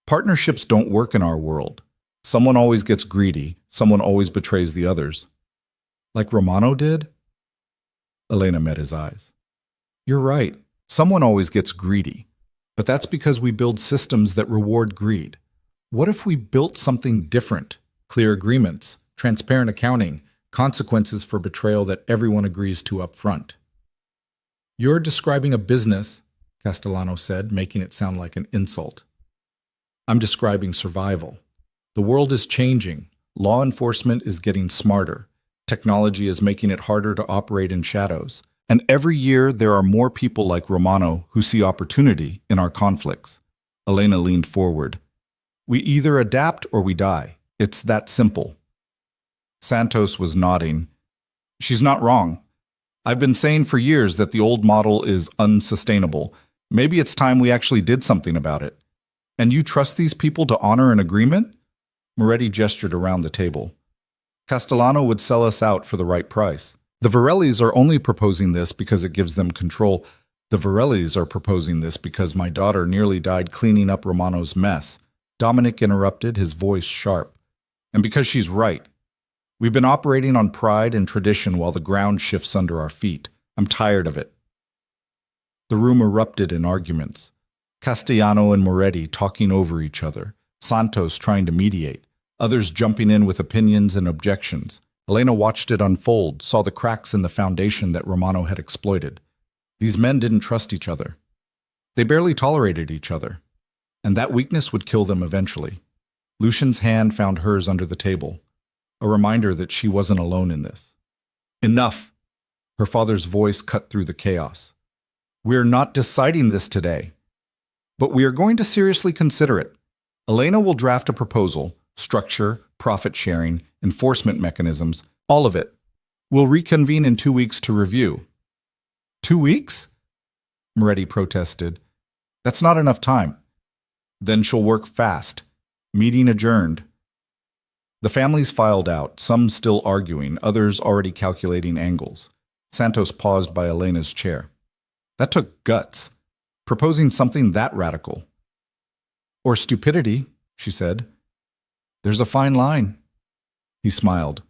Partnerships don't work in our world. Someone always gets greedy. Someone always betrays the others. Like Romano did? Elena met his eyes. You're right. Someone always gets greedy. But that's because we build systems that reward greed. What if we built something different? Clear agreements, transparent accounting, consequences for betrayal that everyone agrees to up front. You're describing a business, Castellano said, making it sound like an insult. I'm describing survival. The world is changing. Law enforcement is getting smarter. Technology is making it harder to operate in shadows. And every year there are more people like Romano who see opportunity in our conflicts. Elena leaned forward. We either adapt or we die. It's that simple. Santos was nodding. She's not wrong. I've been saying for years that the old model is unsustainable. Maybe it's time we actually did something about it. And you trust these people to honor an agreement? Moretti gestured around the table. Castellano would sell us out for the right price. The Varellis are only proposing this because it gives them control. The Varellis are proposing this because my daughter nearly died cleaning up Romano's mess. Dominic interrupted, his voice sharp. And because she's right. We've been operating on pride and tradition while the ground shifts under our feet. I'm tired of it. The room erupted in arguments. Castellano and Moretti talking over each other. Santos trying to mediate. Others jumping in with opinions and objections. Elena watched it unfold, saw the cracks in the foundation that Romano had exploited. These men didn't trust each other. They barely tolerated each other. And that weakness would kill them eventually. Lucian's hand found hers under the table. A reminder that she wasn't alone in this. Enough! Her father's voice cut through the chaos. We're not deciding this today. But we are going to seriously consider it. Elena will draft a proposal, structure, profit sharing, enforcement mechanisms, all of it. We'll reconvene in 2 weeks to review. 2 weeks? Moretti protested. That's not enough time. Then she'll work fast. Meeting adjourned. The families filed out, some still arguing, others already calculating angles. Santos paused by Elena's chair. That took guts. Proposing something that radical. Or stupidity, she said. There's a fine line. He smiled.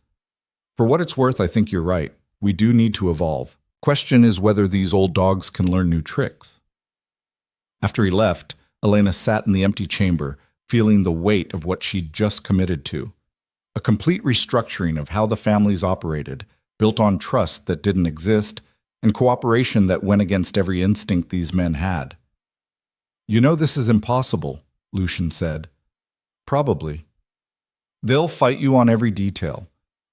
For what it's worth, I think you're right. We do need to evolve. Question is whether these old dogs can learn new tricks. After he left, Elena sat in the empty chamber, feeling the weight of what she'd just committed to. A complete restructuring of how the families operated, built on trust that didn't exist, and cooperation that went against every instinct these men had. You know this is impossible, Lucian said. Probably. They'll fight you on every detail.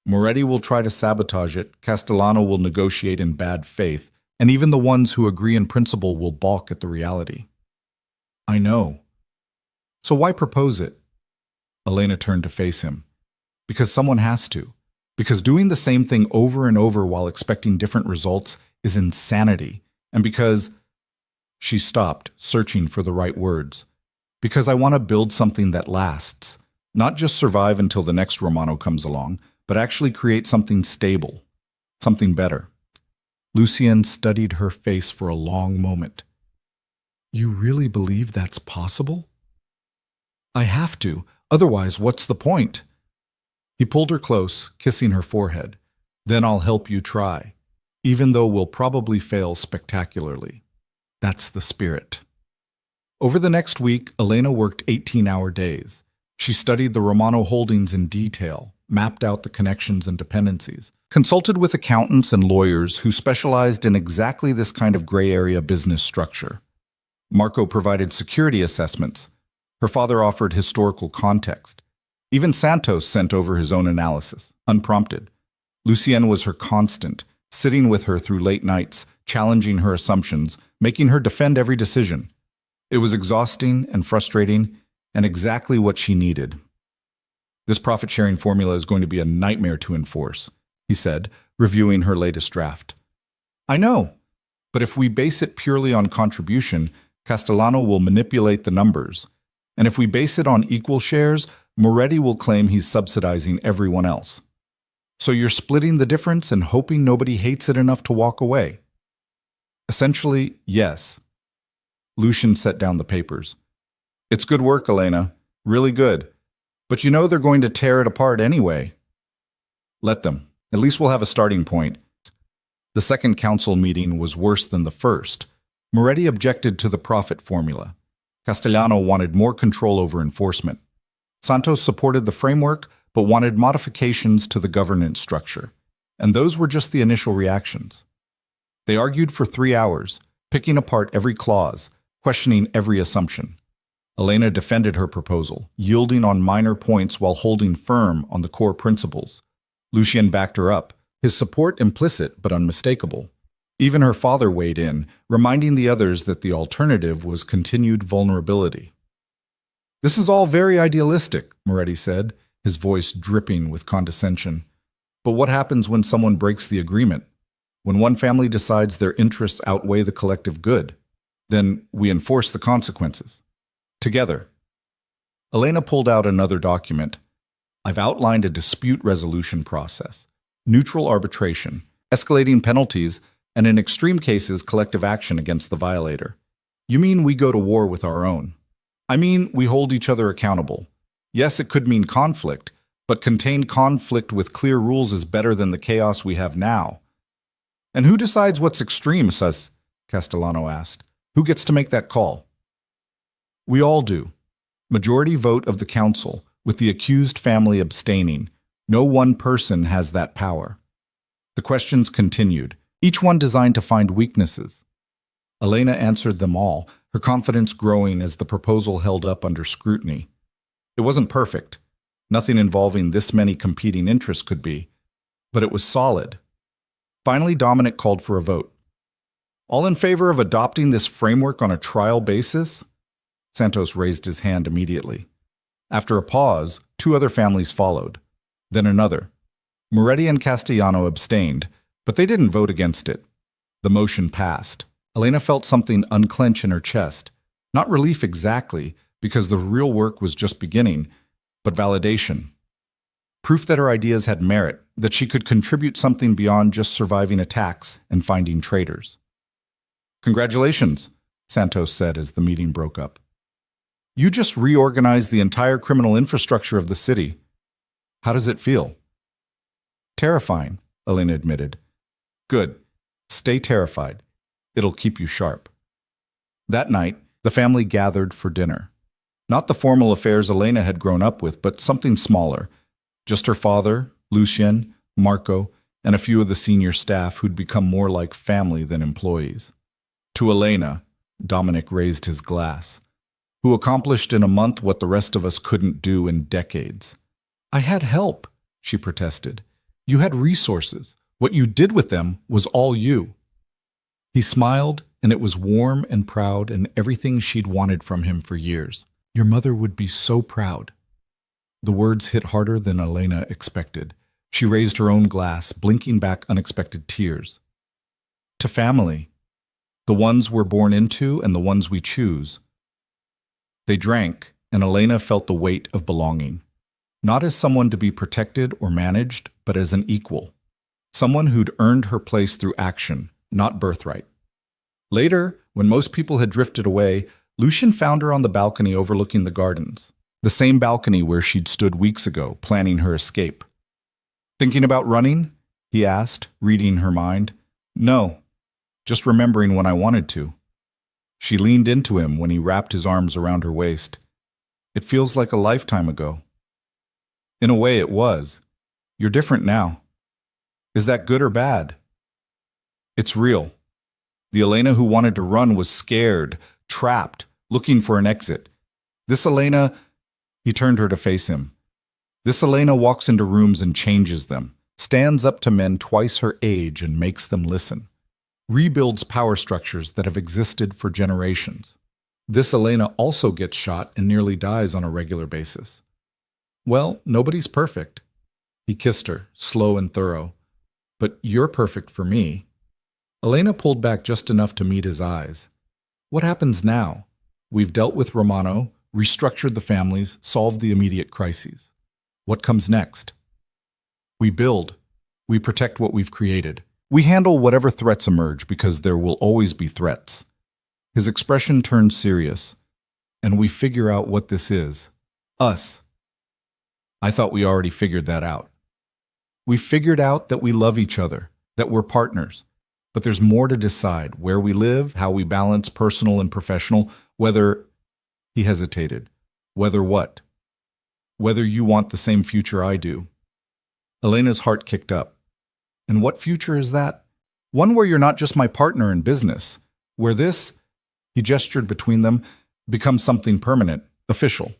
Moretti will try to sabotage it, Castellano will negotiate in bad faith, and even the ones who agree in principle will balk at the reality. I know. So why propose it? Elena turned to face him. Because someone has to. Because doing the same thing over and over while expecting different results is insanity. And because... She stopped, searching for the right words. Because I want to build something that lasts. Not just survive until the next Romano comes along, but actually create something stable. Something better. Lucien studied her face for a long moment. You really believe that's possible? I have to. Otherwise, what's the point? He pulled her close, kissing her forehead. Then I'll help you try, even though we'll probably fail spectacularly. That's the spirit. Over the next week, Elena worked 18-hour days. She studied the Romano holdings in detail, mapped out the connections and dependencies, consulted with accountants and lawyers who specialized in exactly this kind of gray area business structure. Marco provided security assessments. Her father offered historical context. Even Santos sent over his own analysis, unprompted. Lucien was her constant, sitting with her through late nights, challenging her assumptions, making her defend every decision. It was exhausting and frustrating, and exactly what she needed. This profit-sharing formula is going to be a nightmare to enforce, he said, reviewing her latest draft. I know, but if we base it purely on contribution, Castellano will manipulate the numbers. And if we base it on equal shares, Moretti will claim he's subsidizing everyone else. So you're splitting the difference and hoping nobody hates it enough to walk away? Essentially, yes. Lucian set down the papers. It's good work, Elena. Really good. But you know they're going to tear it apart anyway. Let them. At least we'll have a starting point. The second council meeting was worse than the first. Moretti objected to the profit formula. Castellano wanted more control over enforcement. Santos supported the framework, but wanted modifications to the governance structure. And those were just the initial reactions. They argued for 3 hours, picking apart every clause, questioning every assumption. Elena defended her proposal, yielding on minor points while holding firm on the core principles. Lucien backed her up, his support implicit but unmistakable. Even her father weighed in, reminding the others that the alternative was continued vulnerability. This is all very idealistic, Moretti said, his voice dripping with condescension. But what happens when someone breaks the agreement? When one family decides their interests outweigh the collective good? Then we enforce the consequences. Together. Elena pulled out another document. I've outlined a dispute resolution process, neutral arbitration, escalating penalties, and in extreme cases, collective action against the violator. You mean we go to war with our own? I mean we hold each other accountable. Yes, it could mean conflict, but contained conflict with clear rules is better than the chaos we have now. And who decides what's extreme, says Castellano asked. Who gets to make that call? We all do. Majority vote of the council, with the accused family abstaining. No one person has that power. The questions continued, each one designed to find weaknesses. Elena answered them all, her confidence growing as the proposal held up under scrutiny. It wasn't perfect. Nothing involving this many competing interests could be. But it was solid. Finally, Dominic called for a vote. All in favor of adopting this framework on a trial basis? Santos raised his hand immediately. After a pause, 2 other families followed. Then another. Moretti and Castellano abstained, but they didn't vote against it. The motion passed. Elena felt something unclench in her chest. Not relief exactly, because the real work was just beginning, but validation. Proof that her ideas had merit, that she could contribute something beyond just surviving attacks and finding traitors. Congratulations, Santos said as the meeting broke up. You just reorganized the entire criminal infrastructure of the city. How does it feel? Terrifying, Elena admitted. Good. Stay terrified. It'll keep you sharp. That night, the family gathered for dinner. Not the formal affairs Elena had grown up with, but something smaller. Just her father, Lucien, Marco, and a few of the senior staff who'd become more like family than employees. To Elena, Dominic raised his glass, who accomplished in a month what the rest of us couldn't do in decades. I had help, she protested. You had resources. What you did with them was all you. He smiled, and it was warm and proud and everything she'd wanted from him for years. Your mother would be so proud. The words hit harder than Elena expected. She raised her own glass, blinking back unexpected tears. To family, the ones we're born into and the ones we choose. They drank, and Elena felt the weight of belonging. Not as someone to be protected or managed, but as an equal. Someone who'd earned her place through action, not birthright. Later, when most people had drifted away, Lucien found her on the balcony overlooking the gardens. The same balcony where she'd stood weeks ago, planning her escape. Thinking about running? He asked, reading her mind. No, just remembering when I wanted to. She leaned into him when he wrapped his arms around her waist. It feels like a lifetime ago. In a way, it was. You're different now. Is that good or bad? It's real. The Elena who wanted to run was scared, trapped, looking for an exit. This Elena, he turned her to face him. This Elena walks into rooms and changes them, stands up to men twice her age and makes them listen. Rebuilds power structures that have existed for generations. This Elena also gets shot and nearly dies on a regular basis. Well, nobody's perfect. He kissed her, slow and thorough. But you're perfect for me. Elena pulled back just enough to meet his eyes. What happens now? We've dealt with Romano, restructured the families, solved the immediate crises. What comes next? We build. We protect what we've created. We handle whatever threats emerge because there will always be threats. His expression turned serious. And we figure out what this is. Us. I thought we already figured that out. We figured out that we love each other, that we're partners. But there's more to decide, where we live, how we balance personal and professional, whether, he hesitated, whether what? Whether you want the same future I do. Elena's heart kicked up. And what future is that? One where you're not just my partner in business, where this, he gestured between them, becomes something permanent, official.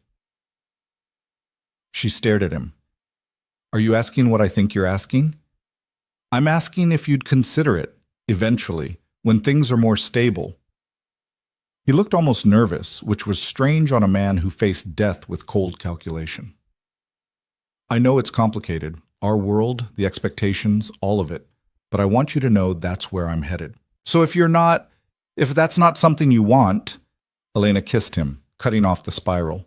She stared at him. Are you asking what I think you're asking? I'm asking if you'd consider it. Eventually, when things are more stable. He looked almost nervous, which was strange on a man who faced death with cold calculation. I know it's complicated, our world, the expectations, all of it, but I want you to know that's where I'm headed. So if that's not something you want, Elena kissed him, cutting off the spiral.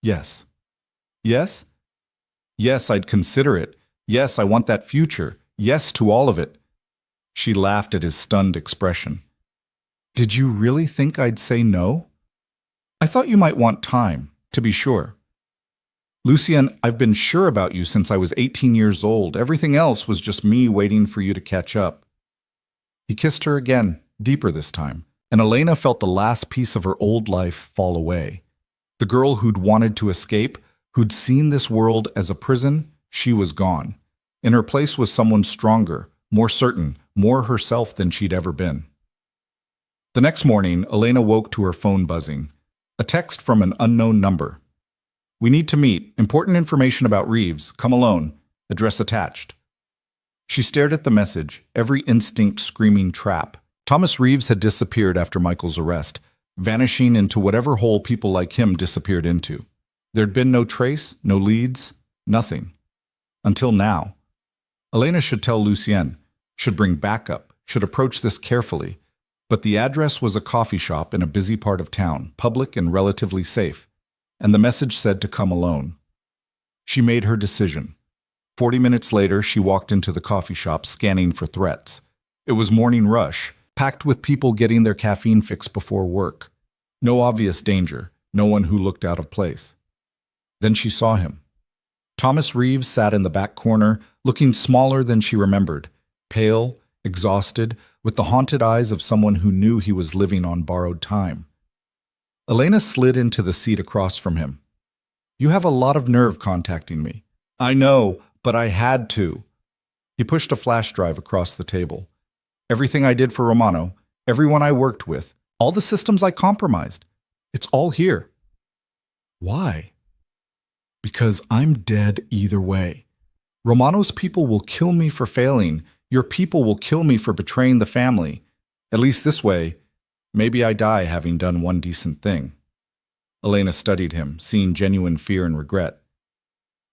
Yes. Yes? Yes, I'd consider it. Yes, I want that future. Yes to all of it. She laughed at his stunned expression. Did you really think I'd say no? I thought you might want time, to be sure. Lucien, I've been sure about you since I was 18 years old. Everything else was just me waiting for you to catch up. He kissed her again, deeper this time, and Elena felt the last piece of her old life fall away. The girl who'd wanted to escape, who'd seen this world as a prison, she was gone. In her place was someone stronger, more certain, more herself than she'd ever been. The next morning, Elena woke to her phone buzzing. A text from an unknown number. We need to meet. Important information about Reeves. Come alone. Address attached. She stared at the message, every instinct screaming trap. Thomas Reeves had disappeared after Michael's arrest, vanishing into whatever hole people like him disappeared into. There'd been no trace, no leads, nothing. Until now. Elena should tell Lucien, should bring backup, should approach this carefully. But the address was a coffee shop in a busy part of town, public and relatively safe, and the message said to come alone. She made her decision. 40 minutes later, she walked into the coffee shop, scanning for threats. It was morning rush, packed with people getting their caffeine fix before work. No obvious danger, no one who looked out of place. Then she saw him. Thomas Reeves sat in the back corner, looking smaller than she remembered, pale, exhausted, with the haunted eyes of someone who knew he was living on borrowed time. Elena slid into the seat across from him. You have a lot of nerve contacting me. I know, but I had to. He pushed a flash drive across the table. Everything I did for Romano, everyone I worked with, all the systems I compromised. It's all here. Why? Because I'm dead either way. Romano's people will kill me for failing. Your people will kill me for betraying the family. At least this way, maybe I die having done one decent thing. Elena studied him, seeing genuine fear and regret.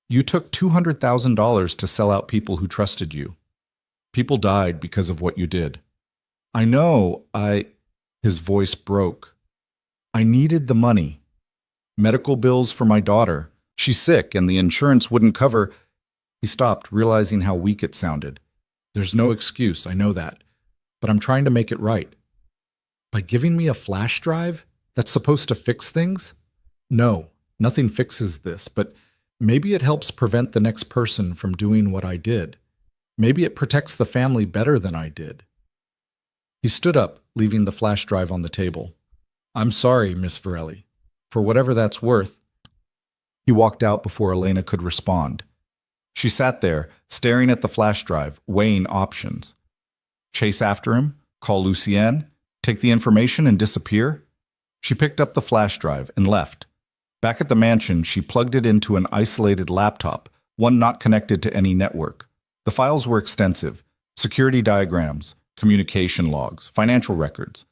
You took $200,000 to sell out people who trusted you. People died because of what you did. I know, His voice broke. I needed the money. Medical bills for my daughter. She's sick and the insurance wouldn't cover. He stopped, realizing how weak it sounded. There's no excuse, I know that. But I'm trying to make it right. By giving me a flash drive that's supposed to fix things? No, nothing fixes this, but maybe it helps prevent the next person from doing what I did. Maybe it protects the family better than I did. He stood up, leaving the flash drive on the table. I'm sorry, Miss Varelli. For whatever that's worth. He walked out before Elena could respond. She sat there, staring at the flash drive, weighing options. Chase after him? Call Lucien? Take the information and disappear? She picked up the flash drive and left. Back at the mansion, she plugged it into an isolated laptop, one not connected to any network. The files were extensive. Security diagrams, communication logs, financial records.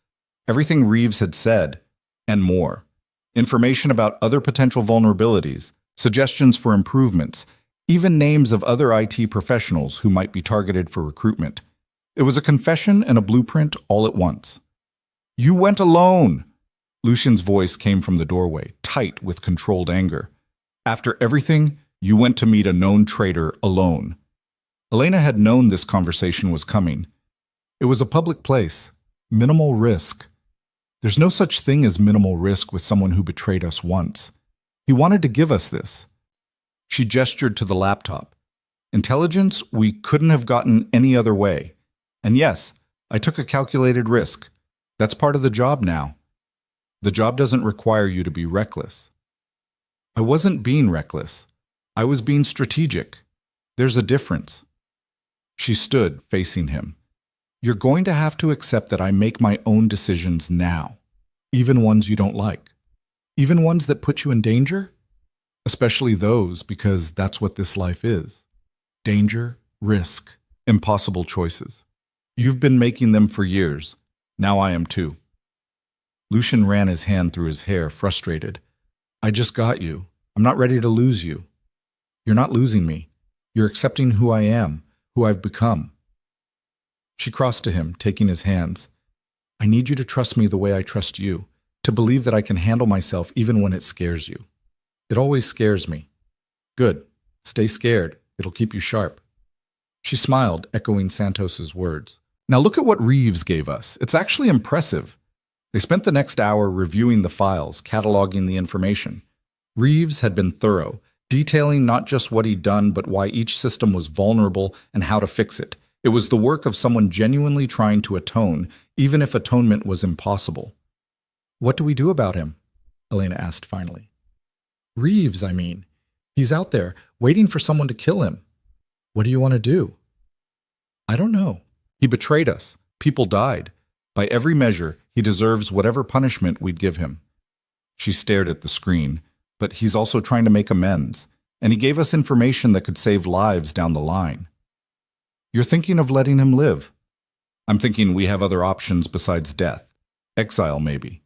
Everything Reeves had said, and more. Information about other potential vulnerabilities, suggestions for improvements, even names of other IT professionals who might be targeted for recruitment. It was a confession and a blueprint all at once. You went alone! Lucien's voice came from the doorway, tight with controlled anger. After everything, you went to meet a known traitor alone. Elena had known this conversation was coming. It was a public place. Minimal risk. There's no such thing as minimal risk with someone who betrayed us once. He wanted to give us this. She gestured to the laptop. Intelligence we couldn't have gotten any other way. And yes, I took a calculated risk. That's part of the job now. The job doesn't require you to be reckless. I wasn't being reckless. I was being strategic. There's a difference. She stood, facing him. You're going to have to accept that I make my own decisions now, even ones you don't like. Even ones that put you in danger? Especially those, because that's what this life is. Danger, risk, impossible choices. You've been making them for years. Now I am too. Lucian ran his hand through his hair, frustrated. I just got you. I'm not ready to lose you. You're not losing me. You're accepting who I am, who I've become. She crossed to him, taking his hands. I need you to trust me the way I trust you, to believe that I can handle myself even when it scares you. It always scares me. Good. Stay scared. It'll keep you sharp. She smiled, echoing Santos's words. Now look at what Reeves gave us. It's actually impressive. They spent the next hour reviewing the files, cataloging the information. Reeves had been thorough, detailing not just what he'd done, but why each system was vulnerable and how to fix it. It was the work of someone genuinely trying to atone, even if atonement was impossible. What do we do about him? Elena asked finally. Reeves, I mean. He's out there, waiting for someone to kill him. What do you want to do? I don't know. He betrayed us. People died. By every measure, he deserves whatever punishment we'd give him. She stared at the screen, but he's also trying to make amends, and he gave us information that could save lives down the line. You're thinking of letting him live. I'm thinking we have other options besides death. Exile, maybe.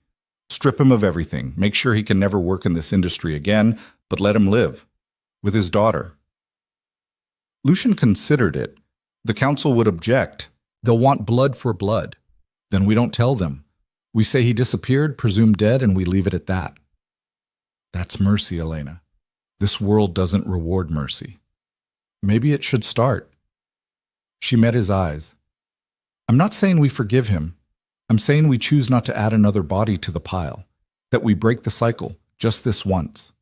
Strip him of everything, make sure he can never work in this industry again, but let him live. With his daughter. Lucian considered it. The council would object. They'll want blood for blood. Then we don't tell them. We say he disappeared, presumed dead, and we leave it at that. That's mercy, Elena. This world doesn't reward mercy. Maybe it should start. She met his eyes. I'm not saying we forgive him. I'm saying we choose not to add another body to the pile. That we break the cycle, just this once.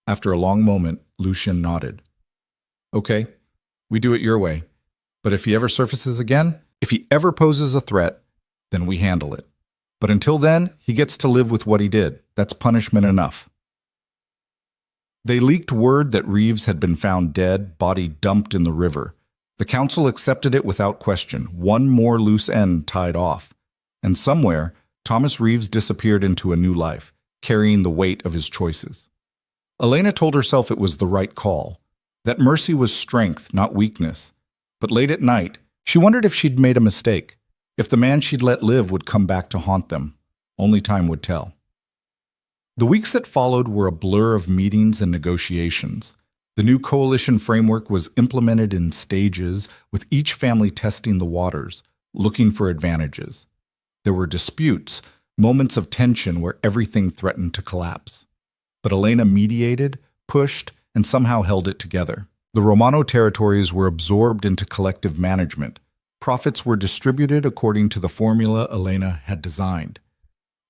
After a long moment, Lucian nodded. Okay, we do it your way. But if he ever surfaces again, if he ever poses a threat, then we handle it. But until then, he gets to live with what he did. That's punishment enough. They leaked word that Reeves had been found dead, body dumped in the river. The council accepted it without question, one more loose end tied off. And somewhere, Thomas Reeves disappeared into a new life, carrying the weight of his choices. Elena told herself it was the right call, that mercy was strength, not weakness. But late at night, she wondered if she'd made a mistake, if the man she'd let live would come back to haunt them. Only time would tell. The weeks that followed were a blur of meetings and negotiations. The new coalition framework was implemented in stages, with each family testing the waters, looking for advantages. There were disputes, moments of tension where everything threatened to collapse. But Elena mediated, pushed, and somehow held it together. The Romano territories were absorbed into collective management. Profits were distributed according to the formula Elena had designed.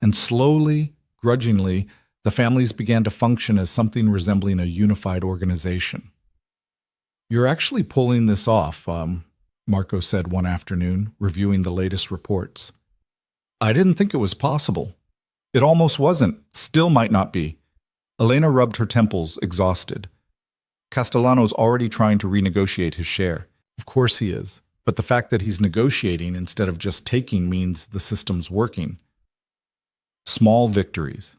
And slowly, grudgingly, the families began to function as something resembling a unified organization. You're actually pulling this off, Marco said one afternoon, reviewing the latest reports. I didn't think it was possible. It almost wasn't, still might not be. Elena rubbed her temples, exhausted. Castellano's already trying to renegotiate his share. Of course he is, but the fact that he's negotiating instead of just taking means the system's working. Small victories.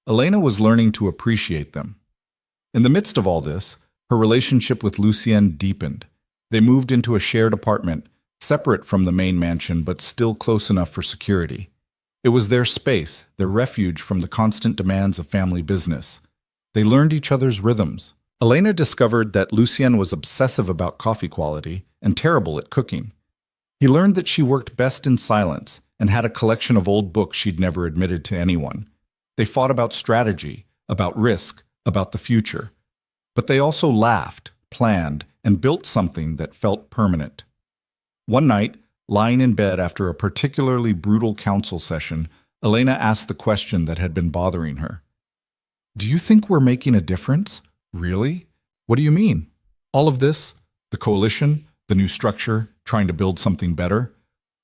Elena was learning to appreciate them. In the midst of all this, her relationship with Lucien deepened. They moved into a shared apartment, separate from the main mansion but still close enough for security. It was their space, their refuge from the constant demands of family business. They learned each other's rhythms. Elena discovered that Lucien was obsessive about coffee quality and terrible at cooking. He learned that she worked best in silence and had a collection of old books she'd never admitted to anyone. They fought about strategy, about risk, about the future. But they also laughed, planned, and built something that felt permanent. One night, lying in bed after a particularly brutal council session, Elena asked the question that had been bothering her. Do you think we're making a difference? Really? What do you mean? All of this, the coalition, the new structure, trying to build something better?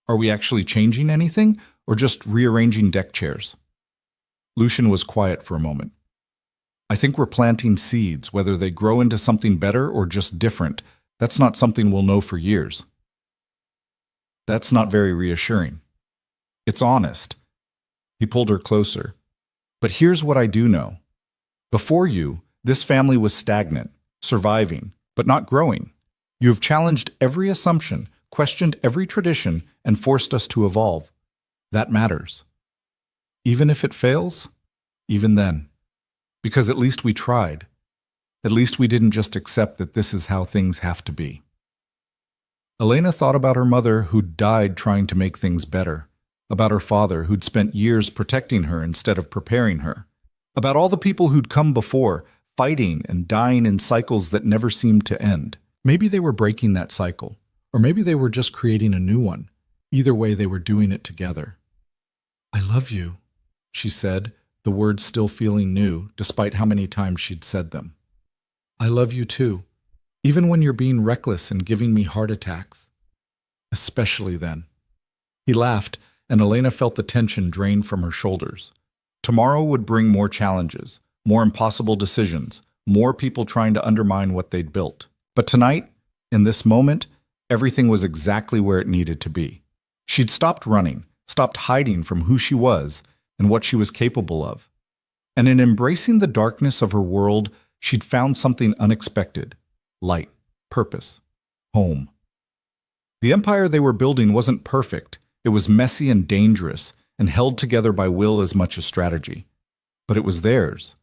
Are we actually changing anything, or just rearranging deck chairs? Lucian was quiet for a moment. I think we're planting seeds, whether they grow into something better or just different. That's not something we'll know for years. That's not very reassuring. It's honest. He pulled her closer. But here's what I do know. Before you, this family was stagnant, surviving, but not growing. You have challenged every assumption, questioned every tradition, and forced us to evolve. That matters. Even if it fails? Even then. Because at least we tried. At least we didn't just accept that this is how things have to be. Elena thought about her mother who'd died trying to make things better, about her father who'd spent years protecting her instead of preparing her, about all the people who'd come before, fighting and dying in cycles that never seemed to end. Maybe they were breaking that cycle, or maybe they were just creating a new one. Either way, they were doing it together. "I love you," she said, the words still feeling new, despite how many times she'd said them. "I love you too, even when you're being reckless and giving me heart attacks. Especially then." He laughed, and Elena felt the tension drain from her shoulders. Tomorrow would bring more challenges, more impossible decisions, more people trying to undermine what they'd built. But tonight, in this moment, everything was exactly where it needed to be. She'd stopped running, stopped hiding from who she was and what she was capable of. And in embracing the darkness of her world, she'd found something unexpected: light, purpose, home. The empire they were building wasn't perfect. It was messy and dangerous, and held together by will as much as strategy. But it was theirs,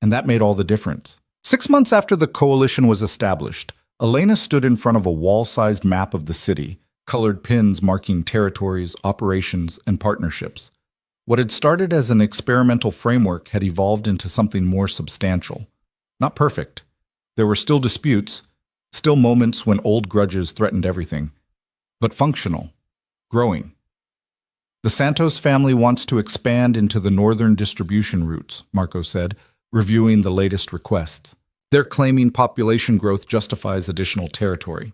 and that made all the difference. 6 months after the coalition was established, Elena stood in front of a wall-sized map of the city, colored pins marking territories, operations, and partnerships. What had started as an experimental framework had evolved into something more substantial. Not perfect. There were still disputes, still moments when old grudges threatened everything, but functional, growing. "The Santos family wants to expand into the northern distribution routes," Marco said, reviewing the latest requests. "They're claiming population growth justifies additional territory."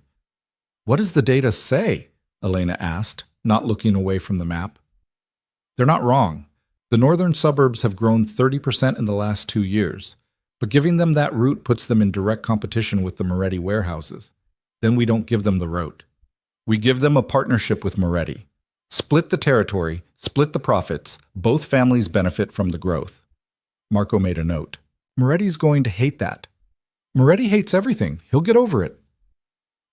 "What does the data say?" Elena asked, not looking away from the map. "They're not wrong. The northern suburbs have grown 30% in the last 2 years, but giving them that route puts them in direct competition with the Moretti warehouses. Then we don't give them the route. We give them a partnership with Moretti. Split the territory, split the profits, both families benefit from the growth." Marco made a note. "Moretti's going to hate that." "Moretti hates everything. He'll get over it."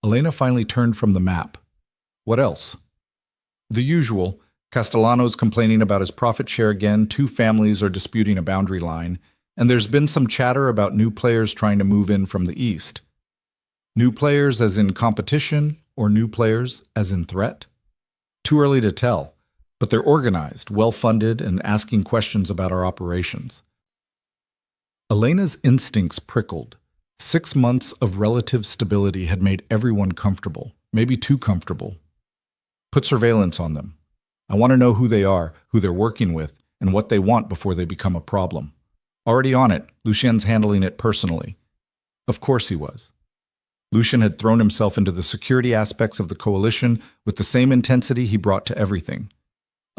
Elena finally turned from the map. "What else?" "The usual. Castellano's complaining about his profit share again, 2 families are disputing a boundary line, and there's been some chatter about new players trying to move in from the east." "New players as in competition, or new players as in threat?" "Too early to tell, but they're organized, well-funded, and asking questions about our operations." Elena's instincts prickled. 6 months of relative stability had made everyone comfortable, maybe too comfortable. "Put surveillance on them. I want to know who they are, who they're working with, and what they want before they become a problem." "Already on it. Lucien's handling it personally." Of course he was. Lucien had thrown himself into the security aspects of the coalition with the same intensity he brought to everything.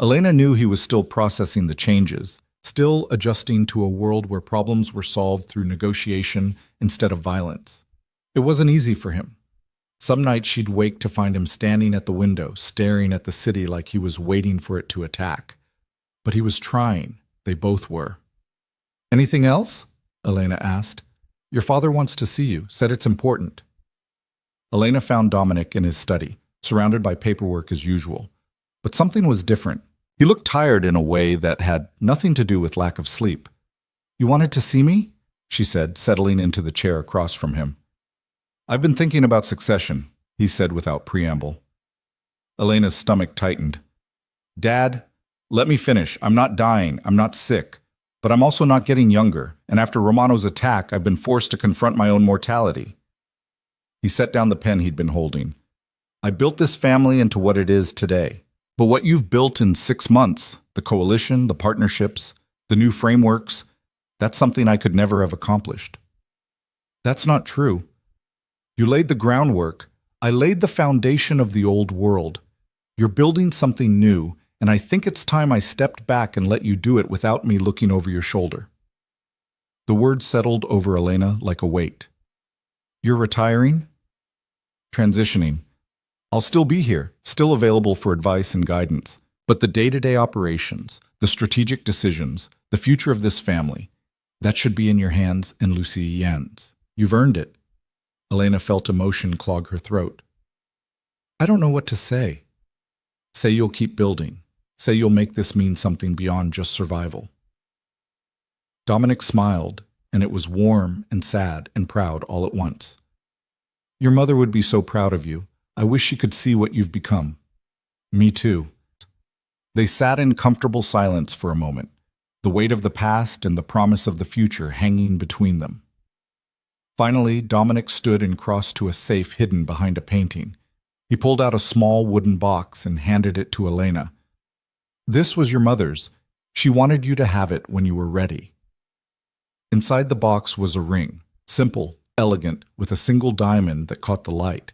Elena knew he was still processing the changes, still adjusting to a world where problems were solved through negotiation instead of violence. It wasn't easy for him. Some nights she'd wake to find him standing at the window, staring at the city like he was waiting for it to attack. But he was trying. They both were. "Anything else?" Elena asked. "Your father wants to see you, said it's important." Elena found Dominic in his study, surrounded by paperwork as usual. But something was different. He looked tired in a way that had nothing to do with lack of sleep. "You wanted to see me?" she said, settling into the chair across from him. "I've been thinking about succession," he said without preamble. Elena's stomach tightened. "Dad, let me finish. I'm not dying. I'm not sick. But I'm also not getting younger, and after Romano's attack, I've been forced to confront my own mortality." He set down the pen he'd been holding. "I built this family into what it is today. But what you've built in 6 months, the coalition, the partnerships, the new frameworks, that's something I could never have accomplished." "That's not true. You laid the groundwork. I laid the foundation of the old world. You're building something new, and I think it's time I stepped back and let you do it without me looking over your shoulder." The words settled over Elena like a weight. "You're retiring?" "Transitioning. I'll still be here, still available for advice and guidance, but the day-to-day operations, the strategic decisions, the future of this family, that should be in your hands and Lucien's. You've earned it." Elena felt emotion clog her throat. "I don't know what to say." "Say you'll keep building. Say you'll make this mean something beyond just survival." Dominic smiled, and it was warm and sad and proud all at once. "Your mother would be so proud of you. I wish she could see what you've become." "Me too." They sat in comfortable silence for a moment, the weight of the past and the promise of the future hanging between them. Finally, Dominic stood and crossed to a safe hidden behind a painting. He pulled out a small wooden box and handed it to Elena. "This was your mother's. She wanted you to have it when you were ready." Inside the box was a ring, simple, elegant, with a single diamond that caught the light.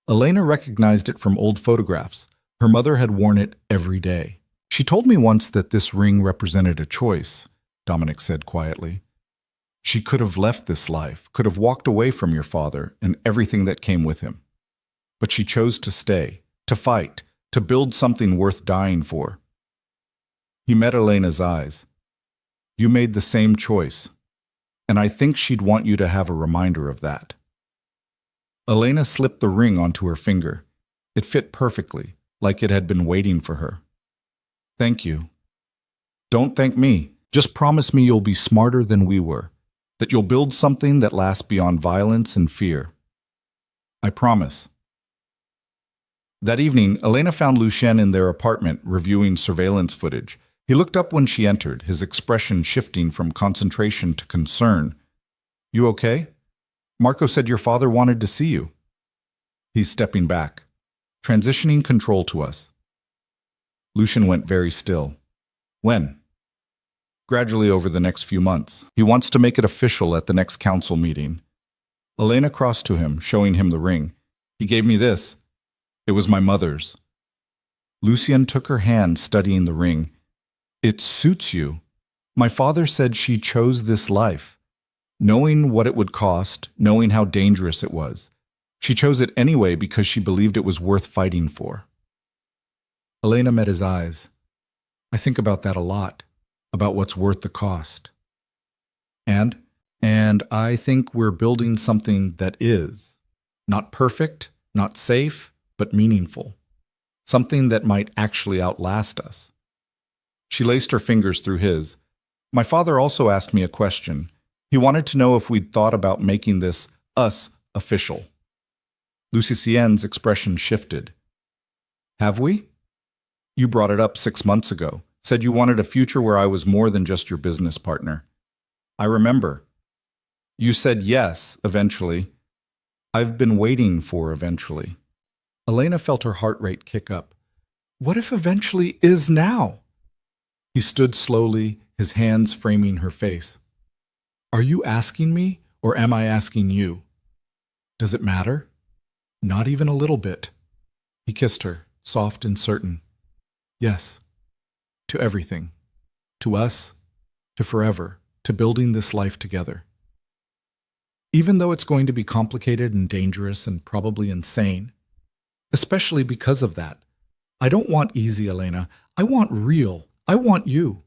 Elena recognized it from old photographs. Her mother had worn it every day. "She told me once that this ring represented a choice," Dominic said quietly. "She could have left this life, could have walked away from your father and everything that came with him. But she chose to stay, to fight, to build something worth dying for." He met Elena's eyes. "You made the same choice, and I think she'd want you to have a reminder of that." Elena slipped the ring onto her finger. It fit perfectly, like it had been waiting for her. "Thank you." "Don't thank me. Just promise me you'll be smarter than we were, that you'll build something that lasts beyond violence and fear." "I promise." That evening, Elena found Lucien in their apartment reviewing surveillance footage. He looked up when she entered, his expression shifting from concentration to concern. "You okay? Marco said your father wanted to see you." "He's stepping back, transitioning control to us." Lucien went very still. "When?" "Gradually over the next few months. He wants to make it official at the next council meeting." Elena crossed to him, showing him the ring. "He gave me this. It was my mother's." Lucien took her hand, studying the ring. "It suits you. My father said she chose this life. Knowing what it would cost, knowing how dangerous it was. She chose it anyway because she believed it was worth fighting for." Elena met his eyes. "I think about that a lot, about what's worth the cost. And I think we're building something that is. Not perfect, not safe, but meaningful. Something that might actually outlast us." She laced her fingers through his. "My father also asked me a question. He wanted to know if we'd thought about making this us official." Lucien's expression shifted. "Have we? You brought it up 6 months ago, said you wanted a future where I was more than just your business partner. I remember. You said yes, eventually. I've been waiting for eventually." Elena felt her heart rate kick up. What if eventually is now? He stood slowly, his hands framing her face. "Are you asking me, or am I asking you? Does it matter?" "Not even a little bit." He kissed her, soft and certain. "Yes. To everything. To us. To forever. To building this life together. Even though it's going to be complicated and dangerous and probably insane. Especially because of that. I don't want easy, Elena. I want real. I want you."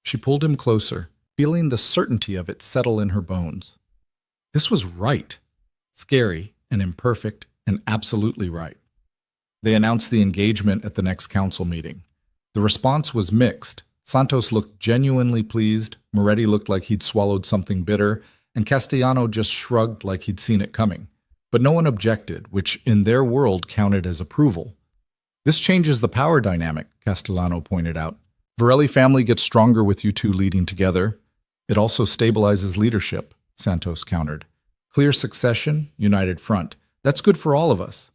She pulled him closer, feeling the certainty of it settle in her bones. This was right. Scary and imperfect and absolutely right. They announced the engagement at the next council meeting. The response was mixed. Santos looked genuinely pleased, Moretti looked like he'd swallowed something bitter, and Castellano just shrugged like he'd seen it coming. But no one objected, which in their world counted as approval. "This changes the power dynamic," Castellano pointed out. "Varelli family gets stronger with you two leading together. It also stabilizes leadership," Santos countered. "Clear succession, united front. That's good for all of us.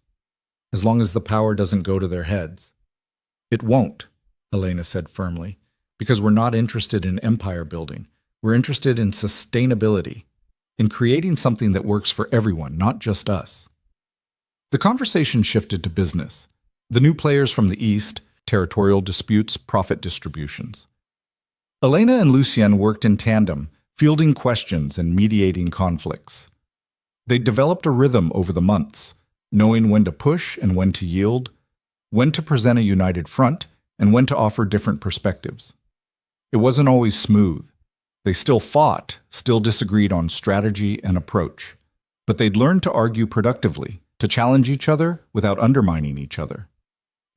As long as the power doesn't go to their heads." "It won't," Elena said firmly, "because we're not interested in empire building. We're interested in sustainability, in creating something that works for everyone, not just us." The conversation shifted to business. The new players from the East, territorial disputes, profit distributions. Elena and Lucien worked in tandem, fielding questions and mediating conflicts. They developed a rhythm over the months, knowing when to push and when to yield, when to present a united front, and when to offer different perspectives. It wasn't always smooth. They still fought, still disagreed on strategy and approach. But they'd learned to argue productively, to challenge each other without undermining each other.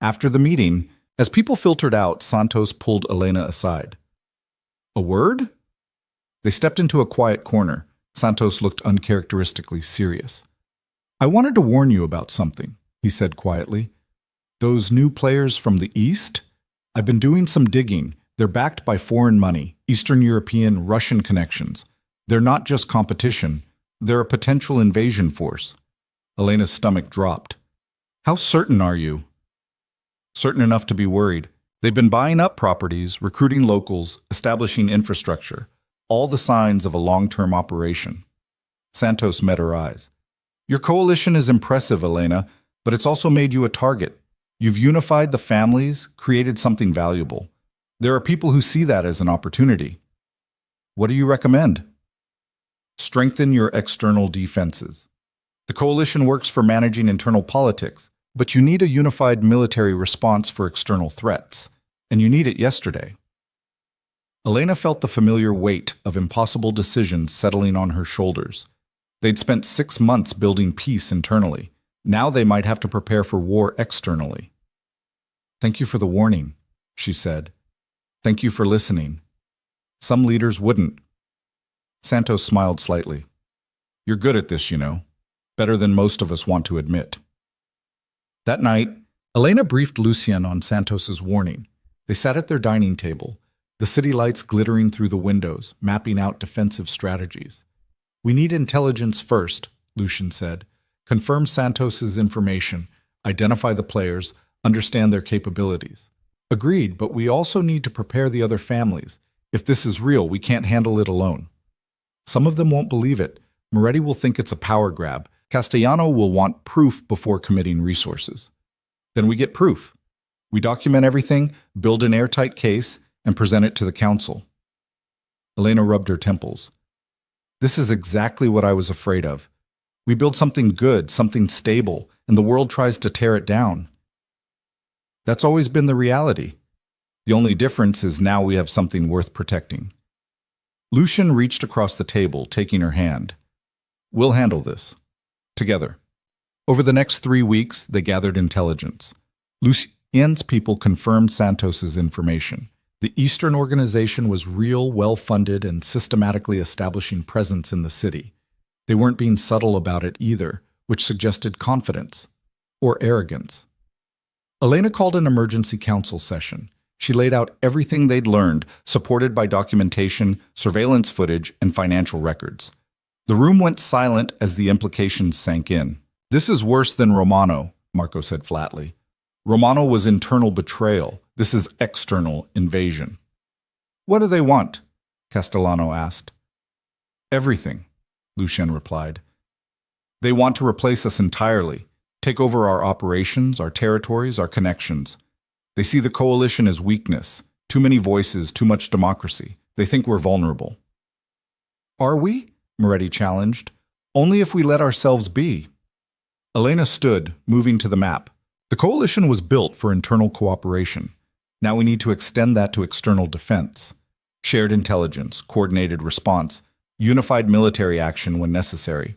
After the meeting, As people filtered out, Santos pulled Elena aside. A word? They stepped into a quiet corner. Santos looked uncharacteristically serious. I wanted to warn you about something, he said quietly. Those new players from the East? I've been doing some digging. They're backed by foreign money, Eastern European, Russian connections. They're not just competition. They're a potential invasion force. Elena's stomach dropped. How certain are you? Certain enough to be worried. They've been buying up properties, recruiting locals, establishing infrastructure. All the signs of a long-term operation. Santos met her eyes. Your coalition is impressive, Elena, but it's also made you a target. You've unified the families, created something valuable. There are people who see that as an opportunity. What do you recommend? Strengthen your external defenses. The coalition works for managing internal politics, but you need a unified military response for external threats, and you need it yesterday. Elena felt the familiar weight of impossible decisions settling on her shoulders. They'd spent 6 months building peace internally. Now they might have to prepare for war externally. Thank you for the warning, she said. Thank you for listening. Some leaders wouldn't. Santos smiled slightly. You're good at this, you know. Better than most of us want to admit. That night, Elena briefed Lucien on Santos's warning. They sat at their dining table, the city lights glittering through the windows, mapping out defensive strategies. We need intelligence first, Lucien said. Confirm Santos's information, identify the players, understand their capabilities. Agreed, but we also need to prepare the other families. If this is real, we can't handle it alone. Some of them won't believe it. Moretti will think it's a power grab. Castellano will want proof before committing resources. Then we get proof. We document everything, build an airtight case, and present it to the council. Elena rubbed her temples. This is exactly what I was afraid of. We build something good, something stable, and the world tries to tear it down. That's always been the reality. The only difference is now we have something worth protecting. Lucien reached across the table, taking her hand. We'll handle this. Together. Over the next 3 weeks, they gathered intelligence. Lucien's people confirmed Santos's information. The Eastern organization was real, well-funded, and systematically establishing presence in the city. They weren't being subtle about it either, which suggested confidence or arrogance. Elena called an emergency council session. She laid out everything they'd learned, supported by documentation, surveillance footage, and financial records. The room went silent as the implications sank in. This is worse than Romano, Marco said flatly. Romano was internal betrayal. This is external invasion. What do they want? Castellano asked. Everything, Lucien replied. They want to replace us entirely, take over our operations, our territories, our connections. They see the coalition as weakness, too many voices, too much democracy. They think we're vulnerable. Are we? Moretti challenged. Only if we let ourselves be. Elena stood, moving to the map. The coalition was built for internal cooperation. Now we need to extend that to external defense. Shared intelligence, coordinated response, unified military action when necessary.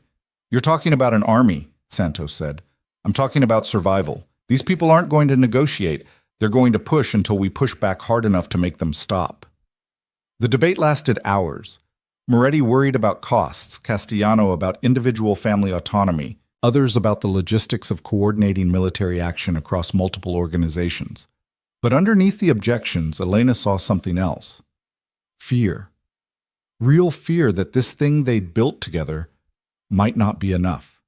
You're talking about an army, Santos said. I'm talking about survival. These people aren't going to negotiate. They're going to push until we push back hard enough to make them stop. The debate lasted hours. Moretti worried about costs, Castellano about individual family autonomy, others about the logistics of coordinating military action across multiple organizations. But underneath the objections, Elena saw something else. Fear. Real fear that this thing they'd built together might not be enough.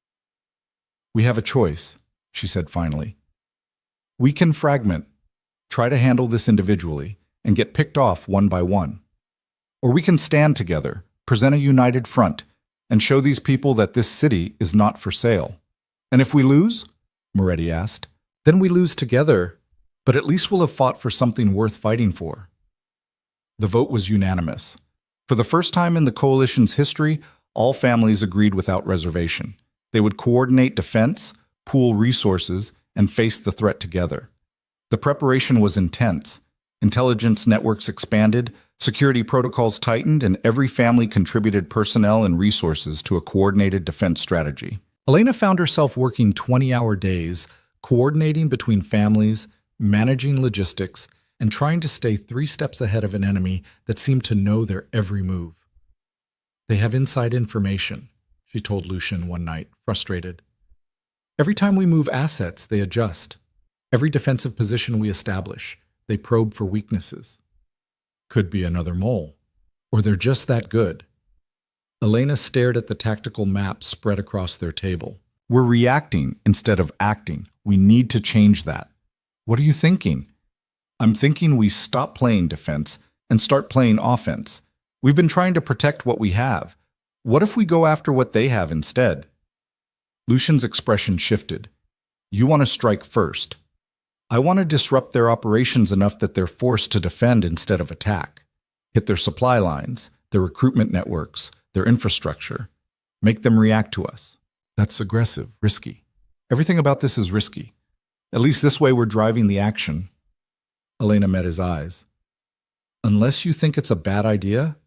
We have a choice, she said finally. We can fragment, try to handle this individually, and get picked off one by one. Or we can stand together, present a united front, and show these people that this city is not for sale. And if we lose? Moretti asked. Then we lose together, but at least we'll have fought for something worth fighting for. The vote was unanimous. For the first time in the coalition's history, all families agreed without reservation. They would coordinate defense, pool resources, and face the threat together. The preparation was intense. Intelligence networks expanded, security protocols tightened, and every family contributed personnel and resources to a coordinated defense strategy. Elena found herself working 20-hour days, coordinating between families, managing logistics, and trying to stay 3 steps ahead of an enemy that seemed to know their every move. "They have inside information," she told Lucian one night, frustrated. "Every time we move assets, they adjust. Every defensive position we establish, they probe for weaknesses. Could be another mole, or they're just that good." Elena stared at the tactical map spread across their table. "We're reacting instead of acting. We need to change that." "What are you thinking?" "I'm thinking we stop playing defense and start playing offense. We've been trying to protect what we have. What if we go after what they have instead?" Lucian's expression shifted. "You want to strike first. I want to disrupt their operations enough that they're forced to defend instead of attack. Hit their supply lines, their recruitment networks, their infrastructure. Make them react to us." "That's aggressive, risky. Everything about this is risky. At least this way we're driving the action." Elena met his eyes. "Unless you think it's a bad idea?"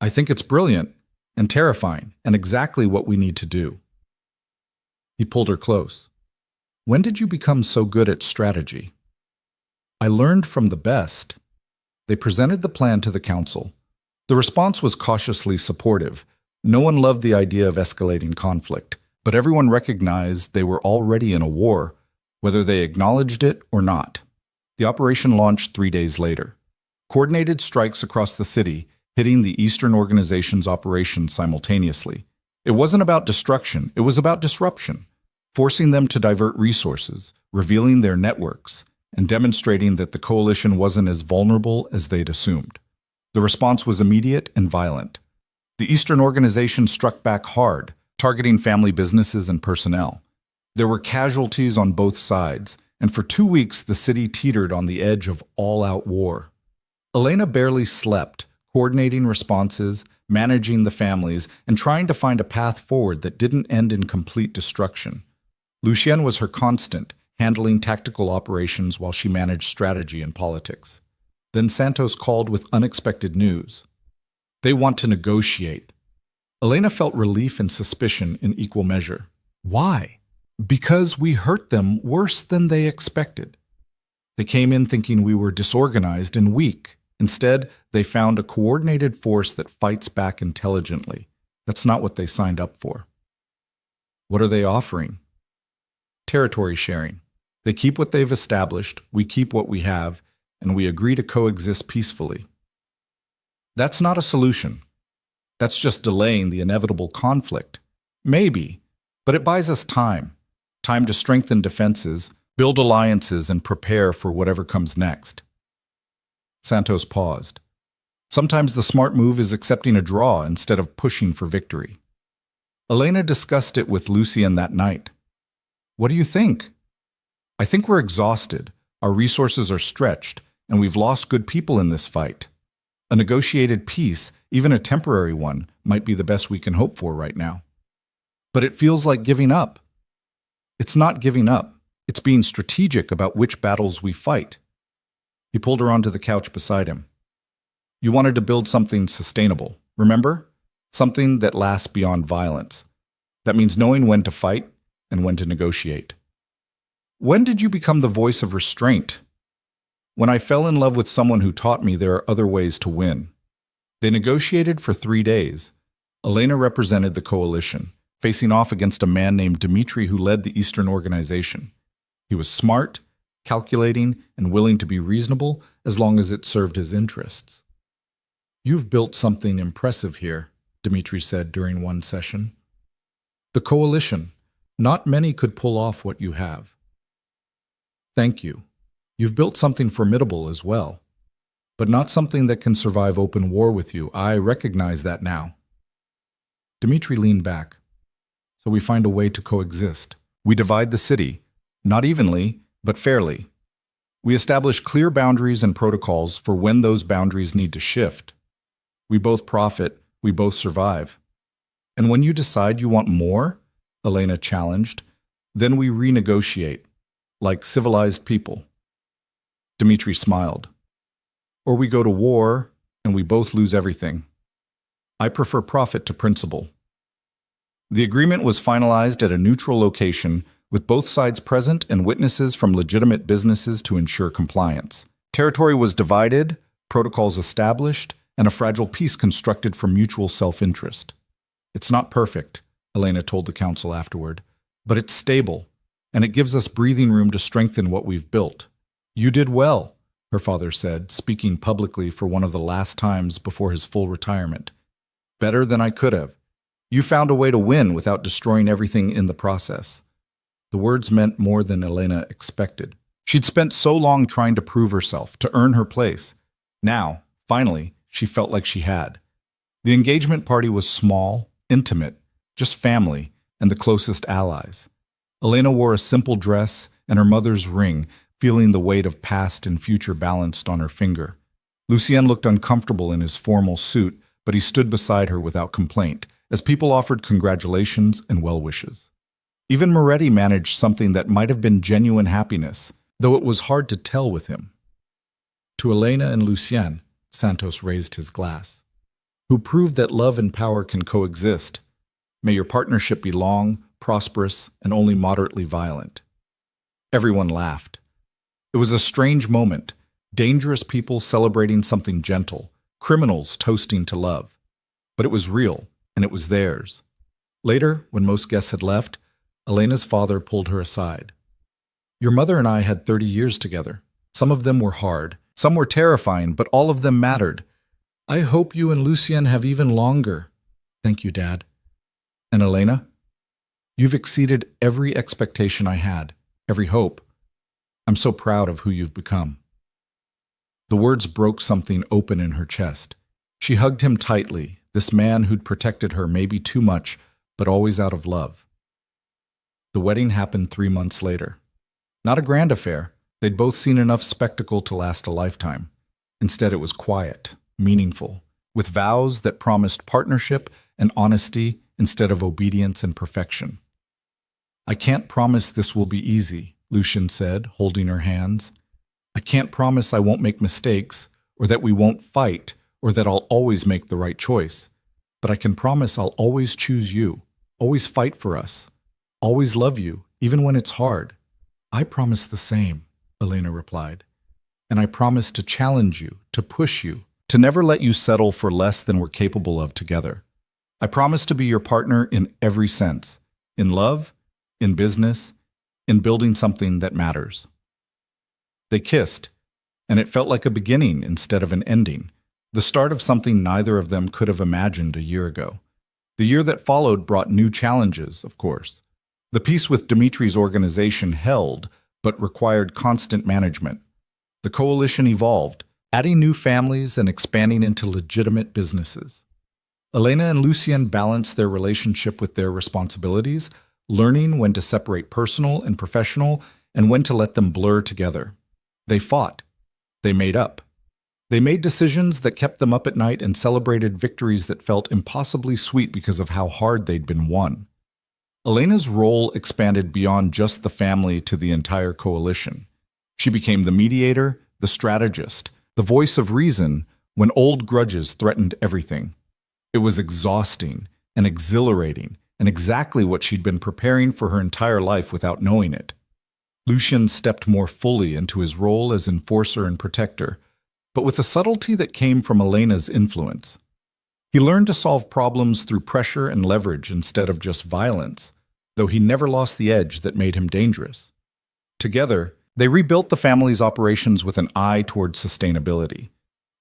"I think it's brilliant and terrifying and exactly what we need to do." He pulled her close. "When did you become so good at strategy?" "I learned from the best." They presented the plan to the council. The response was cautiously supportive. No one loved the idea of escalating conflict, but everyone recognized they were already in a war, whether they acknowledged it or not. The operation launched 3 days later. Coordinated strikes across the city, hitting the Eastern Organization's operations simultaneously. It wasn't about destruction, it was about disruption, forcing them to divert resources, revealing their networks, and demonstrating that the coalition wasn't as vulnerable as they'd assumed. The response was immediate and violent. The Eastern Organization struck back hard, targeting family businesses and personnel. There were casualties on both sides, and for 2 weeks the city teetered on the edge of all-out war. Elena barely slept, coordinating responses, managing the families, and trying to find a path forward that didn't end in complete destruction. Lucian was her constant, handling tactical operations while she managed strategy and politics. Then Santos called with unexpected news. "They want to negotiate." Elena felt relief and suspicion in equal measure. "Why?" "Because we hurt them worse than they expected. They came in thinking we were disorganized and weak. Instead, they found a coordinated force that fights back intelligently. That's not what they signed up for." "What are they offering?" "Territory sharing. They keep what they've established, we keep what we have, and we agree to coexist peacefully." "That's not a solution. That's just delaying the inevitable conflict." "Maybe, but it buys us time. Time to strengthen defenses, build alliances, and prepare for whatever comes next." Santos paused. Sometimes the smart move is accepting a draw instead of pushing for victory. Elena discussed it with Lucian that night. "What do you think?" "I think we're exhausted, our resources are stretched, and we've lost good people in this fight. A negotiated peace, even a temporary one, might be the best we can hope for right now." "But it feels like giving up." "It's not giving up. It's being strategic about which battles we fight." He pulled her onto the couch beside him. "You wanted to build something sustainable, remember? Something that lasts beyond violence. That means knowing when to fight and when to negotiate." "When did you become the voice of restraint?" "When I fell in love with someone who taught me there are other ways to win." They negotiated for 3 days. Elena represented the coalition, facing off against a man named Dmitri who led the Eastern Organization. He was smart, calculating, and willing to be reasonable as long as it served his interests. "You've built something impressive here," Dmitri said during one session. "The coalition. Not many could pull off what you have." "Thank you. You've built something formidable as well. But not something that can survive open war with you. I recognize that now." Dmitri leaned back. "So we find a way to coexist. We divide the city, not evenly, but fairly. We establish clear boundaries and protocols for when those boundaries need to shift. We both profit, we both survive. And when you decide you want more," Elena challenged, "then we renegotiate, like civilized people." Dmitri smiled. "Or we go to war, and we both lose everything. I prefer profit to principle." The agreement was finalized at a neutral location with both sides present and witnesses from legitimate businesses to ensure compliance. Territory was divided, protocols established, and a fragile peace constructed from mutual self-interest. It's not perfect, Elena told the council afterward, but it's stable, and it gives us breathing room to strengthen what we've built. You did well, her father said, speaking publicly for one of the last times before his full retirement. Better than I could have. You found a way to win without destroying everything in the process. The words meant more than Elena expected. She'd spent so long trying to prove herself, to earn her place. Now, finally, she felt like she had. The engagement party was small, intimate, just family and the closest allies. Elena wore a simple dress and her mother's ring, feeling the weight of past and future balanced on her finger. Lucien looked uncomfortable in his formal suit, but he stood beside her without complaint, as people offered congratulations and well wishes. Even Moretti managed something that might have been genuine happiness, though it was hard to tell with him. To Elena and Lucien, Santos raised his glass, who proved that love and power can coexist. May your partnership be long, prosperous, and only moderately violent. Everyone laughed. It was a strange moment, dangerous people celebrating something gentle, criminals toasting to love. But it was real, and it was theirs. Later, when most guests had left, Elena's father pulled her aside. Your mother and I had 30 years together. Some of them were hard, some were terrifying, but all of them mattered. I hope you and Lucien have even longer. Thank you, Dad. And Elena? You've exceeded every expectation I had, every hope. I'm so proud of who you've become. The words broke something open in her chest. She hugged him tightly, this man who'd protected her maybe too much, but always out of love. The wedding happened 3 months later. Not a grand affair. They'd both seen enough spectacle to last a lifetime. Instead, it was quiet, meaningful, with vows that promised partnership and honesty instead of obedience and perfection. I can't promise this will be easy, Lucien said, holding her hands. I can't promise I won't make mistakes, or that we won't fight, or that I'll always make the right choice. But I can promise I'll always choose you, always fight for us, always love you, even when it's hard. I promise the same, Elena replied. And I promise to challenge you, to push you, to never let you settle for less than we're capable of together. I promise to be your partner in every sense, in love, in business, in building something that matters. They kissed, and it felt like a beginning instead of an ending, the start of something neither of them could have imagined a year ago. The year that followed brought new challenges, of course. The peace with Dimitri's organization held, but required constant management. The coalition evolved, adding new families and expanding into legitimate businesses. Elena and Lucien balanced their relationship with their responsibilities, learning when to separate personal and professional and when to let them blur together. They fought. They made up. They made decisions that kept them up at night and celebrated victories that felt impossibly sweet because of how hard they'd been won. Elena's role expanded beyond just the family to the entire coalition. She became the mediator, the strategist, the voice of reason when old grudges threatened everything. It was exhausting and exhilarating and exactly what she'd been preparing for her entire life without knowing it. Lucien stepped more fully into his role as enforcer and protector, but with a subtlety that came from Elena's influence. He learned to solve problems through pressure and leverage instead of just violence, though he never lost the edge that made him dangerous. Together, they rebuilt the family's operations with an eye toward sustainability.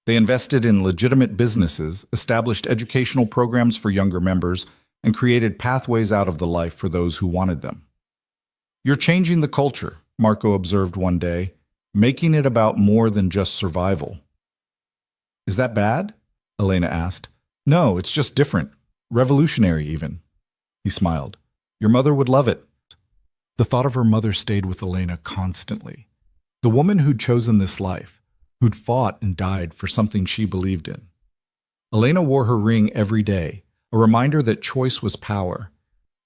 They invested in legitimate businesses, established educational programs for younger members, and created pathways out of the life for those who wanted them. You're changing the culture, Marco observed one day, making it about more than just survival. Is that bad? Elena asked. No, it's just different. Revolutionary, even. He smiled. Your mother would love it. The thought of her mother stayed with Elena constantly. The woman who'd chosen this life, who'd fought and died for something she believed in. Elena wore her ring every day, a reminder that choice was power,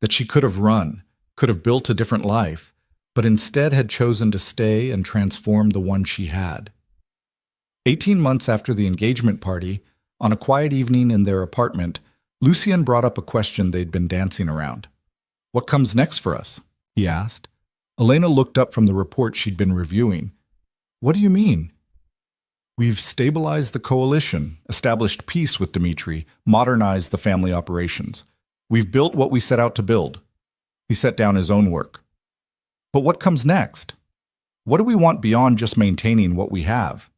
that she could have run, could have built a different life, but instead had chosen to stay and transform the one she had. 18 months after the engagement party, on a quiet evening in their apartment, Lucien brought up a question they'd been dancing around. What comes next for us? He asked. Elena looked up from the report she'd been reviewing. What do you mean? We've stabilized the coalition, established peace with Dmitri, modernized the family operations. We've built what we set out to build. He set down his own work. But what comes next? What do we want beyond just maintaining what we have?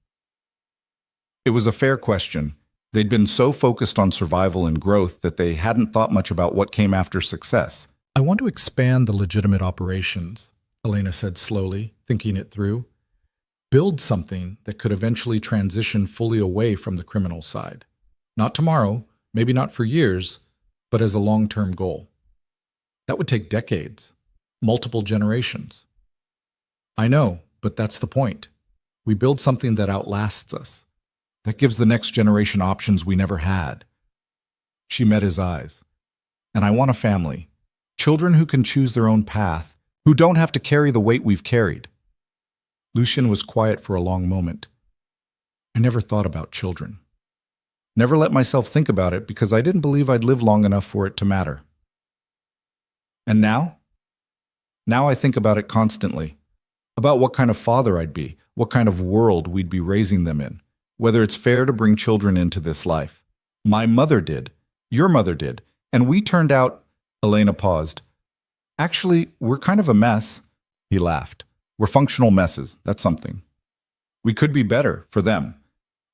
It was a fair question. They'd been so focused on survival and growth that they hadn't thought much about what came after success. I want to expand the legitimate operations, Elena said slowly, thinking it through. Build something that could eventually transition fully away from the criminal side. Not tomorrow, maybe not for years, but as a long-term goal. That would take decades, multiple generations. I know, but that's the point. We build something that outlasts us, that gives the next generation options we never had. She met his eyes. And I want a family. Children who can choose their own path, who don't have to carry the weight we've carried. Lucian was quiet for a long moment. I never thought about children. Never let myself think about it because I didn't believe I'd live long enough for it to matter. And now? Now I think about it constantly. About what kind of father I'd be, what kind of world we'd be raising them in, whether it's fair to bring children into this life. My mother did, your mother did, and we turned out. Elena paused. Actually, we're kind of a mess. He laughed. We're functional messes, that's something. We could be better for them.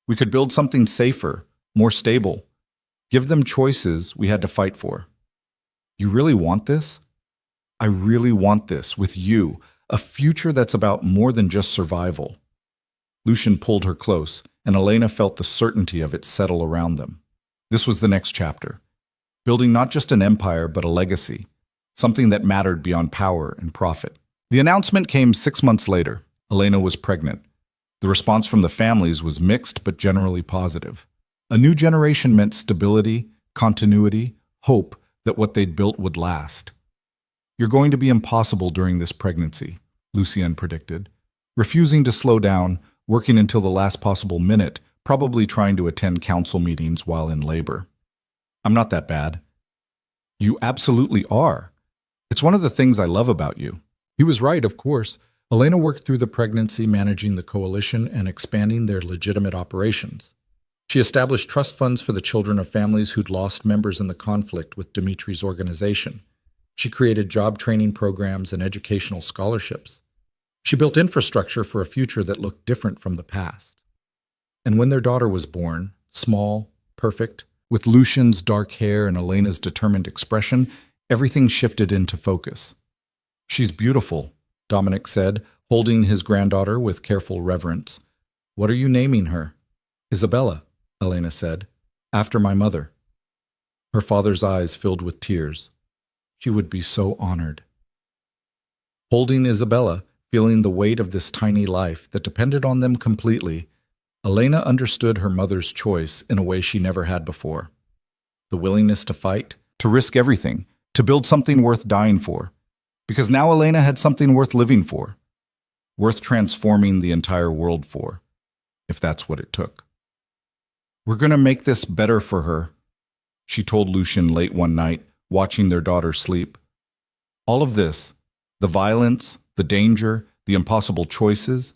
We could build something safer, more stable. Give them choices we had to fight for. You really want this? I really want this with you, a future that's about more than just survival. Lucian pulled her close, and Elena felt the certainty of it settle around them. This was the next chapter, building not just an empire but a legacy, something that mattered beyond power and profit. The announcement came 6 months later. Elena was pregnant. The response from the families was mixed but generally positive. A new generation meant stability, continuity, hope that what they'd built would last. You're going to be impossible during this pregnancy, Lucienne predicted, refusing to slow down, working until the last possible minute, probably trying to attend council meetings while in labor. I'm not that bad. You absolutely are. It's one of the things I love about you. He was right, of course. Elena worked through the pregnancy, managing the coalition and expanding their legitimate operations. She established trust funds for the children of families who'd lost members in the conflict with Dmitri's organization. She created job training programs and educational scholarships. She built infrastructure for a future that looked different from the past. And when their daughter was born, small, perfect, with Lucian's dark hair and Elena's determined expression, everything shifted into focus. She's beautiful, Dominic said, holding his granddaughter with careful reverence. What are you naming her? Isabella, Elena said, after my mother. Her father's eyes filled with tears. She would be so honored. Holding Isabella, feeling the weight of this tiny life that depended on them completely, Elena understood her mother's choice in a way she never had before. The willingness to fight, to risk everything, to build something worth dying for. Because now Elena had something worth living for, worth transforming the entire world for, if that's what it took. We're going to make this better for her, she told Lucian late one night, watching their daughter sleep. All of this, the violence, the danger, the impossible choices,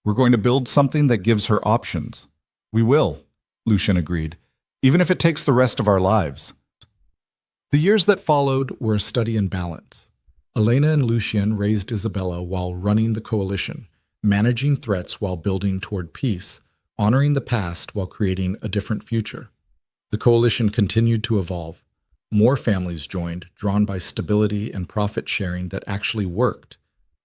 we're going to build something that gives her options. We will, Lucian agreed, even if it takes the rest of our lives. The years that followed were a study in balance. Elena and Lucian raised Isabella while running the coalition, managing threats while building toward peace, honoring the past while creating a different future. The coalition continued to evolve. More families joined, drawn by stability and profit sharing that actually worked.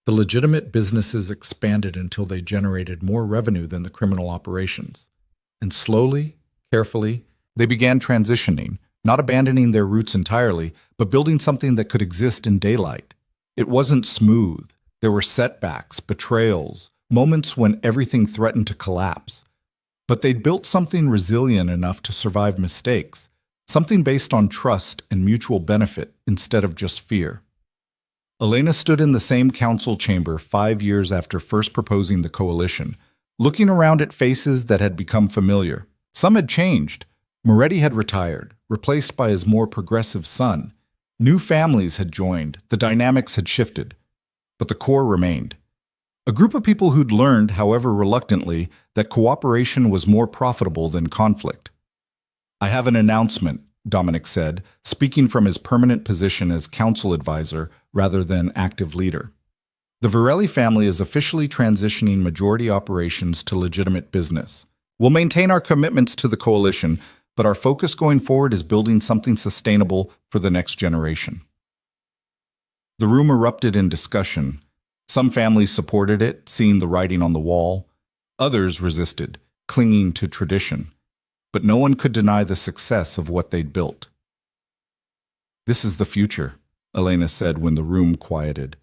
The legitimate businesses expanded until they generated more revenue than the criminal operations. And slowly, carefully, they began transitioning, not abandoning their roots entirely, but building something that could exist in daylight. It wasn't smooth. There were setbacks, betrayals, moments when everything threatened to collapse. But they'd built something resilient enough to survive mistakes, something based on trust and mutual benefit instead of just fear. Elena stood in the same council chamber 5 years after first proposing the coalition, looking around at faces that had become familiar. Some had changed. Moretti had retired, replaced by his more progressive son. New families had joined, the dynamics had shifted. but the core remained. A group of people who'd learned, however reluctantly, that cooperation was more profitable than conflict. "I have an announcement," Dominic said, speaking from his permanent position as council advisor rather than active leader. "The Varelli family is officially transitioning majority operations to legitimate business. We'll maintain our commitments to the coalition, but our focus going forward is building something sustainable for the next generation." The room erupted in discussion. Some families supported it, seeing the writing on the wall. Others resisted, clinging to tradition. But no one could deny the success of what they'd built. "This is the future," Elena said when the room quieted.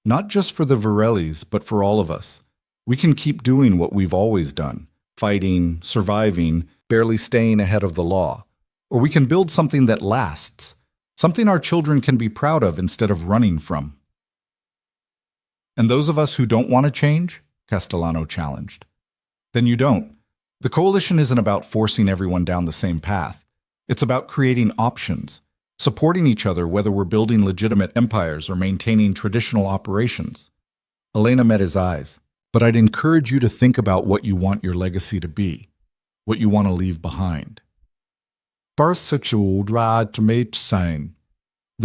"Not just for the Varellis, but for all of us. We can keep doing what we've always done, fighting, surviving, barely staying ahead of the law. Or we can build something that lasts, something our children can be proud of instead of running from." "And those of us who don't want to change?" Castellano challenged. "Then you don't. The coalition isn't about forcing everyone down the same path. It's about creating options, supporting each other whether we're building legitimate empires or maintaining traditional operations." Elena met his eyes. "But I'd encourage you to think about what you want your legacy to be, what you want to leave behind." The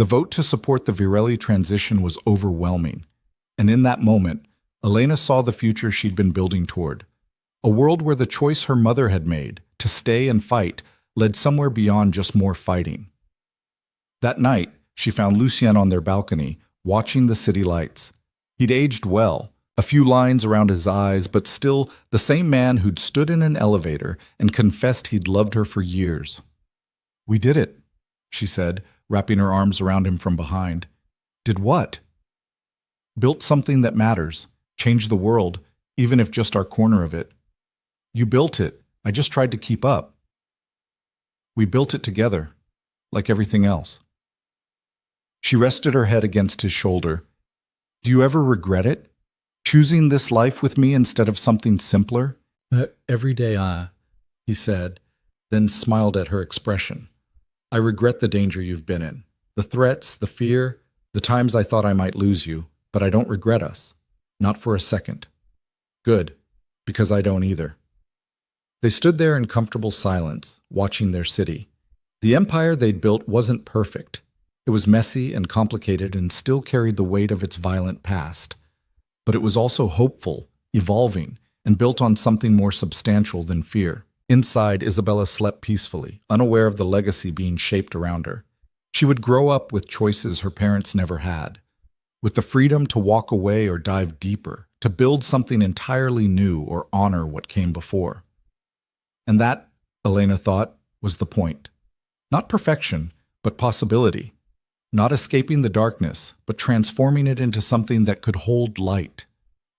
vote to support the Varelli transition was overwhelming, and in that moment, Elena saw the future she'd been building toward. A world where the choice her mother had made, to stay and fight, led somewhere beyond just more fighting. That night, she found Lucien on their balcony, watching the city lights. He'd aged well, a few lines around his eyes, but still the same man who'd stood in an elevator and confessed he'd loved her for years. "We did it," she said, wrapping her arms around him from behind. "Did what?" "Built something that matters, changed the world, even if just our corner of it." "You built it. I just tried to keep up." "We built it together, like everything else." She rested her head against his shoulder. "Do you ever regret it? Choosing this life with me instead of something simpler?" Every day, he said, then smiled at her expression. "I regret the danger you've been in, the threats, the fear, the times I thought I might lose you, but I don't regret us. Not for a second." "Good, because I don't either." They stood there in comfortable silence, watching their city. The empire they'd built wasn't perfect. It was messy and complicated and still carried the weight of its violent past. But it was also hopeful, evolving, and built on something more substantial than fear. Inside, Isabella slept peacefully, unaware of the legacy being shaped around her. She would grow up with choices her parents never had, with the freedom to walk away or dive deeper, to build something entirely new or honor what came before. And that, Elena thought, was the point. Not perfection, but possibility. Not escaping the darkness, but transforming it into something that could hold light.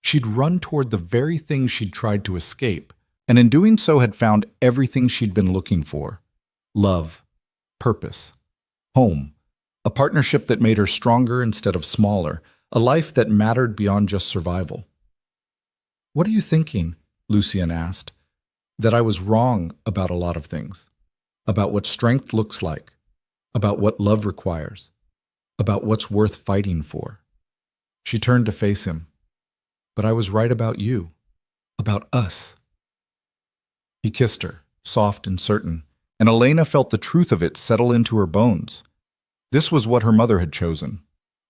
She'd run toward the very thing she'd tried to escape, and in doing so had found everything she'd been looking for. Love, purpose, home, a partnership that made her stronger instead of smaller, a life that mattered beyond just survival. "What are you thinking?" Lucien asked. "That I was wrong about a lot of things. About what strength looks like. About what love requires. About what's worth fighting for." She turned to face him. "But I was right about you. About us." He kissed her, soft and certain, and Elena felt the truth of it settle into her bones. This was what her mother had chosen.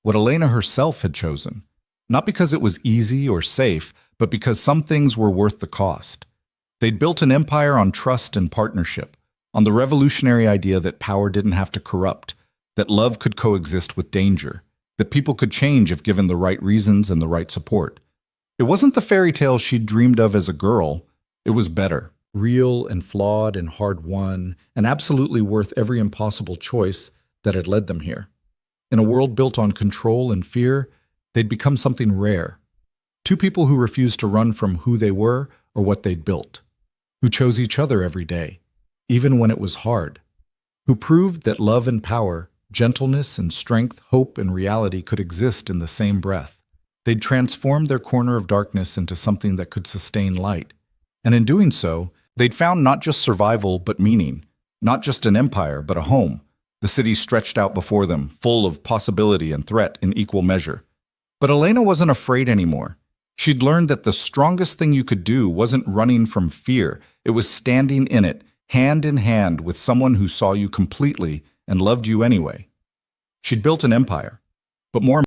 What Elena herself had chosen. Not because it was easy or safe, but because some things were worth the cost. They'd built an empire on trust and partnership, on the revolutionary idea that power didn't have to corrupt, that love could coexist with danger, that people could change if given the right reasons and the right support. It wasn't the fairy tale she'd dreamed of as a girl. It was better, real and flawed and hard-won, and absolutely worth every impossible choice that had led them here. In a world built on control and fear, they'd become something rare. Two people who refused to run from who they were or what they'd built, who chose each other every day, even when it was hard, who proved that love and power, gentleness and strength, hope and reality could exist in the same breath. They'd transformed their corner of darkness into something that could sustain light. And in doing so, they'd found not just survival but meaning, not just an empire but a home. The city stretched out before them, full of possibility and threat in equal measure. But Elena wasn't afraid anymore. She'd learned that the strongest thing you could do wasn't running from fear, it was standing in it, hand in hand with someone who saw you completely and loved you anyway. She'd built an empire, but more